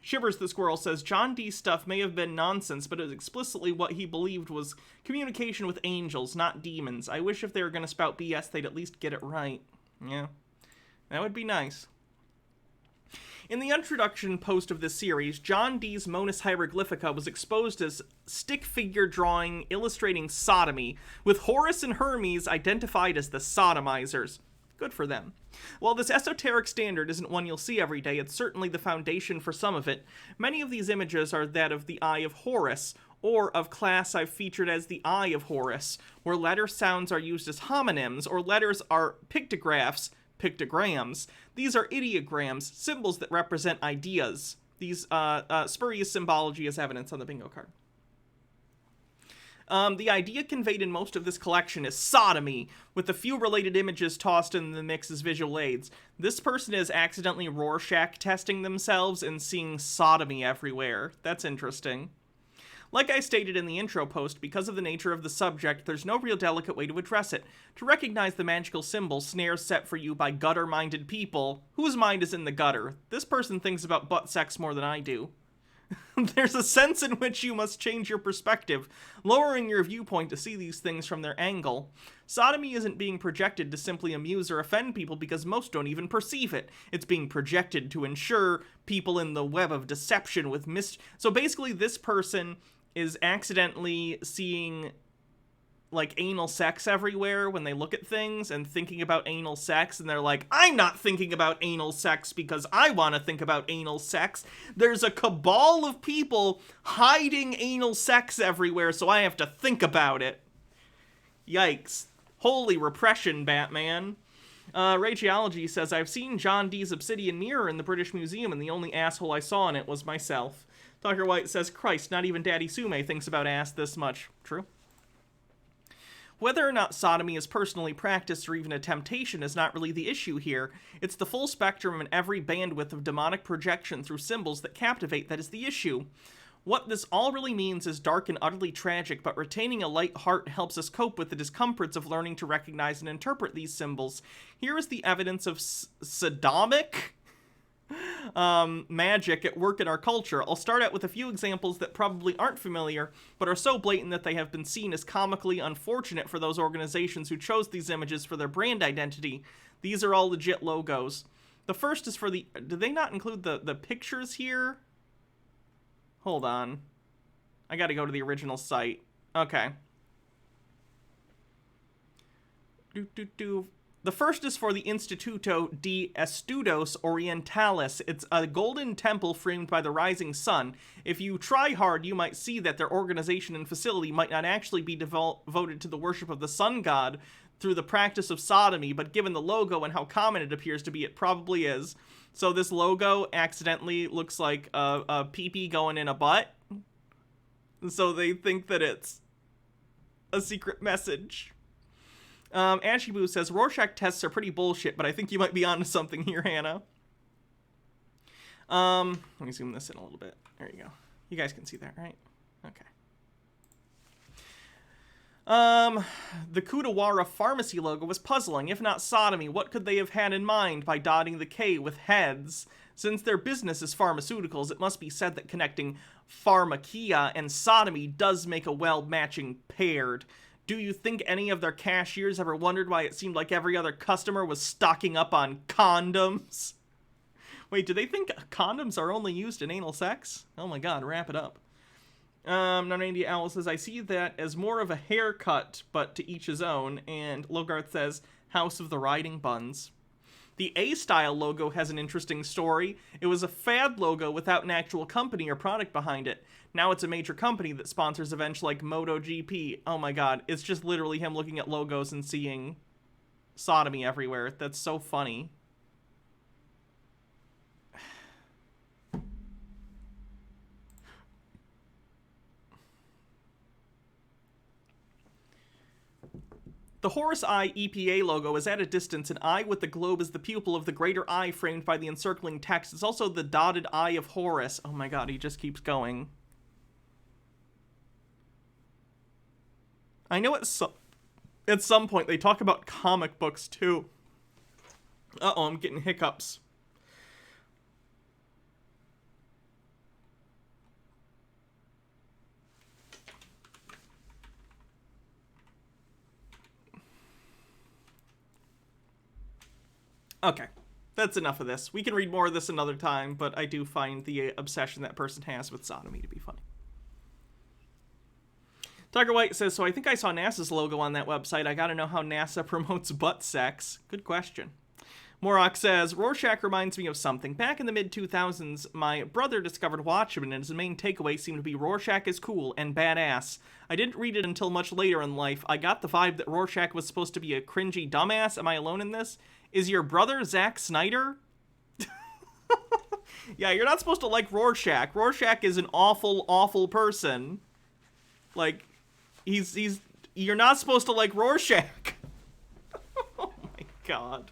Shivers the Squirrel says, John Dee's stuff may have been nonsense, but it was explicitly what he believed was communication with angels, not demons. I wish if they were going to spout BS, they'd at least get it right. Yeah. That would be nice. In the introduction post of this series, John Dee's Monis Hieroglyphica was exposed as stick figure drawing illustrating sodomy, with Horus and Hermes identified as the sodomizers. Good for them. While this esoteric standard isn't one you'll see every day, it's certainly the foundation for some of it. Many of these images are that of the Eye of Horus, or of class I've featured as the Eye of Horus, where letter sounds are used as homonyms, or letters are pictographs, pictograms. These are ideograms, symbols that represent ideas. These spurious symbology is evidence on the bingo card. The idea conveyed in most of this collection is sodomy, with a few related images tossed in the mix as visual aids. This person is accidentally Rorschach testing themselves and seeing sodomy everywhere. That's interesting. Like I stated in the intro post, because of the nature of the subject, there's no real delicate way to address it. To recognize the magical symbol, snares set for you by gutter-minded people. Whose mind is in the gutter? This person thinks about butt sex more than I do. There's a sense in which you must change your perspective, lowering your viewpoint to see these things from their angle. Sodomy isn't being projected to simply amuse or offend people because most don't even perceive it. It's being projected to ensure people in the web of deception with So basically this person is accidentally seeing like anal sex everywhere when they look at things and thinking about anal sex, and they're like, I'm not thinking about anal sex because I want to think about anal sex. There's a cabal of people hiding anal sex everywhere, so I have to think about it. Yikes. Holy repression, Batman. Rageology says, I've seen John Dee's obsidian mirror in the British Museum, and the only asshole I saw in it was myself. Dr. White says, Christ, not even Daddy Sume thinks about ass this much. True. Whether or not sodomy is personally practiced or even a temptation is not really the issue here. It's the full spectrum and every bandwidth of demonic projection through symbols that captivate that is the issue. What this all really means is dark and utterly tragic, but retaining a light heart helps us cope with the discomforts of learning to recognize and interpret these symbols. Here is the evidence of sodomic magic at work in our culture. I'll start out with a few examples that probably aren't familiar, but are so blatant that they have been seen as comically unfortunate for those organizations who chose these images for their brand identity. These are all legit logos. The first is for the... Did they not include the pictures here? Hold on. I gotta go to the original site. Okay. The first is for the Instituto de Estudos Orientales. It's a golden temple framed by the rising sun. If you try hard, you might see that their organization and facility might not actually be devoted to the worship of the sun god through the practice of sodomy, but given the logo and how common it appears to be, it probably is. So this logo accidentally looks like a pee-pee going in a butt. So they think that it's a secret message. Ashibu says, Rorschach tests are pretty bullshit, but I think you might be onto something here, Hannah. Let me zoom this in a little bit. There you go. You guys can see that, right? Okay. The Kudawara pharmacy logo was puzzling. If not sodomy, what could they have had in mind by dotting the K with heads? Since their business is pharmaceuticals, it must be said that connecting pharmakia and sodomy does make a well-matching paired. Do you think any of their cashiers ever wondered why it seemed like every other customer was stocking up on condoms? Wait, do they think condoms are only used in anal sex? Oh my god, wrap it up. Non-India Owl says, I see that as more of a haircut, but to each his own. And Logarth says, House of the Riding Buns. The A-Style logo has an interesting story. It was a fad logo without an actual company or product behind it. Now it's a major company that sponsors events like MotoGP. Oh my god, it's just literally him looking at logos and seeing sodomy everywhere. That's so funny. The Horus Eye EPA logo is at a distance, an eye with the globe as the pupil of the greater eye framed by the encircling text. It's also the dotted eye of Horus. Oh my god, he just keeps going. I know at some point they talk about comic books too. Uh-oh, I'm getting hiccups. Okay, that's enough of this. We can read more of this another time, but I do find the obsession that person has with sodomy to be funny. Tiger White says, so I think I saw NASA's logo on that website. I gotta know how NASA promotes butt sex. Good question. Morok says, Rorschach reminds me of something. Back in the mid-2000s, my brother discovered Watchmen, and his main takeaway seemed to be Rorschach is cool and badass. I didn't read it until much later in life. I got the vibe that Rorschach was supposed to be a cringy dumbass. Am I alone in this? Is your brother Zack Snyder? Yeah, you're not supposed to like Rorschach. Rorschach is an awful, awful person. Like, you're not supposed to like Rorschach. Oh my god.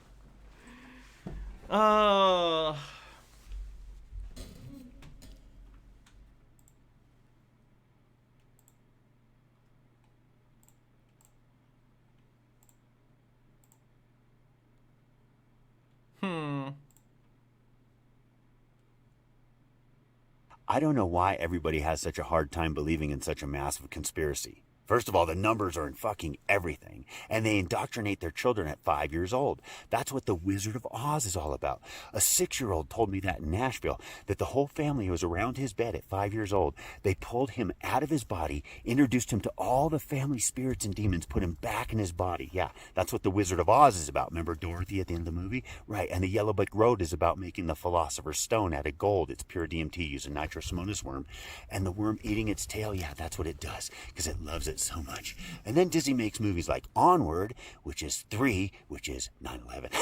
I don't know why everybody has such a hard time believing in such a massive conspiracy. First of all, the numbers are in fucking everything, and they indoctrinate their children at 5 years old. That's what the Wizard of Oz is all about. A 6-year-old told me that in Nashville, that the whole family was around his bed at 5 years old. They pulled him out of his body, introduced him to all the family spirits and demons, put him back in his body. Yeah, that's what the Wizard of Oz is about. Remember Dorothy at the end of the movie? Right, and the Yellow Brick Road is about making the Philosopher's Stone out of gold. It's pure DMT using nitrosomonas worm. And the worm eating its tail, yeah, that's what it does, because it loves it so much. And then Disney makes movies like Onward, which is 3, which is 9/11.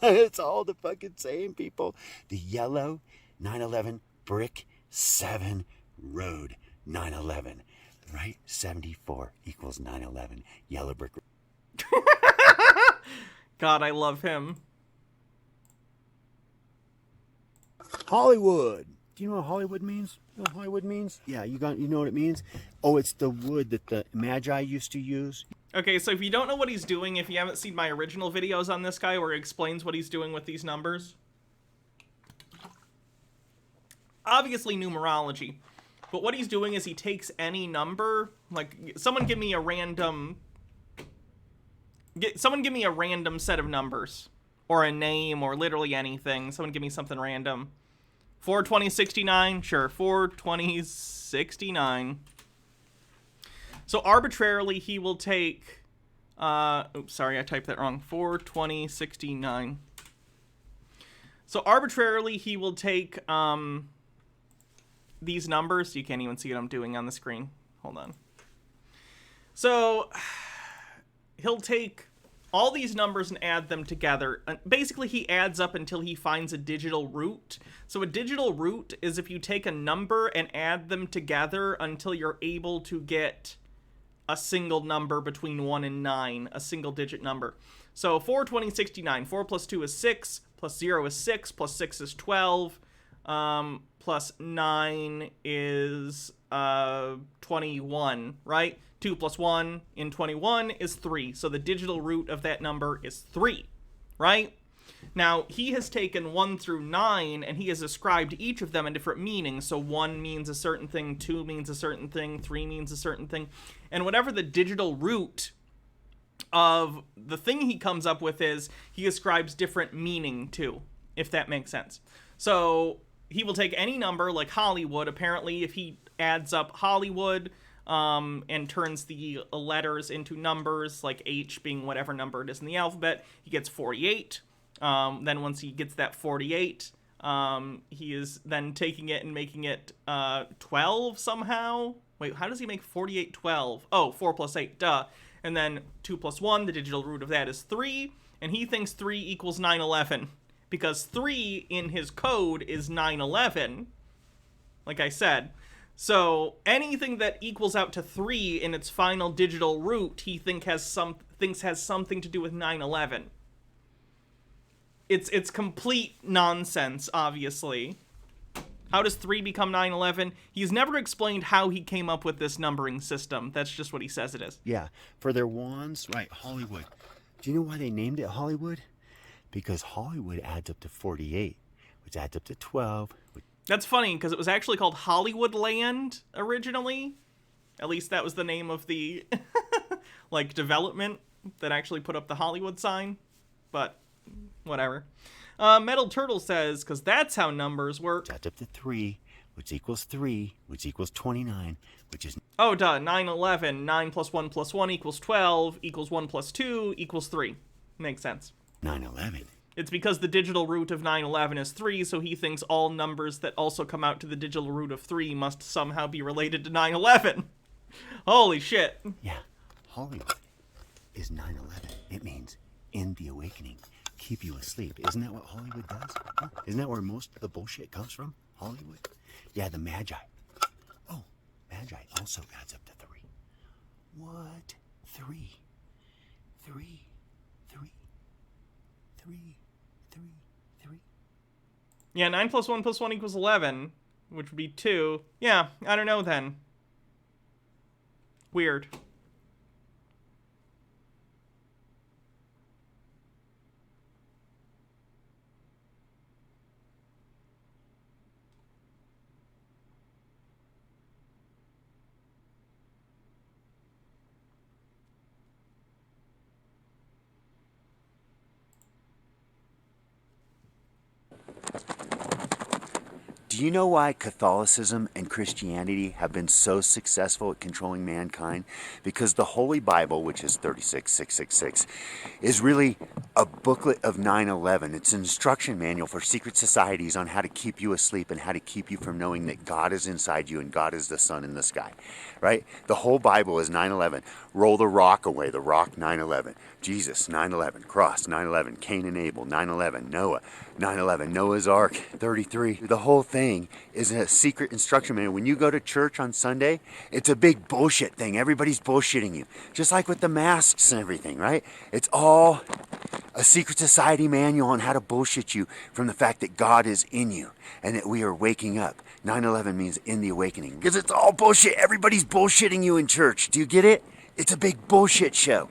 It's all the fucking same, people. The yellow 9/11 brick 7 road 9/11, right? 74 equals 9/11. Yellow brick. God, I love him. Hollywood. Do you know what Hollywood means? You know what Hollywood means? Yeah, you know what it means? Oh, it's the wood that the Magi used to use. Okay, so if you don't know what he's doing, if you haven't seen my original videos on this guy where he explains what he's doing with these numbers, obviously numerology. But what he's doing is he takes any number, like, someone give me a random set of numbers, or a name, or literally anything. Someone give me something random. 42069, sure, 42069. So arbitrarily he will take, oops, sorry, I typed that wrong, 42069. So arbitrarily he will take, these numbers. You can't even see what I'm doing on the screen. Hold on. So he'll take all these numbers and add them together. Basically, he adds up until he finds a digital root. So a digital root is if you take a number and add them together until you're able to get a single number between 1 and 9, a single digit number. So 42069, 4 plus 2 is 6, plus 0 is 6, plus 6 is 12, plus 9 is 21, right? 2 plus 1 in 21 is 3. So the digital root of that number is 3, right? Now, he has taken 1 through 9, and he has ascribed each of them a different meaning. So 1 means a certain thing, 2 means a certain thing, 3 means a certain thing. And whatever the digital root of the thing he comes up with is, he ascribes different meaning to, if that makes sense. So he will take any number, like Hollywood. Apparently, if he adds up Hollywood, and turns the letters into numbers, like H being whatever number it is in the alphabet, he gets 48. Then once he gets that 48, he is then taking it and making it 12 somehow. Wait, how does he make 48 12? Oh, 4 plus 8, duh. And then 2 plus 1, the digital root of that is 3, and he thinks 3 equals 9/11, because 3 in his code is 9/11, like I said. So anything that equals out to 3 in its final digital root, he thinks has something to do with 9/11. It's complete nonsense, obviously. How does 3 become 9/11? He's never explained how he came up with this numbering system. That's just what he says it is. Yeah, for their wands, right, Hollywood. Do you know why they named it Hollywood? Because Hollywood adds up to 48, which adds up to 12, That's funny, because it was actually called Hollywood Land originally. At least that was the name of the, like, development that actually put up the Hollywood sign. But, whatever. Metal Turtle says, because that's how numbers work. Adds up to 3, which equals 3, which equals 29, which is... Oh, duh, 9/11. 9 plus 1 equals 12, equals 1 plus 2 equals 3. Makes sense. 9/11. It's because the digital root of 9/11 is 3, so he thinks all numbers that also come out to the digital root of 3 must somehow be related to 9/11. Holy shit. Yeah, Hollywood is 9/11. It means in the awakening, keep you asleep. Isn't that what Hollywood does? Huh? Isn't that where most of the bullshit comes from? Hollywood? Yeah, the Magi. Oh, Magi also adds up to 3. What? 3. 3. 3. 3. 3. 3. Yeah, 9 plus 1 plus 1 equals 11, which would be 2. Yeah, I don't know then. Weird. Do you know why Catholicism and Christianity have been so successful at controlling mankind? Because the Holy Bible, which is 36666, is really a booklet of 9/11. It's an instruction manual for secret societies on how to keep you asleep and how to keep you from knowing that God is inside you and God is the sun in the sky, right? The whole Bible is 9/11. Roll the rock away, the rock 9/11. Jesus, 9/11. Cross, 9/11. Cain and Abel, 9/11. Noah, 9/11. Noah's Ark, 33. The whole thing is a secret instruction manual. When you go to church on Sunday, it's a big bullshit thing. Everybody's bullshitting you. Just like with the masks and everything, right? It's all a secret society manual on how to bullshit you from the fact that God is in you and that we are waking up. 9/11 means in the awakening. Because it's all bullshit. Everybody's bullshitting you in church. Do you get it? It's a big bullshit show.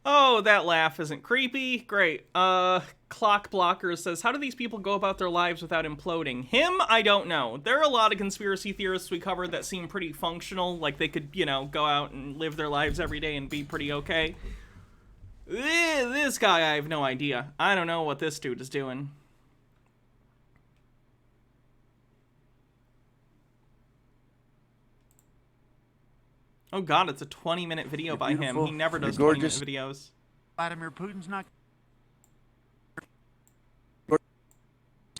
Oh, that laugh isn't creepy. Great. Clock Blocker says, how do these people go about their lives without imploding? Him? I don't know. There are a lot of conspiracy theorists we covered that seem pretty functional, like they could, you know, go out and live their lives every day and be pretty okay. This guy, I have no idea. I don't know what this dude is doing. Oh god, it's a 20-minute video by him. He never does 20-minute videos. Vladimir Putin's not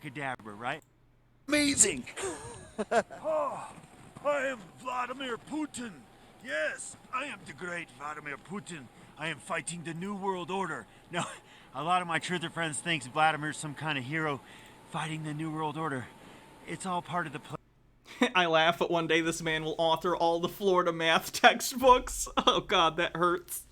cadaver, right? Amazing! Oh, I am Vladimir Putin. Yes, I am the great Vladimir Putin. I am fighting the New World Order. No, a lot of my truther friends think Vladimir's some kind of hero fighting the New World Order. It's all part of the plan. I laugh that one day this man will author all the Florida math textbooks. Oh god, that hurts.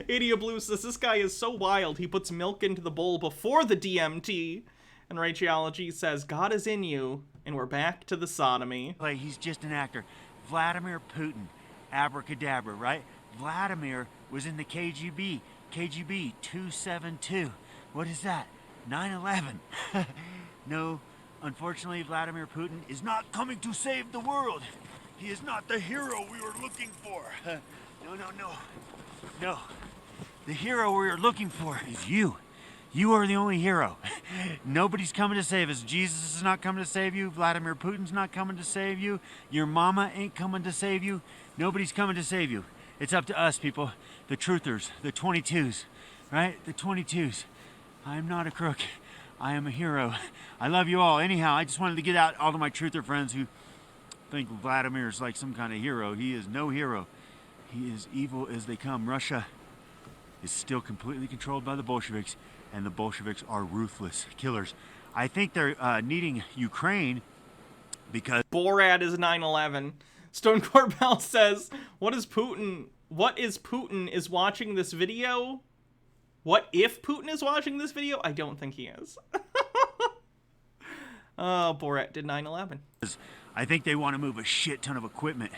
Idiot Blue says, this guy is so wild, he puts milk into the bowl before the DMT. And Rachology says, God is in you, and we're back to the sodomy. He's just an actor. Vladimir Putin, abracadabra, right? Vladimir was in the KGB. KGB 272. What is that? 9/11. No. Unfortunately, Vladimir Putin is not coming to save the world. He is not the hero we were looking for. No. The hero we are looking for is you. You are the only hero. Nobody's coming to save us. Jesus is not coming to save you. Vladimir Putin's not coming to save you. Your mama ain't coming to save you. Nobody's coming to save you. It's up to us, people. The truthers, the 22s, right? The 22s. I'm not a crook. I am a hero. I love you all. Anyhow, I just wanted to get out all of my truther friends who think Vladimir is like some kind of hero. He is no hero. He is evil as they come. Russia is still completely controlled by the Bolsheviks, and the Bolsheviks are ruthless killers. I think they're needing Ukraine because... Borat is 9/11. Stone Corbell says, what is Putin is watching this video? What if Putin is watching this video? I don't think he is. Oh, Borat did 9/11. I think they want to move a shit ton of equipment.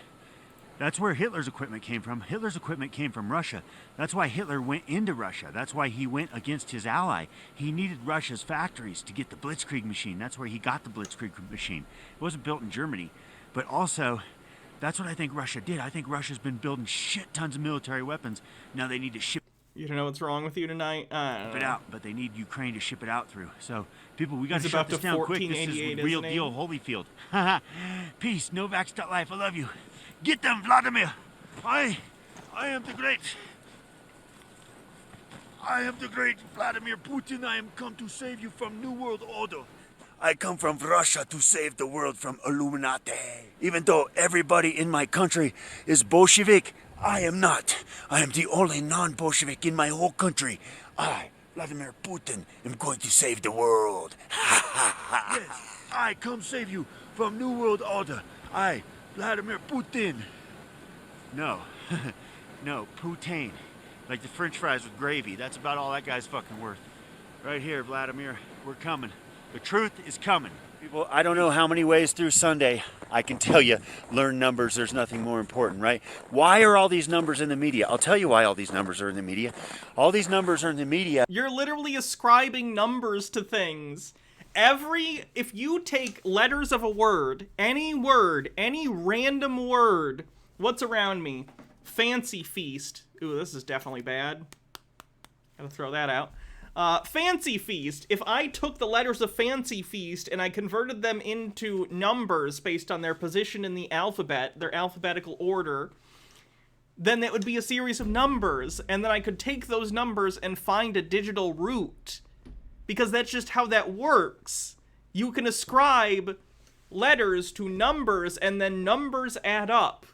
That's where Hitler's equipment came from. Hitler's equipment came from Russia. That's why Hitler went into Russia. That's why he went against his ally. He needed Russia's factories to get the Blitzkrieg machine. That's where he got the Blitzkrieg machine. It wasn't built in Germany. But also, that's what I think Russia did. I think Russia's been building shit tons of military weapons. Now they need to ship You don't know what's wrong with you tonight? it out, but they need Ukraine to ship it out through. So, people, we got to shut this down quick. This is real deal Holyfield. Peace, Novax.life, I love you. Get them, Vladimir. I am the great. I am the great Vladimir Putin. I am come to save you from New World Order. I come from Russia to save the world from Illuminati. Even though everybody in my country is Bolshevik, I am not. I am the only non-Bolshevik in my whole country. I, Vladimir Putin, am going to save the world. Yes, I come save you from New World Order. I, Vladimir Putin. No, no, Putain. Like the French fries with gravy. That's about all that guy's fucking worth. Right here, Vladimir. We're coming. The truth is coming. People, I don't know how many ways through Sunday I can tell you, learn numbers, there's nothing more important, right? Why are all these numbers in the media? I'll tell you why all these numbers are in the media. All these numbers are in the media. You're literally ascribing numbers to things. If you take letters of a word, any random word, what's around me? Fancy feast. Ooh, this is definitely bad. Gotta throw that out. Fancy feast. If I took the letters of fancy feast and I converted them into numbers based on their position in the alphabet, their alphabetical order, then it would be a series of numbers, and then I could take those numbers and find a digital root. Because that's just how that works. You can ascribe letters to numbers, and then numbers add up.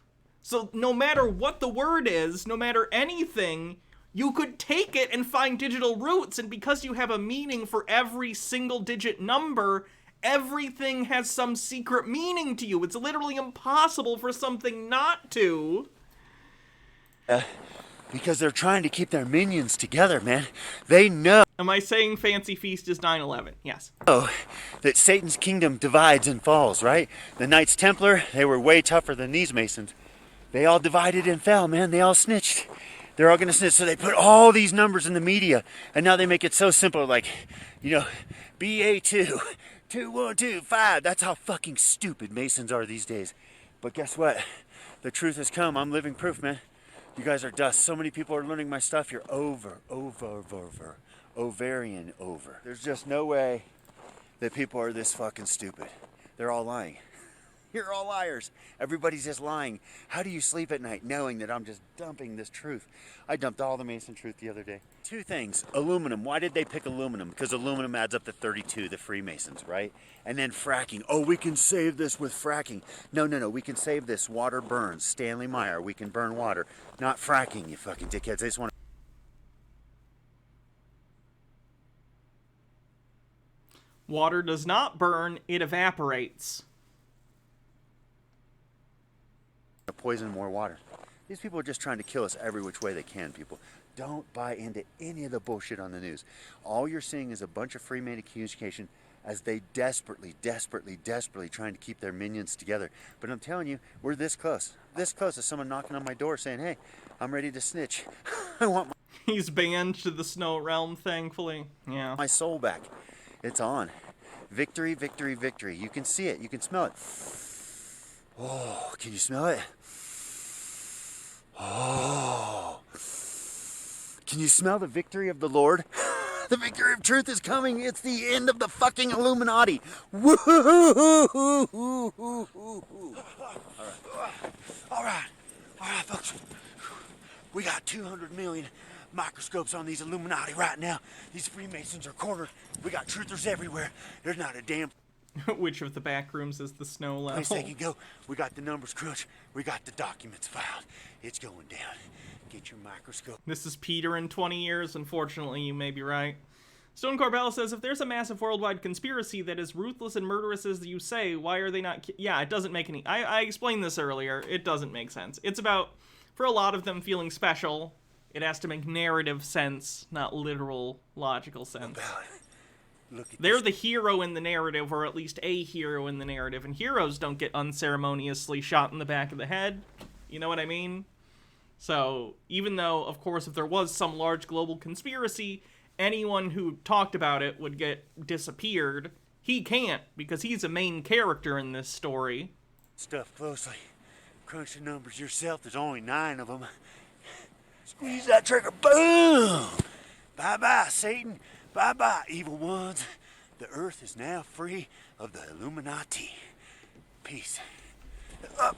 So no matter what the word is, no matter anything, you could take it and find digital roots, and because you have a meaning for every single digit number, everything has some secret meaning to you. It's literally impossible for something not to. Because they're trying to keep their minions together, man. They know. Am I saying Fancy Feast is 9/11? Yes. Oh, that Satan's kingdom divides and falls, right? The Knights Templar, they were way tougher than these Masons. They all divided and fell, man. They all snitched. They're all gonna snitch. So they put all these numbers in the media, and now they make it so simple, like, you know, BA2, 2125. That's how fucking stupid Masons are these days. But guess what? The truth has come. I'm living proof, man. You guys are dust. So many people are learning my stuff. You're over. Ovarian over. There's just no way that people are this fucking stupid. They're all lying. You're all liars. Everybody's just lying. How do you sleep at night knowing that I'm just dumping this truth? I dumped all the Mason truth the other day. Two things. Aluminum. Why did they pick aluminum? Because aluminum adds up to 32, the Freemasons, right? And then fracking. Oh, we can save this with fracking. No. We can save this. Water burns. Stanley Meyer. We can burn water. Not fracking, you fucking dickheads. They just want Water does not burn. It evaporates. to poison more water. These people are just trying to kill us every which way they can, people. Don't buy into any of the bullshit on the news. All you're seeing is a bunch of free-made communication as they desperately trying to keep their minions together. But I'm telling you, we're this close to someone knocking on my door saying, hey, I'm ready to snitch. I want my... He's banned to the Snow Realm, thankfully. Yeah. My soul back. It's on. Victory, victory, victory. You can see it. You can smell it. Oh, can you smell it? Oh. Can you smell the victory of the Lord? The victory of truth is coming. It's the end of the fucking Illuminati. Woo-hoo-hoo-hoo-hoo-hoo. All right, folks. We got 200 million microscopes on these Illuminati right now. These Freemasons are cornered. We got truthers everywhere. There's not a damn... Which of the back rooms is the snow level? Place they can go. We got the numbers crunched. We got the documents filed. It's going down. Get your microscope. This is Peter in 20 years. Unfortunately, you may be right. Stone Corbell says, if there's a massive worldwide conspiracy that is ruthless and murderous as you say, why are they not... Yeah, it doesn't make any... I explained this earlier. It doesn't make sense. It's about, for a lot of them, feeling special. It has to make narrative sense, not literal, logical sense. They're the hero in the narrative, or at least a hero in the narrative, and heroes don't get unceremoniously shot in the back of the head. You know what I mean? So, even though, of course, if there was some large global conspiracy, anyone who talked about it would get disappeared. He can't, because he's a main character in this story. Stuff closely. Crunch the numbers yourself. There's only 9 of them. Squeeze that trigger. Boom! Bye-bye, Satan. Bye-bye, evil ones. The earth is now free of the Illuminati. Peace. Up.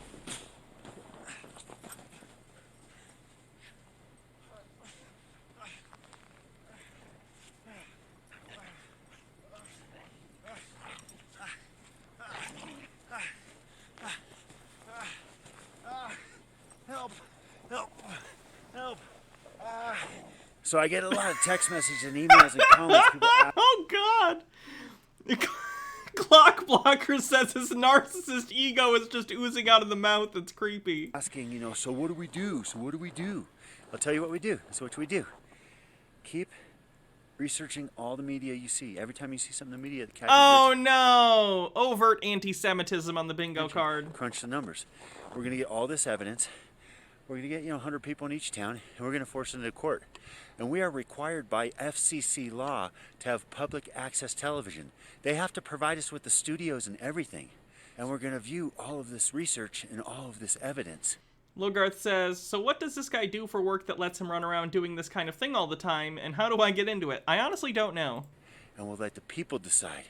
So I get a lot of text messages and emails and comments. People Oh, God. Clock Blocker says his narcissist ego is just oozing out of the mouth. It's creepy. asking, so what do we do? So what do we do? I'll tell you what we do. So what we do. Keep researching all the media you see. Every time you see something in the media that catches Oh, no. Overt anti-Semitism on the bingo card. crunch the numbers. We're going to get all this evidence. We're going to get 100 people in each town, and we're going to force it into court. And we are required by FCC law to have public access television. They have to provide us with the studios and everything. And we're going to view all of this research and all of this evidence. Logarth says, so what does this guy do for work that lets him run around doing this kind of thing all the time, and how do I get into it? I honestly don't know. And we'll let the people decide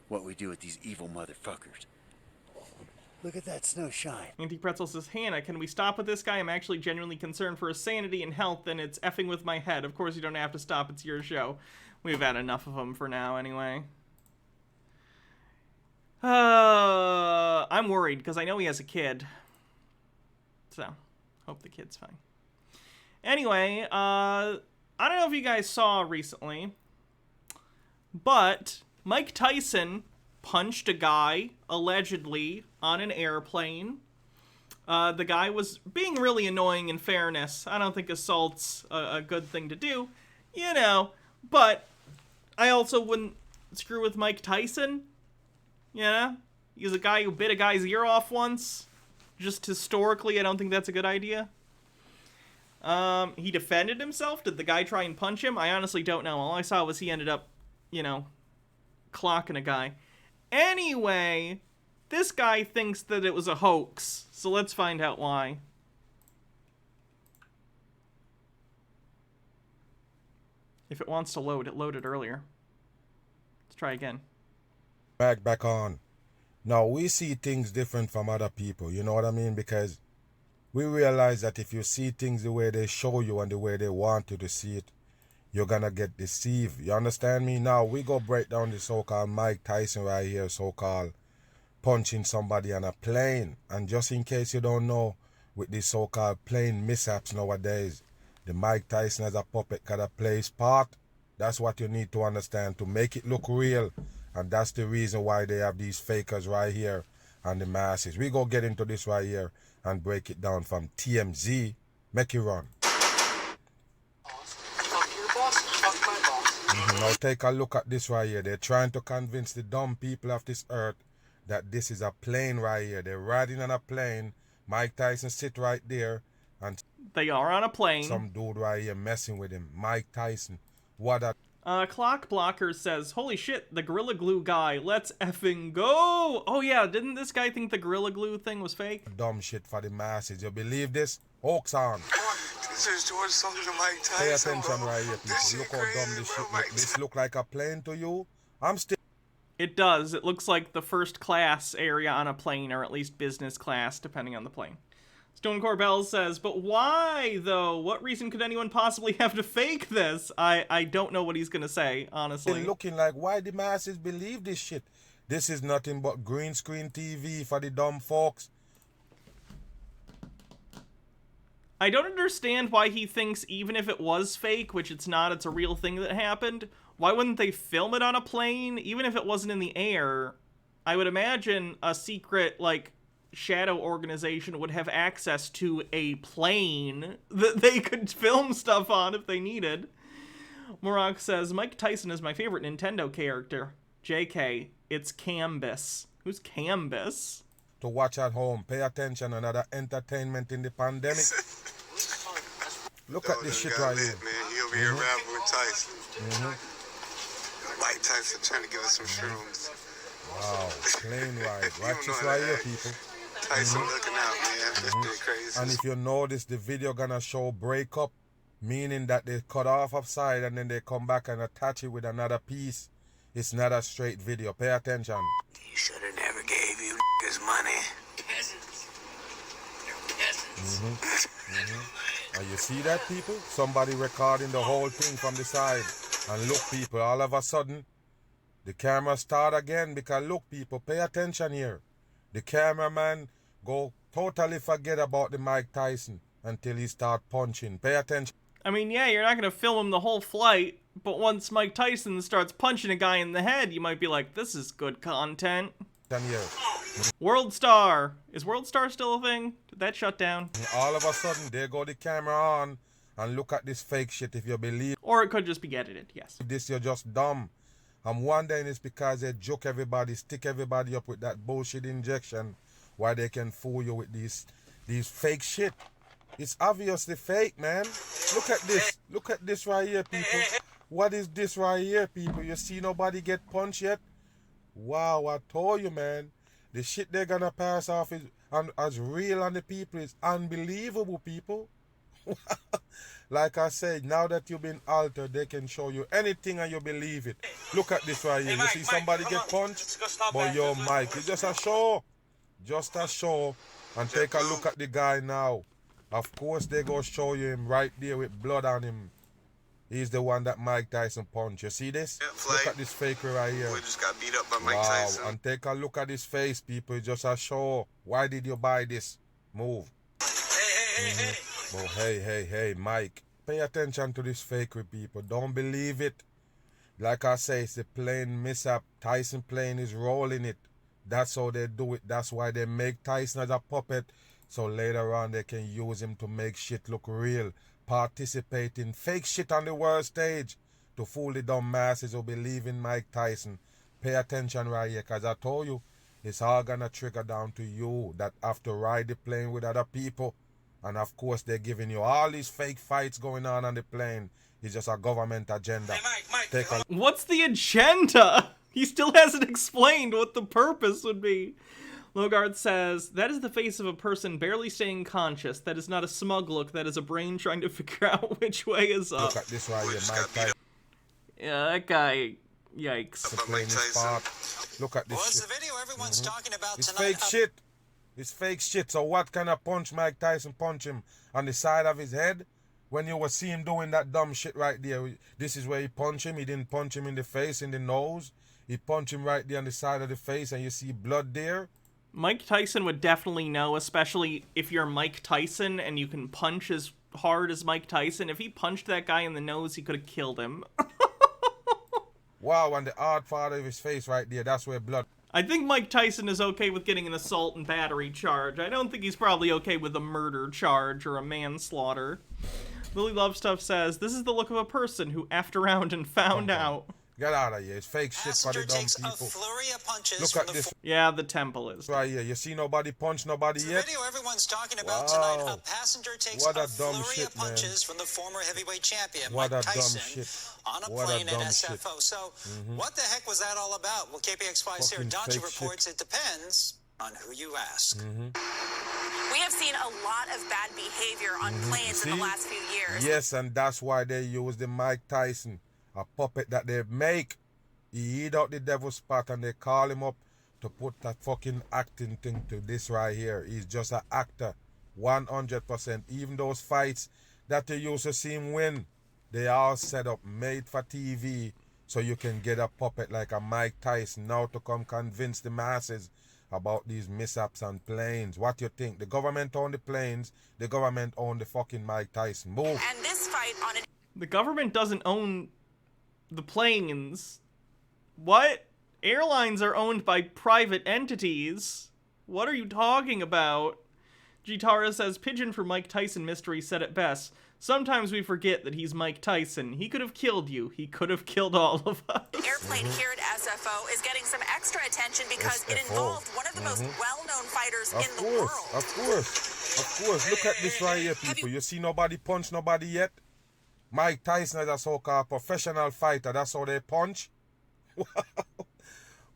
what we do with these evil motherfuckers. Look at that snow shine. Anti-Pretzel says, Hannah, can we stop with this guy? I'm actually genuinely concerned for his sanity and health, and it's effing with my head. Of course you don't have to stop. It's your show. We've had enough of them for now, anyway. I'm worried, because I know he has a kid. So, hope the kid's fine. Anyway, I don't know if you guys saw recently, but Mike Tyson punched a guy, allegedly, on an airplane. The guy was being really annoying, in fairness. I don't think assault's a good thing to do, but I also wouldn't screw with Mike Tyson, He's a guy who bit a guy's ear off once. Just historically, I don't think that's a good idea. He defended himself. Did the guy try and punch him? I honestly don't know. All I saw was he ended up, clocking a guy. Anyway, this guy thinks that it was a hoax. So let's find out why. If it wants to load, it loaded earlier. Let's try again. Back on. Now, we see things different from other people, you know what I mean? Because we realize that if you see things the way they show you and the way they want you to see it, you're gonna get deceived. You understand me? Now, we go break down the so-called Mike Tyson right here, so-called punching somebody on a plane. And just in case you don't know, with these so-called plane mishaps nowadays, the Mike Tyson as a puppet gotta play his part. That's what you need to understand to make it look real. And that's the reason why they have these fakers right here and the masses. We go get into this right here and break it down from TMZ. Make it run. Now take a look at this right here. They're trying to convince the dumb people of this earth that this is a plane right here. They're riding on a plane. Mike Tyson sit right there. And they are on a plane. Some dude right here messing with him. Mike Tyson. What a... Clock Blocker says, holy shit, the Gorilla Glue guy, let's effing go! Oh yeah, didn't this guy think the Gorilla Glue thing was fake? Dumb shit for the masses. You believe this? Hoax on. This is George something to Mike Tyson. Pay attention right here, people. Look how dumb this shit look. This look like a plane to you? I'm still... It does. It looks like the first class area on a plane, or at least business class, depending on the plane. Stone Corbell says, but why, though? What reason could anyone possibly have to fake this? I don't know what he's going to say, honestly. They're looking like, why the masses believe this shit? This is nothing but green screen TV for the dumb folks. I don't understand why he thinks even if it was fake, which it's not, it's a real thing that happened, why wouldn't they film it on a plane? Even if it wasn't in the air, I would imagine a secret, shadow organization would have access to a plane that they could film stuff on if they needed. Morok says, Mike Tyson is my favorite Nintendo character. JK, it's Cambus. Who's Cambus? To watch at home, pay attention, another entertainment in the pandemic. Look at this shit right here. Man, he'll be rapping with Tyson. Mike Tyson trying to give us some shrooms. Wow, plane ride. Watch this right here, people. Tyson looking out, man. This shit crazy. And if you notice, the video gonna show breakup, meaning that they cut off upside and then they come back and attach it with another piece. It's not a straight video. Pay attention. He should have never gave you his money. Peasants. They're peasants. And you see that, people? Somebody recording the whole thing from the side. And look, people, all of a sudden, the camera start again because look, people, pay attention here. The cameraman go totally forget about the Mike Tyson until he start punching. Pay attention. I mean, yeah, you're not going to film him the whole flight, but once Mike Tyson starts punching a guy in the head, you might be like, this is good content. 10 years. World Star. Is World Star still a thing? Did that shut down? All of a sudden, there go the camera on, and look at this fake shit if you believe. Or it could just be edited, yes. This, you're just dumb. I'm wondering it's because they joke everybody, stick everybody up with that bullshit injection, why they can fool you with these fake shit. It's obviously fake, man. Look at this. Look at this right here, people. What is this right here, people? You see nobody get punched yet? Wow, I told you, man. The shit they're gonna pass off is as real on the people is unbelievable, people. Like I said, now that you've been altered, they can show you anything and you believe it. Look at this right here. You see somebody get punched? But yo, Mike, it's just a show. Just a show. And take a look at the guy now. Of course, they go show you him right there with blood on him. He's the one that Mike Tyson punched. You see this? Look at this faker right here. We just got beat up by Mike Tyson. And take a look at his face, people. It's just a show. Why did you buy this? Move. Oh, hey, Mike. Pay attention to this fakery, people. Don't believe it. Like I say, it's a plane mishap. Tyson plane is rolling it. That's how they do it. That's why they make Tyson as a puppet. So later on, they can use him to make shit look real. Participate in fake shit on the world stage to fool the dumb masses who believe in Mike Tyson. Pay attention right here, because I told you, it's all gonna trigger down to you that have to ride the plane with other people. And of course, they're giving you all these fake fights going on the plane. It's just a government agenda. Hey, Mike. What's the agenda? He still hasn't explained what the purpose would be. Logard says, that is the face of a person barely staying conscious. That is not a smug look. That is a brain trying to figure out which way is up. Look at this right here, Mike Tyson. Yeah, that guy, yikes. Look at this Well, shit. the video everyone's talking about It's tonight. fake shit. It's fake shit. So what kind of punch Mike Tyson punch him on the side of his head? When you will see him doing that dumb shit right there. This is where he punched him. He didn't punch him in the face, in the nose. He punched him right there on the side of the face, and you see blood there. Mike Tyson would definitely know, especially if you're Mike Tyson and you can punch as hard as Mike Tyson. If he punched that guy in the nose, he could have killed him. Wow, and the hard part of his face right there, that's where blood... I think Mike Tyson is okay with getting an assault and battery charge. I don't think he's probably okay with a murder charge or a manslaughter. Lily Lovestuff says, this is the look of a person who effed around and found out. Get out of here. It's fake shit for the dumb people. Look at this. Yeah, the temple is. Right here. You see nobody punch nobody yet? The video everyone's talking about tonight, a passenger takes a flurry of punches from the former heavyweight champion, Mike Tyson, on a plane at SFO. So, what the heck was that all about? Well, KPXY's here. Donji reports it depends on who you ask. We have seen a lot of bad behavior on planes in the last few years. Yes, and that's why they use the Mike Tyson, a puppet that they make. He eat out the devil's spot and they call him up to put that fucking acting thing to this right here. He's just an actor, 100%. Even those fights that you used to see him win, they all set up, made for TV, so you can get a puppet like a Mike Tyson now to come convince the masses about these mishaps on planes. What you think? The government own the planes, the government own the fucking Mike Tyson. Move. And this fight on an... The government doesn't own the planes. What? Airlines are owned by private entities. What are you talking about? Gitara says, Pigeon for Mike Tyson Mystery said it best. Sometimes we forget that he's Mike Tyson. He could have killed you. He could have killed all of us. The airplane here at SFO is getting some extra attention because it involved one of the most well-known fighters in the world. Of course. Look at this right here, people. You see nobody punch nobody yet? Mike Tyson is a so-called professional fighter. That's how they punch?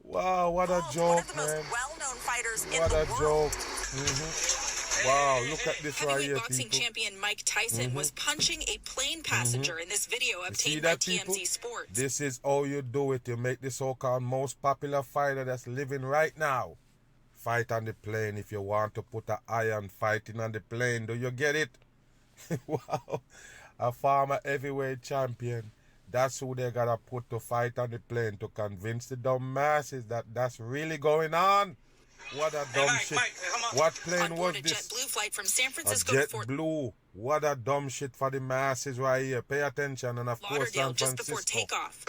Wow, what a joke, man. Well-known fighters in what the a world. joke. Wow, look at this right here, boxing people. champion Mike Tyson was punching a plane passenger in this video obtained by TMZ Sports. This is how you do it. You make the so-called most popular fighter that's living right now fight on the plane. If you want to put an iron fighting on the plane, do you get it? Wow, a former heavyweight champion. That's who they gotta put to fight on the plane to convince the dumb masses that that's really going on. What a dumb shit. What plane was this? JetBlue flight from San Francisco a to Fort... JetBlue. What a dumb shit for the masses right here. Pay attention, and of course San Lauderdale just before Francisco. takeoff.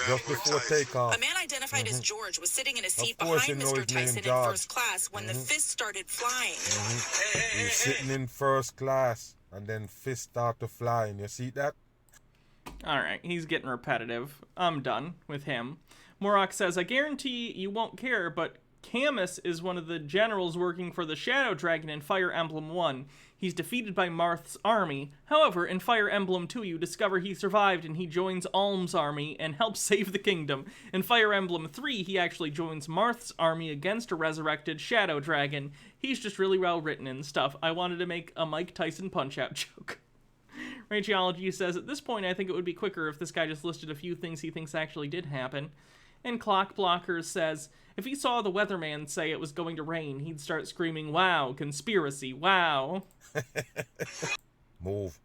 Just before takeoff. A man identified as George was sitting in a seat Of course behind you know Mr. his name, Tyson in George. first class when the fist started flying. He's sitting in first class, and then fists start to fly. You see that? Alright, he's getting repetitive. I'm done with him. Morok says, I guarantee you won't care, but Camus is one of the generals working for the Shadow Dragon in Fire Emblem 1. He's defeated by Marth's army. However, in Fire Emblem 2, you discover he survived and he joins Alm's army and helps save the kingdom. In Fire Emblem 3, he actually joins Marth's army against a resurrected Shadow Dragon. He's just really well written and stuff. I wanted to make a Mike Tyson Punch-Out joke. Rachology says, at this point, I think it would be quicker if this guy just listed a few things he thinks actually did happen. And Clock Blockers says, if he saw the weatherman say it was going to rain, he'd start screaming, wow, conspiracy, wow. Move.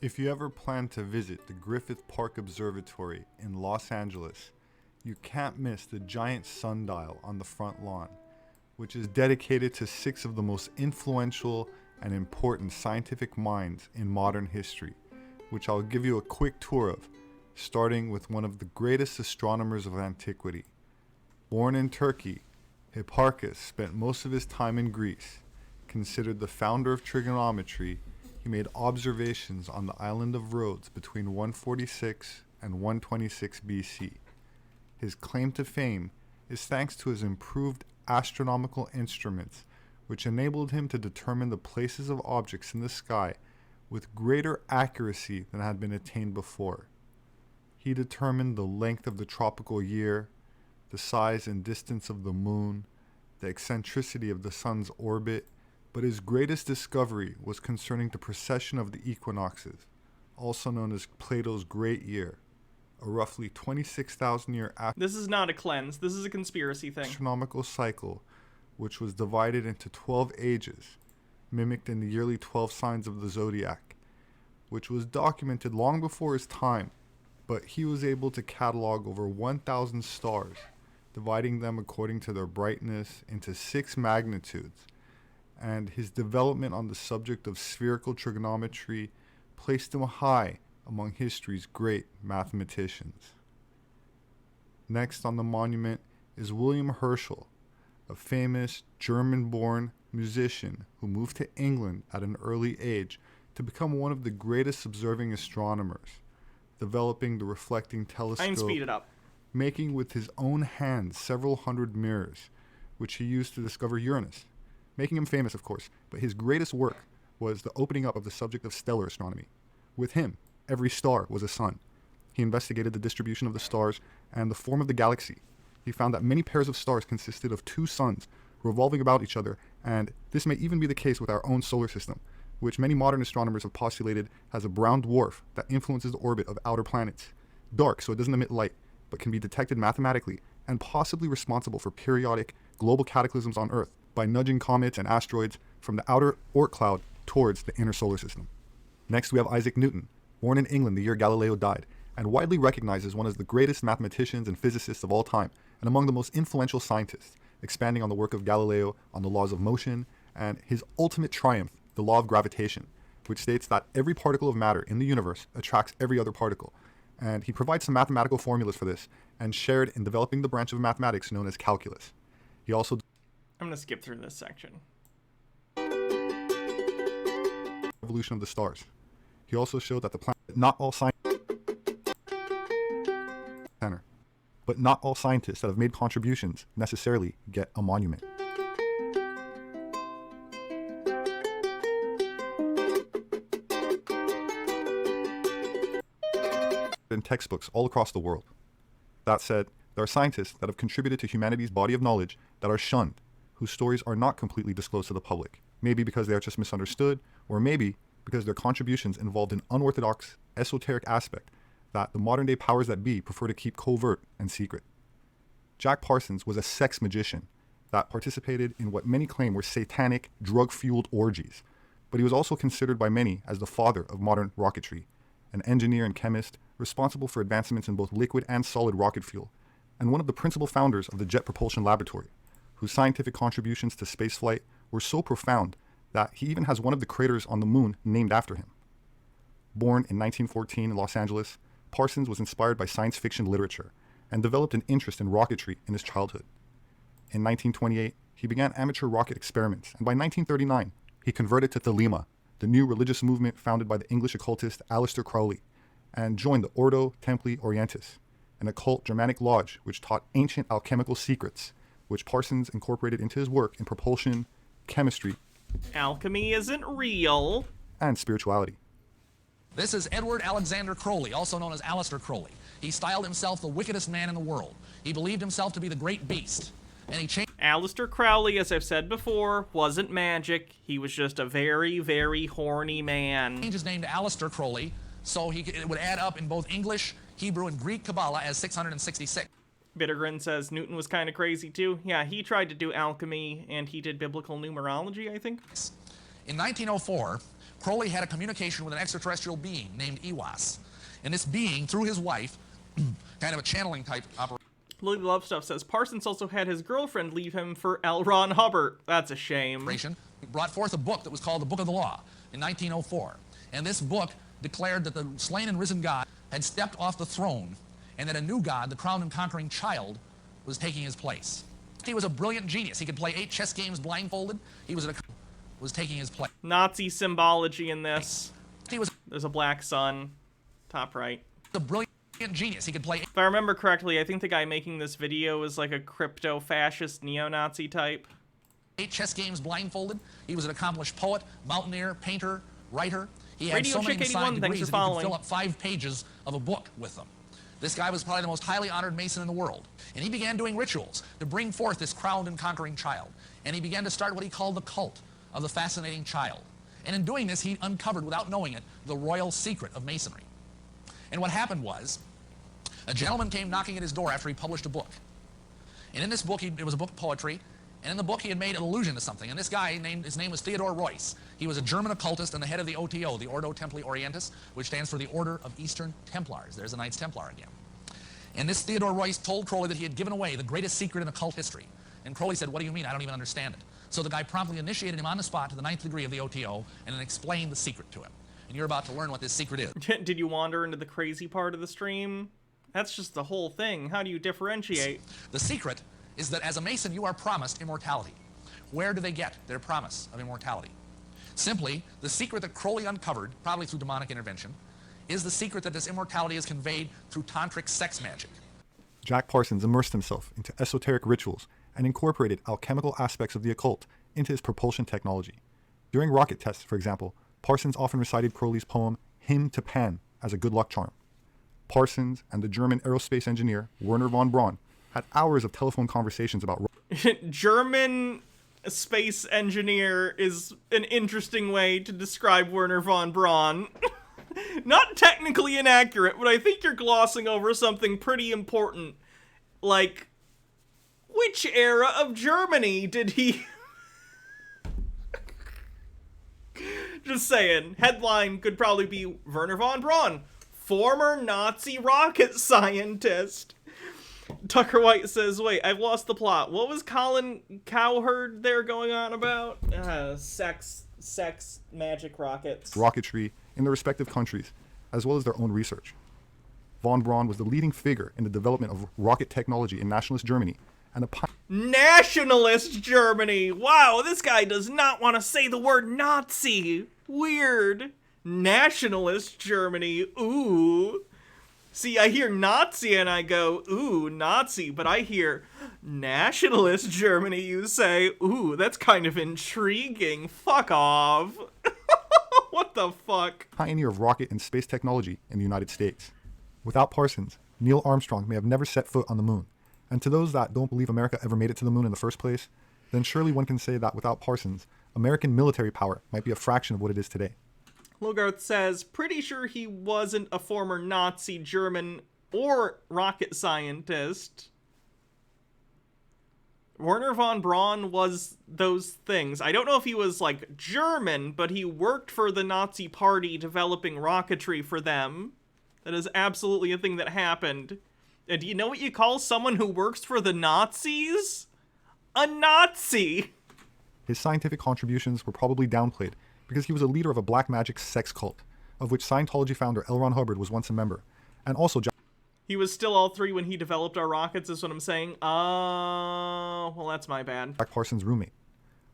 If you ever plan to visit the Griffith Park Observatory in Los Angeles, you can't miss the giant sundial on the front lawn, which is dedicated to 6 of the most influential and important scientific minds in modern history, which I'll give you a quick tour of, starting with one of the greatest astronomers of antiquity. Born in Turkey, Hipparchus spent most of his time in Greece. Considered the founder of trigonometry, he made observations on the island of Rhodes between 146 and 126 BC. His claim to fame is thanks to his improved astronomical instruments, which enabled him to determine the places of objects in the sky with greater accuracy than had been attained before. He determined the length of the tropical year, the size and distance of the moon, the eccentricity of the sun's orbit, but his greatest discovery was concerning the precession of the equinoxes, also known as Plato's Great Year, a roughly 26,000-year This is not a cleanse, this is a conspiracy thing. Astronomical cycle, which was divided into 12 ages, mimicked in the yearly 12 signs of the zodiac, which was documented long before his time, but he was able to catalog over 1,000 stars, dividing them according to their brightness into 6 magnitudes, and his development on the subject of spherical trigonometry placed him high among history's great mathematicians. Next on the monument is William Herschel, a famous German-born musician who moved to England at an early age to become one of the greatest observing astronomers, developing the reflecting telescope, speed it up, making with his own hands several hundred mirrors, which he used to discover Uranus, making him famous, of course, but his greatest work was the opening up of the subject of stellar astronomy. With him, every star was a sun. He investigated the distribution of the stars and the form of the galaxy. He found that many pairs of stars consisted of 2 suns revolving about each other, and this may even be the case with our own solar system, which many modern astronomers have postulated has a brown dwarf that influences the orbit of outer planets. Dark, so it doesn't emit light, but can be detected mathematically and possibly responsible for periodic global cataclysms on Earth by nudging comets and asteroids from the outer Oort cloud towards the inner solar system. Next, we have Isaac Newton, born in England the year Galileo died, and widely recognized as one of the greatest mathematicians and physicists of all time, and among the most influential scientists, expanding on the work of Galileo on the laws of motion, and his ultimate triumph, the law of gravitation, which states that every particle of matter in the universe attracts every other particle. And he provides some mathematical formulas for this, and shared in developing the branch of mathematics known as calculus. He also... I'm going to skip through this section. Evolution of the stars. He also showed that the planet, not all scientists that have made contributions necessarily get a monument. In textbooks all across the world. That said, There are scientists that have contributed to humanity's body of knowledge that are shunned, whose stories are not completely disclosed to the public, maybe because they are just misunderstood, or maybe because their contributions involved an unorthodox, esoteric aspect that the modern-day powers that be prefer to keep covert and secret. Jack Parsons was a sex magician that participated in what many claim were satanic, drug-fueled orgies, but he was also considered by many as the father of modern rocketry, an engineer and chemist responsible for advancements in both liquid and solid rocket fuel, and one of the principal founders of the Jet Propulsion Laboratory, whose scientific contributions to spaceflight were so profound that he even has one of the craters on the moon named after him. Born in 1914 in Los Angeles, Parsons was inspired by science fiction literature and developed an interest in rocketry in his childhood. In 1928, he began amateur rocket experiments, and by 1939, he converted to Thelema, the new religious movement founded by the English occultist Aleister Crowley, and joined the Ordo Templi Orientis, an occult Germanic lodge which taught ancient alchemical secrets, which Parsons incorporated into his work in propulsion, chemistry, alchemy isn't real, and spirituality. This is Edward Alexander Crowley, also known as Aleister Crowley. He styled himself the wickedest man in the world. He believed himself to be the great beast. And he changed... Aleister Crowley, as I've said before, wasn't magic. He was just a very, very horny man. Changed his name to Aleister Crowley, so it would add up in both English, Hebrew, and Greek Kabbalah as 666. Bittergrin says Newton was kind of crazy too. Yeah, he tried to do alchemy, and he did biblical numerology, I think. In 1904, Crowley had a communication with an extraterrestrial being named Iwas. And this being, through his wife, kind of a channeling type operation. Lily Love Stuff says Parsons also had his girlfriend leave him for L. Ron Hubbard. That's a shame. Brought forth a book that was called the Book of the Law in 1904. And this book declared that the slain and risen God had stepped off the throne and that a new God, the crowned and conquering child, was taking his place. He was a brilliant genius. He could play 8 chess games blindfolded. He was taking his place. Nazi symbology in this. There's a black sun, top right. The brilliant genius. He could play... If I remember correctly, I think the guy making this video is like a crypto-fascist neo-Nazi type. 8 chess games blindfolded. He was an accomplished poet, mountaineer, painter, writer. He had Radio so many Chick assigned 81, thanks degrees for that he could following. fill up 5 pages of a book with them. This guy was probably the most highly honored Mason in the world. And he began doing rituals to bring forth this crowned and conquering child. And he began to start what he called the cult of the fascinating child. And in doing this, he uncovered, without knowing it, the royal secret of Masonry. And what happened was, a gentleman came knocking at his door after he published a book. And in this book, it was a book of poetry, and in the book he had made an allusion to something. And this guy, his name was Theodore Royce. He was a German occultist and the head of the OTO, the Ordo Templi Orientis, which stands for the Order of Eastern Templars. There's the Knights Templar again. And this Theodore Royce told Crowley that he had given away the greatest secret in occult history. And Crowley said, "What do you mean? I don't even understand it." So the guy promptly initiated him on the spot to the 9th degree of the OTO and then explained the secret to him. And you're about to learn what this secret is. Did you wander into the crazy part of the stream? That's just the whole thing. How do you differentiate? The secret is that as a Mason, you are promised immortality. Where do they get their promise of immortality? Simply, the secret that Crowley uncovered, probably through demonic intervention, is the secret that this immortality is conveyed through tantric sex magic. Jack Parsons immersed himself into esoteric rituals and incorporated alchemical aspects of the occult into his propulsion technology. During rocket tests, for example, Parsons often recited Crowley's poem Hymn to Pan as a good luck charm. Parsons and the German aerospace engineer Werner von Braun had hours of telephone conversations about German space engineer is an interesting way to describe Werner von Braun. Not technically inaccurate, but I think you're glossing over something pretty important. Like, which era of Germany did he... Just saying. Headline could probably be Werner von Braun, former Nazi rocket scientist. Tucker White says, wait, I've lost the plot. What was Colin Cowherd there going on about? Sex, magic rockets. Rocketry in their respective countries, as well as their own research. Von Braun was the leading figure in the development of rocket technology in nationalist Germany, and a nationalist Germany! Wow, this guy does not want to say the word Nazi! Weird. Nationalist Germany, ooh. See, I hear Nazi and I go, ooh, Nazi, but I hear nationalist Germany, you say, ooh, that's kind of intriguing. Fuck off. What the fuck? Pioneer of rocket and space technology in the United States. Without Parsons, Neil Armstrong may have never set foot on the moon, And to those that don't believe America ever made it to the moon in the first place, then surely one can say that without Parsons, American military power might be a fraction of what it is today. Logarth says, pretty sure he wasn't a former Nazi, German, or rocket scientist. Werner von Braun was those things. I don't know if he was, like, German, but he worked for the Nazi party developing rocketry for them. That is absolutely a thing that happened. And do you know what you call someone who works for the Nazis? A Nazi! His scientific contributions were probably downplayed because he was a leader of a black magic sex cult, of which Scientology founder L. Ron Hubbard was once a member, and also He was still all three when he developed our rockets, is what I'm saying. Oh, well, that's my bad. Jack Parsons' roommate.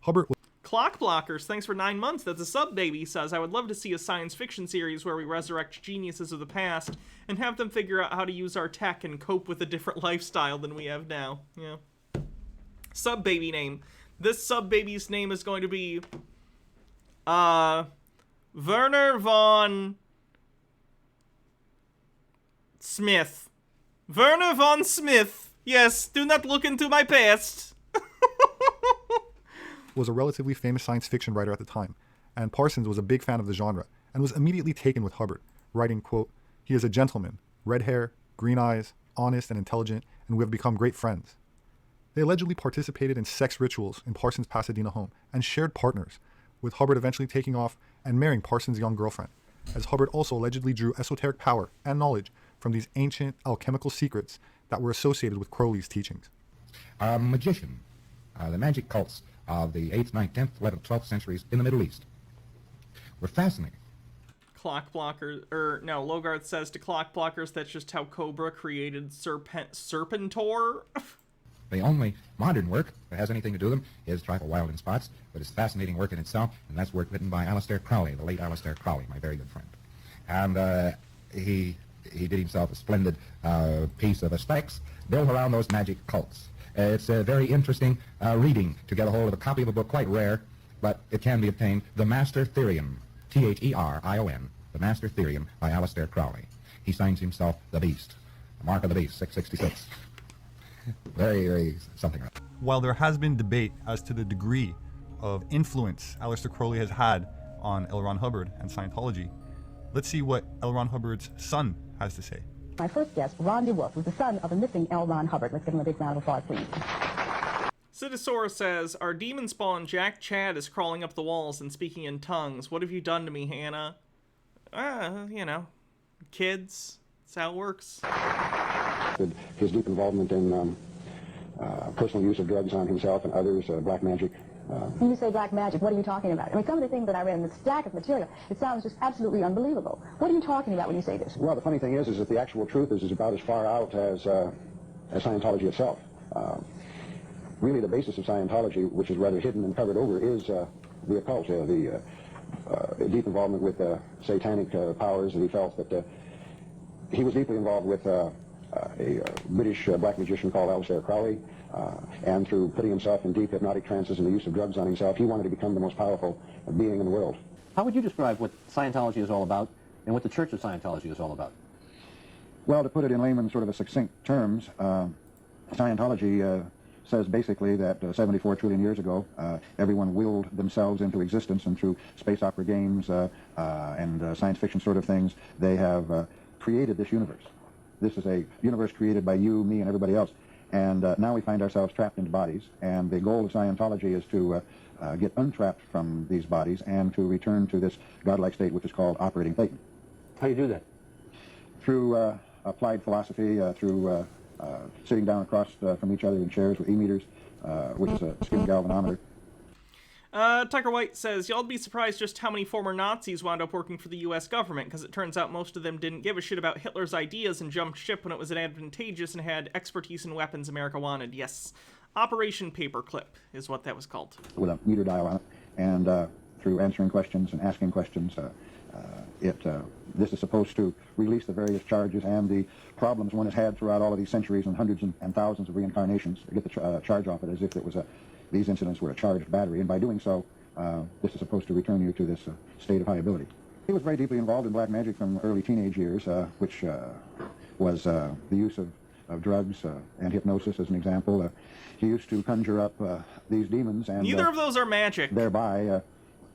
Hubbard was Clock Blockers, thanks for 9 months. That's a sub, baby. Says, I would love to see a science fiction series where we resurrect geniuses of the past and have them figure out how to use our tech and cope with a different lifestyle than we have now. Yeah. Sub baby name. This sub baby's name is going to be Werner von Smith. Werner von Smith. Yes, do not look into my past. was a relatively famous science fiction writer at the time, and Parsons was a big fan of the genre and was immediately taken with Hubbard, writing, quote, "He is a gentleman, red hair, green eyes, honest and intelligent, and we have become great friends." They allegedly participated in sex rituals in Parsons' Pasadena home and shared partners, with Hubbard eventually taking off and marrying Parsons' young girlfriend, as Hubbard also allegedly drew esoteric power and knowledge from these ancient alchemical secrets that were associated with Crowley's teachings. Magician, the magic cults of the 8th, 9th, 10th, 11th, 12th centuries in the Middle East were fascinating. Clock blockers, Logarth says to clock blockers, that's just how Cobra created Serpentor. The only modern work that has anything to do with them is Trifle Wild in Spots, but it's fascinating work in itself, and that's work written by Aleister Crowley, the late Aleister Crowley, my very good friend. And he did himself a splendid piece of aesthetics built around those magic cults. It's a very interesting reading to get a hold of a copy of a book, quite rare, but it can be obtained. The Master Therion, Therion, The Master Therion by Aleister Crowley. He signs himself The Beast, the Mark of the Beast, 666. Very, very something. While there has been debate as to the degree of influence Aleister Crowley has had on L. Ron Hubbard and Scientology, let's see what L. Ron Hubbard's son has to say. My first guest, Ron DeWolf, was the son of a missing L. Ron Hubbard. Let's give him a big round of applause, please. Citisaurus says, our demon spawn Jack Chad is crawling up the walls and speaking in tongues. What have you done to me, Hannah? Kids. That's how it works. His deep involvement in personal use of drugs on himself and others, black magic. When you say black magic, what are you talking about? I mean, some of the things that I read in the stack of material, it sounds just absolutely unbelievable. What are you talking about when you say this? Well, the funny thing is that the actual truth is about as far out as Scientology itself. Really, the basis of Scientology, which is rather hidden and covered over, is the occult, the deep involvement with satanic powers that he felt that he was deeply involved with a British black magician called Aleister Crowley, and through putting himself in deep hypnotic trances and the use of drugs on himself, he wanted to become the most powerful being in the world. How would you describe what Scientology is all about and what the Church of Scientology is all about? Well, to put it in layman sort of a succinct terms, Scientology says basically that 74 trillion years ago, everyone willed themselves into existence, and through space opera games and science fiction sort of things, they have created this universe. This is a universe created by you, me, and everybody else. And now we find ourselves trapped into bodies, and the goal of Scientology is to get untrapped from these bodies and to return to this godlike state which is called operating Satan. How do you do that? Through applied philosophy, through sitting down across from each other in chairs with e-meters, which is a skin galvanometer. Tucker White says, y'all be surprised just how many former Nazis wound up working for the U.S. government, because it turns out most of them didn't give a shit about Hitler's ideas and jumped ship when it was advantageous and had expertise in weapons America wanted. Yes. Operation Paperclip is what that was called. With a meter dial on it, and through answering questions and asking questions, this is supposed to release the various charges and the problems one has had throughout all of these centuries and hundreds and thousands of reincarnations, to get the charge off it as if it was these incidents were a charged battery, and by doing so, this is supposed to return you to this state of high ability. He was very deeply involved in black magic from early teenage years, which was the use of drugs and hypnosis, as an example. He used to conjure up these demons and neither of those are magic. Thereby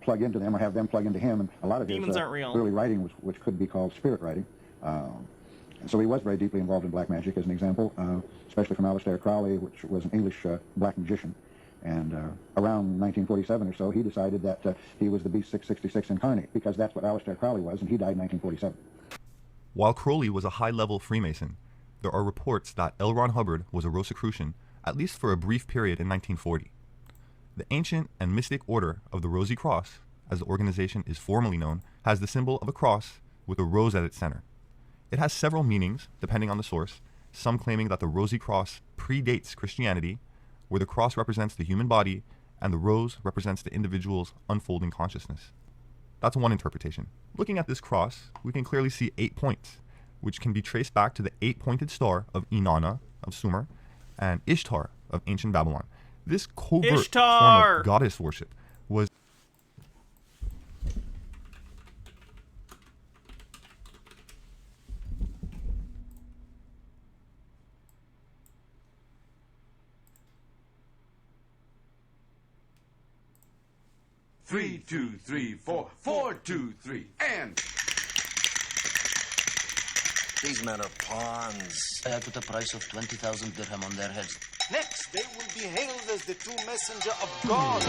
plug into them or have them plug into him. And a lot of demons his aren't real. early writing, which could be called spirit writing. And so he was very deeply involved in black magic, as an example, especially from Aleister Crowley, which was an English black magician. And around 1947 or so, he decided that he was the Beast 666 incarnate, because that's what Aleister Crowley was, and he died in 1947. While Crowley was a high-level Freemason, there are reports that L. Ron Hubbard was a Rosicrucian, at least for a brief period in 1940. The ancient and mystic Order of the Rosy Cross, as the organization is formally known, has the symbol of a cross with a rose at its center. It has several meanings, depending on the source, some claiming that the Rosy Cross predates Christianity, where the cross represents the human body and the rose represents the individual's unfolding consciousness. That's one interpretation. Looking at this cross, we can clearly see 8 points, which can be traced back to the 8-pointed star of Inanna of Sumer and Ishtar of ancient Babylon. This covert form of goddess worship was Three, 2, 3, 4, 4, 2, 3, and... These men are pawns. I put a price of 20,000 dirham on their heads. Next, they will be hailed as the true messenger of God.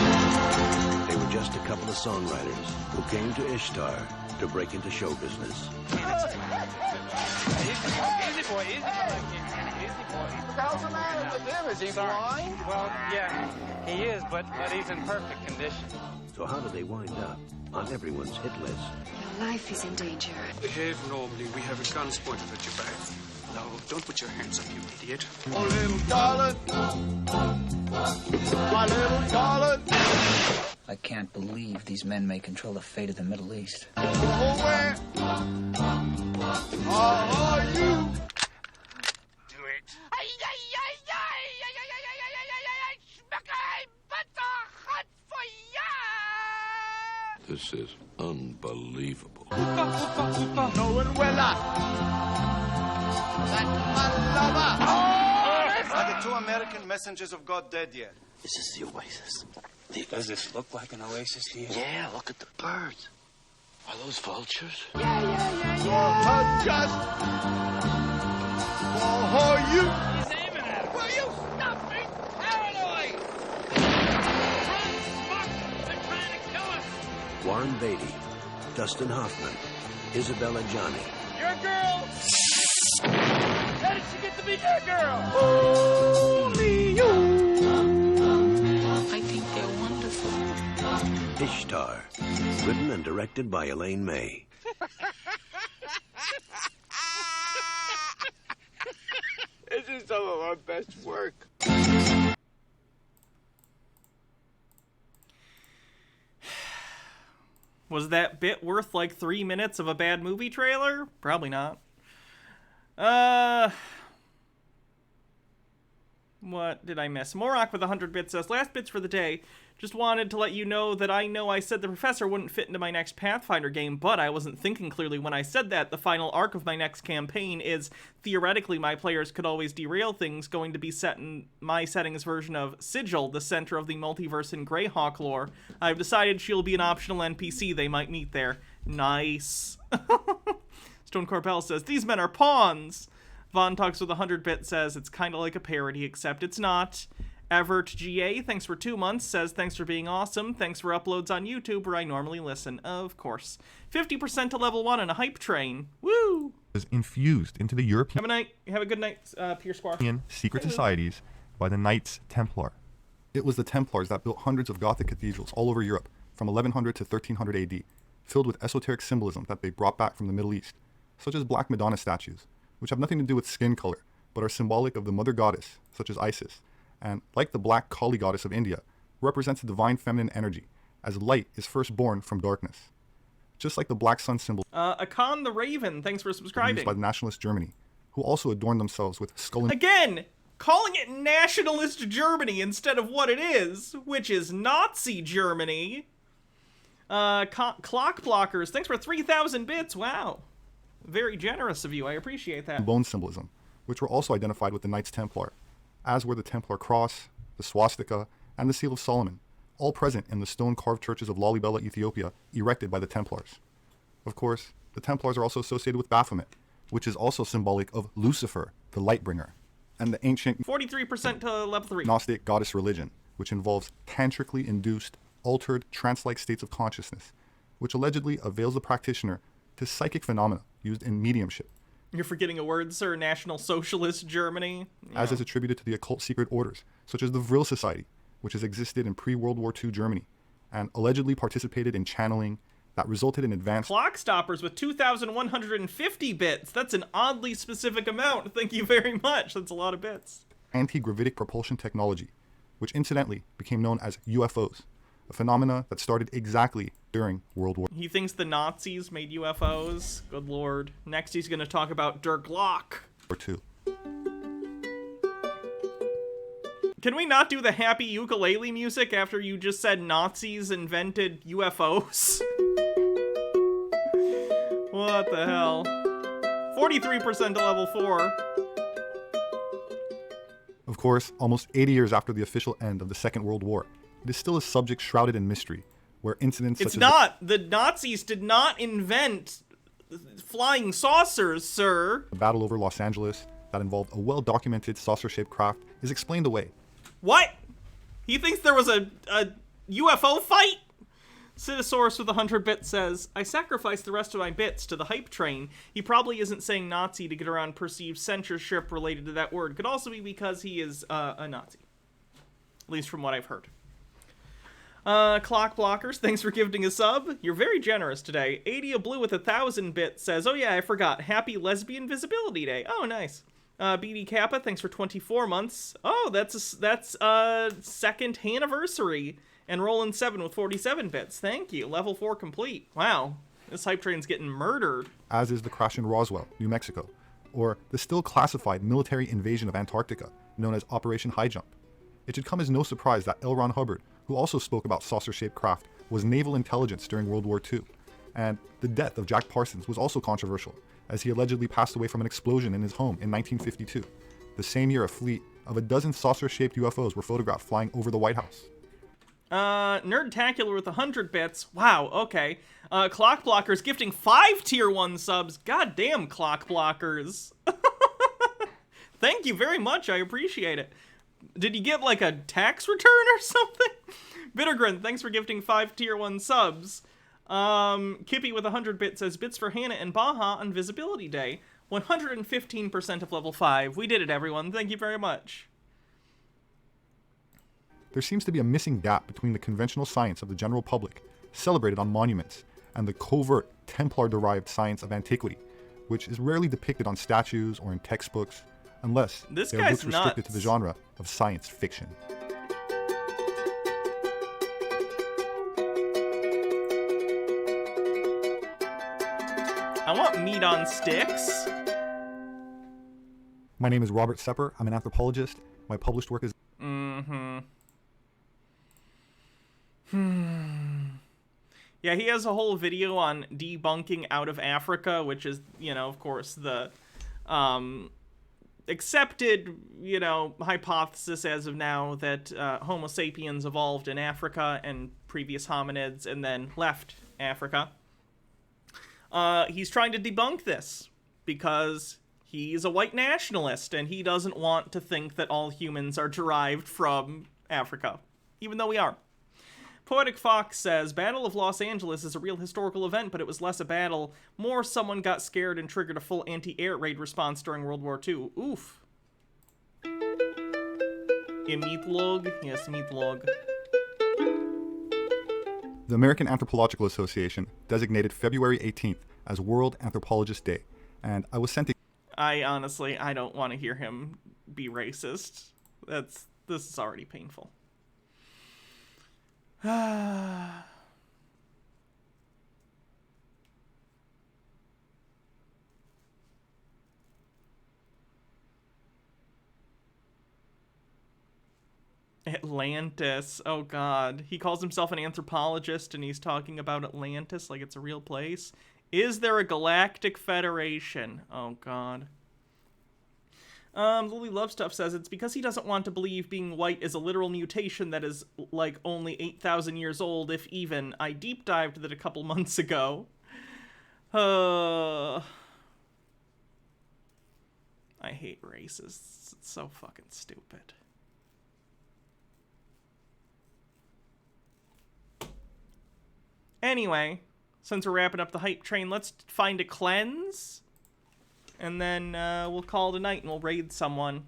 They were just a couple of songwriters who came to Ishtar to break into show business. Easy boy, easy boy. What the hell's the matter with him? Is he blind? Well, yeah, he is, but he's in perfect condition. So how do they wind up on everyone's hit list? Your life is in danger. Behave normally. We have guns pointed at your back. No, don't put your hands up, you idiot. Oh, little darling. My little darling. I can't believe these men may control the fate of the Middle East. Oh, where are you? Do it. This is unbelievable. Are the two American messengers of God dead yet? This is the oasis. Does this look like an oasis to you? Yeah, look at the birds. Are those vultures? Just for you. He's aiming at us. Will you stop being paranoid? They're trying to kill us. Warren Beatty, Dustin Hoffman, Isabella Johnny. Your girl. How did she get to be your girl? Only you. I think they're wonderful. Ishtar, written and directed by Elaine May. This is some of our best work. Was that bit worth like 3 minutes of a bad movie trailer? Probably not. What did I miss? Morok with 100 bits says, last bits for the day. Just wanted to let you know that I said the professor wouldn't fit into my next Pathfinder game, but I wasn't thinking clearly when I said that. The final arc of my next campaign is, theoretically, my players could always derail things, going to be set in my settings version of Sigil, the center of the multiverse in Greyhawk lore. I've decided she'll be an optional NPC they might meet there. Nice. Stone Corbell says, these men are pawns. Von Talks with 100-bit says, it's kind of like a parody, except it's not. Evert GA, thanks for 2 months, says, thanks for being awesome. Thanks for uploads on YouTube where I normally listen. Of course. 50% to level 1 in a hype train. Woo! Was infused into the European Have a good night, Pierce Squash. secret societies by the Knights Templar. It was the Templars that built hundreds of Gothic cathedrals all over Europe from 1100 to 1300 AD, filled with esoteric symbolism that they brought back from the Middle East, such as Black Madonna statues, which have nothing to do with skin color, but are symbolic of the mother goddess, such as Isis, and, like the Black Kali goddess of India, represents the divine feminine energy, as light is first born from darkness. Just like the black sun symbol Akan the Raven, thanks for subscribing. used by the nationalist Germany, who also adorned themselves with skull and... Again! Calling it nationalist Germany instead of what it is, which is Nazi Germany. Clock Blockers, thanks for 3,000 bits, wow. Very generous of you, I appreciate that. Bone symbolism, which were also identified with the Knights Templar, as were the Templar Cross, the swastika, and the Seal of Solomon, all present in the stone-carved churches of Lalibela, Ethiopia, erected by the Templars. Of course, the Templars are also associated with Baphomet, which is also symbolic of Lucifer, the Lightbringer, and the ancient 43% to level 3. Gnostic goddess religion, which involves tantrically induced, altered, trance-like states of consciousness, which allegedly avails the practitioner to psychic phenomena used in mediumship. You're forgetting a word, sir. National Socialist Germany. As is attributed to the occult secret orders, such as the Vril Society, which has existed in pre-World War II Germany, and allegedly participated in channeling that resulted in advanced clock stoppers with 2,150 bits. That's an oddly specific amount. Thank you very much. That's a lot of bits. Anti-gravitic propulsion technology, which incidentally became known as UFOs, a phenomena that started exactly during World War II. He thinks the Nazis made UFOs. Good lord. Next he's going to talk about Der Glock. Can we not do the happy ukulele music after you just said Nazis invented UFOs? What the hell? 43% to level 4. Of course, almost 80 years after the official end of the Second World War, it is still a subject shrouded in mystery, where incidents It's such not. The Nazis did not invent flying saucers, sir. The battle over Los Angeles that involved a well-documented saucer-shaped craft is explained away. What? He thinks there was a UFO fight? Citisaurus with 100 bits says, I sacrificed the rest of my bits to the hype train. He probably isn't saying Nazi to get around perceived censorship related to that word. Could also be because he is a Nazi. At least from what I've heard. Clock Blockers, thanks for gifting a sub. You're very generous today. 80 of Blue with 1,000 bits says, oh yeah, I forgot. Happy Lesbian Visibility Day. Oh, nice. BD Kappa, thanks for 24 months. Oh, that's second anniversary. And Roland 7 with 47 bits. Thank you. Level 4 complete. Wow. This hype train's getting murdered. As is the crash in Roswell, New Mexico, or the still classified military invasion of Antarctica, known as Operation High Jump. It should come as no surprise that L. Ron Hubbard, who also spoke about saucer-shaped craft, was naval intelligence during World War II. And the death of Jack Parsons was also controversial, as he allegedly passed away from an explosion in his home in 1952, the same year a fleet of a dozen saucer-shaped UFOs were photographed flying over the White House. Nerdtacular with 100 bits. Wow, okay. Clock Blockers gifting 5 tier 1 subs. Goddamn, Clock Blockers. Thank you very much, I appreciate it. Did you get like a tax return or something? Bittergrin, thanks for gifting 5 tier 1 subs. Kippy with 100 bits says, bits for Hannah and Baja on Visibility Day. 115% of level 5. We did it, everyone. Thank you very much. There seems to be a missing gap between the conventional science of the general public, celebrated on monuments, and the covert Templar-derived science of antiquity, which is rarely depicted on statues or in textbooks, unless they're books restricted to the genre of science fiction. I want meat on sticks. My name is Robert Sepper. I'm an anthropologist. My published work is... Yeah, he has a whole video on debunking Out of Africa, which is, you know, of course, the accepted, you know, hypothesis as of now that Homo sapiens evolved in Africa and previous hominids and then left Africa. He's trying to debunk this because he's a white nationalist and he doesn't want to think that all humans are derived from Africa, even though we are. Poetic Fox says, Battle of Los Angeles is a real historical event, but it was less a battle. More someone got scared and triggered a full anti-air raid response during World War II. Oof. Meatlog? Yes, meatlog. The American Anthropological Association designated February 18th as World Anthropologist Day, and I was sent to... I don't want to hear him be racist. This is already painful. Atlantis. Oh god. He calls himself an anthropologist and he's talking about Atlantis like it's a real place. Is there a galactic federation? Oh god. Lily Love Stuff says it's because he doesn't want to believe being white is a literal mutation that is, like, only 8,000 years old, if even. I deep dived that a couple months ago. I hate racists. It's so fucking stupid. Anyway, since we're wrapping up the hype train, let's find a cleanse. And then we'll call it a night and we'll raid someone.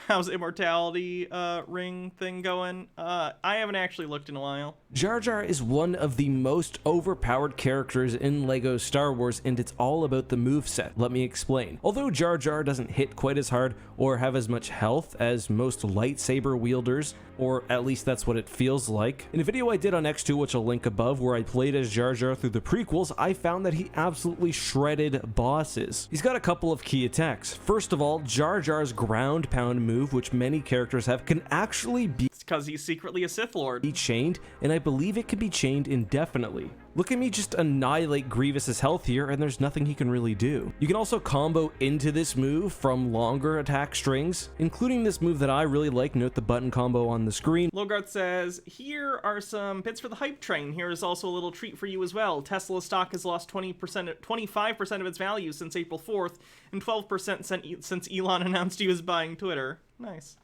How's Immortality ring thing going? I haven't actually looked in a while. Jar Jar is one of the most overpowered characters in LEGO Star Wars, and it's all about the moveset. Let me explain. Although Jar Jar doesn't hit quite as hard or have as much health as most lightsaber wielders, or at least that's what it feels like. In a video I did on X2, which I'll link above, where I played as Jar Jar through the prequels, I found that he absolutely shredded bosses. He's got a couple of key attacks. First of all, Jar Jar's ground pound move, which many characters have, can actually be because he's secretly a Sith Lord. Chained, and I believe it can be chained indefinitely. Look at me just annihilate Grievous's health here, and there's nothing he can really do. You can also combo into this move from longer attack strings, including this move that I really like. Note the button combo on the screen. Logarth says, here are some bits for the hype train. Here is also a little treat for you as well. Tesla stock has lost 25% of its value since April 4th, and 12% since Elon announced he was buying Twitter. Nice.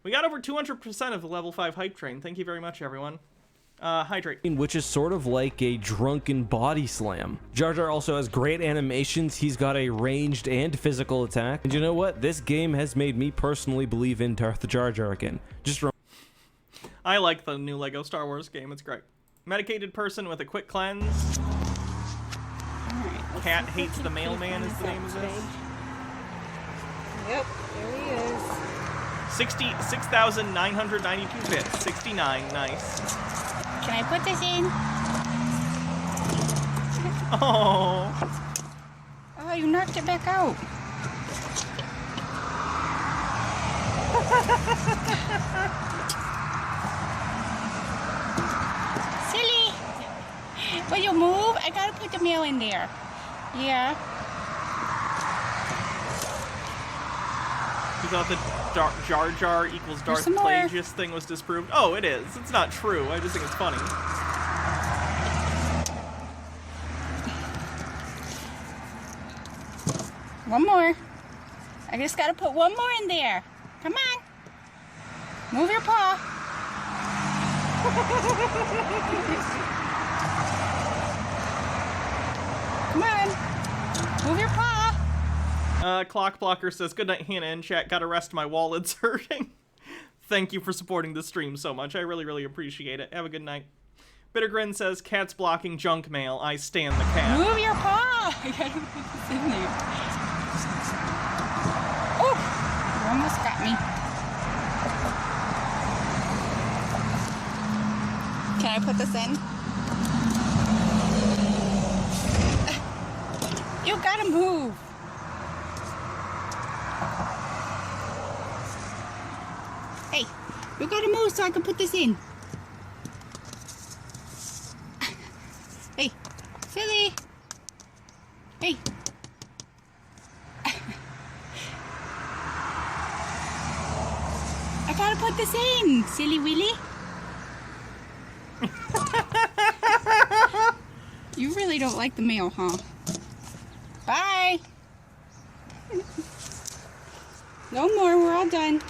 We got over 200% of the level 5 hype train. Thank you very much, everyone. Hydrate. Which is sort of like a drunken body slam. Jar Jar also has great animations. He's got a ranged and physical attack. And you know what? This game has made me personally believe in Darth Jar Jar again. I like the new LEGO Star Wars game. It's great. Medicated person with a quick cleanse. Right, Cat hates the mailman is the name of this. Yep, there he is. 6,992 bits. 69, nice. Can I put this in? Oh. Oh, you knocked it back out. Silly. Will you move? I gotta put the mail in there. Yeah. You thought that Jar Jar equals Darth Plagueis thing was disproved? Oh, it is. It's not true. I just think it's funny. One more. I just gotta put one more in there. Come on. Move your paw. Come on. Move your paw. Clock Blocker says, good night, Hannah in chat. Gotta rest, my wallet's hurting. Thank you for supporting the stream so much. I really, really appreciate it. Have a good night. Bittergrin says, cat's blocking junk mail. I stand the cat. Move your paw. I gotta put this in there. Oh, you almost got me. Can I put this in? You gotta move. Hey, you gotta move so I can put this in. Hey, silly. Hey. I gotta put this in, silly Willy. You really don't like the mail, huh? Bye. No more, we're all done.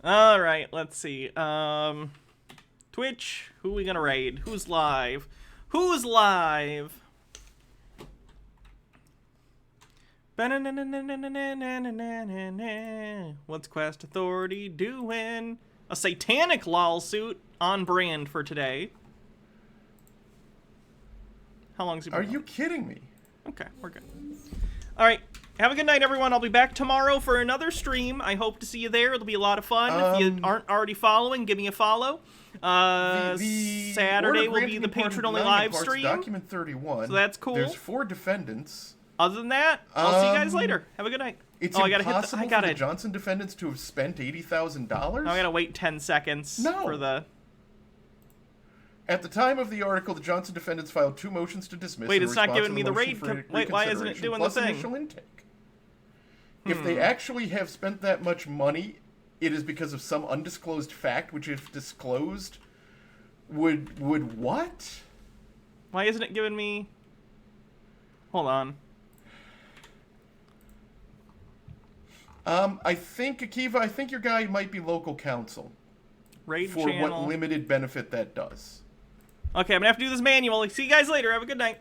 All right, let's see. Twitch, who are we gonna raid? Who's live? Who's live? What's Quest Authority doing? A satanic lawsuit on brand for today. How long's it been? Are you kidding me? Okay, we're good. All right, have a good night, everyone. I'll be back tomorrow for another stream. I hope to see you there. It'll be a lot of fun. If you aren't already following, give me a follow. Saturday will be the patron-only live stream. Document 31. So that's cool. There's 4 defendants. Other than that, I'll see you guys later. Have a good night. It's I gotta impossible hit the, for the Johnson defendants to have spent $80,000? I gotta wait 10 seconds for the... At the time of the article, the Johnson defendants filed 2 motions to dismiss. Wait, in it's not response giving to me the motion raid. for Wait, why isn't it reconsideration doing the plus thing? initial intake. If they actually have spent that much money, it is because of some undisclosed fact, which if disclosed, would what? Why isn't it giving me... Hold on. I think, Akiva, I think your guy might be local counsel. Raid for channel. what limited benefit that does. Okay, I'm gonna have to do this manually. See you guys later. Have a good night.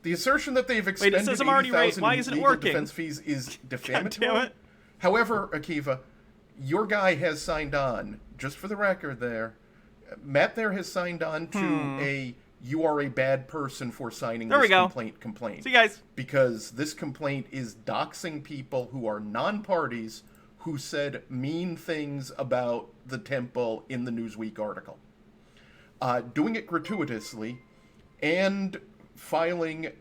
The assertion that they've expended Wait, it says I'm already right. Why in isn't it legal working? defense fees is defamatory. God damn it. However, Akiva, your guy has signed on, just for the record there, Matt there has signed on to you are a bad person for signing there this we go. complaint. See you guys. Because this complaint is doxing people who are non-parties who said mean things about the temple in the Newsweek article. Doing it gratuitously and filing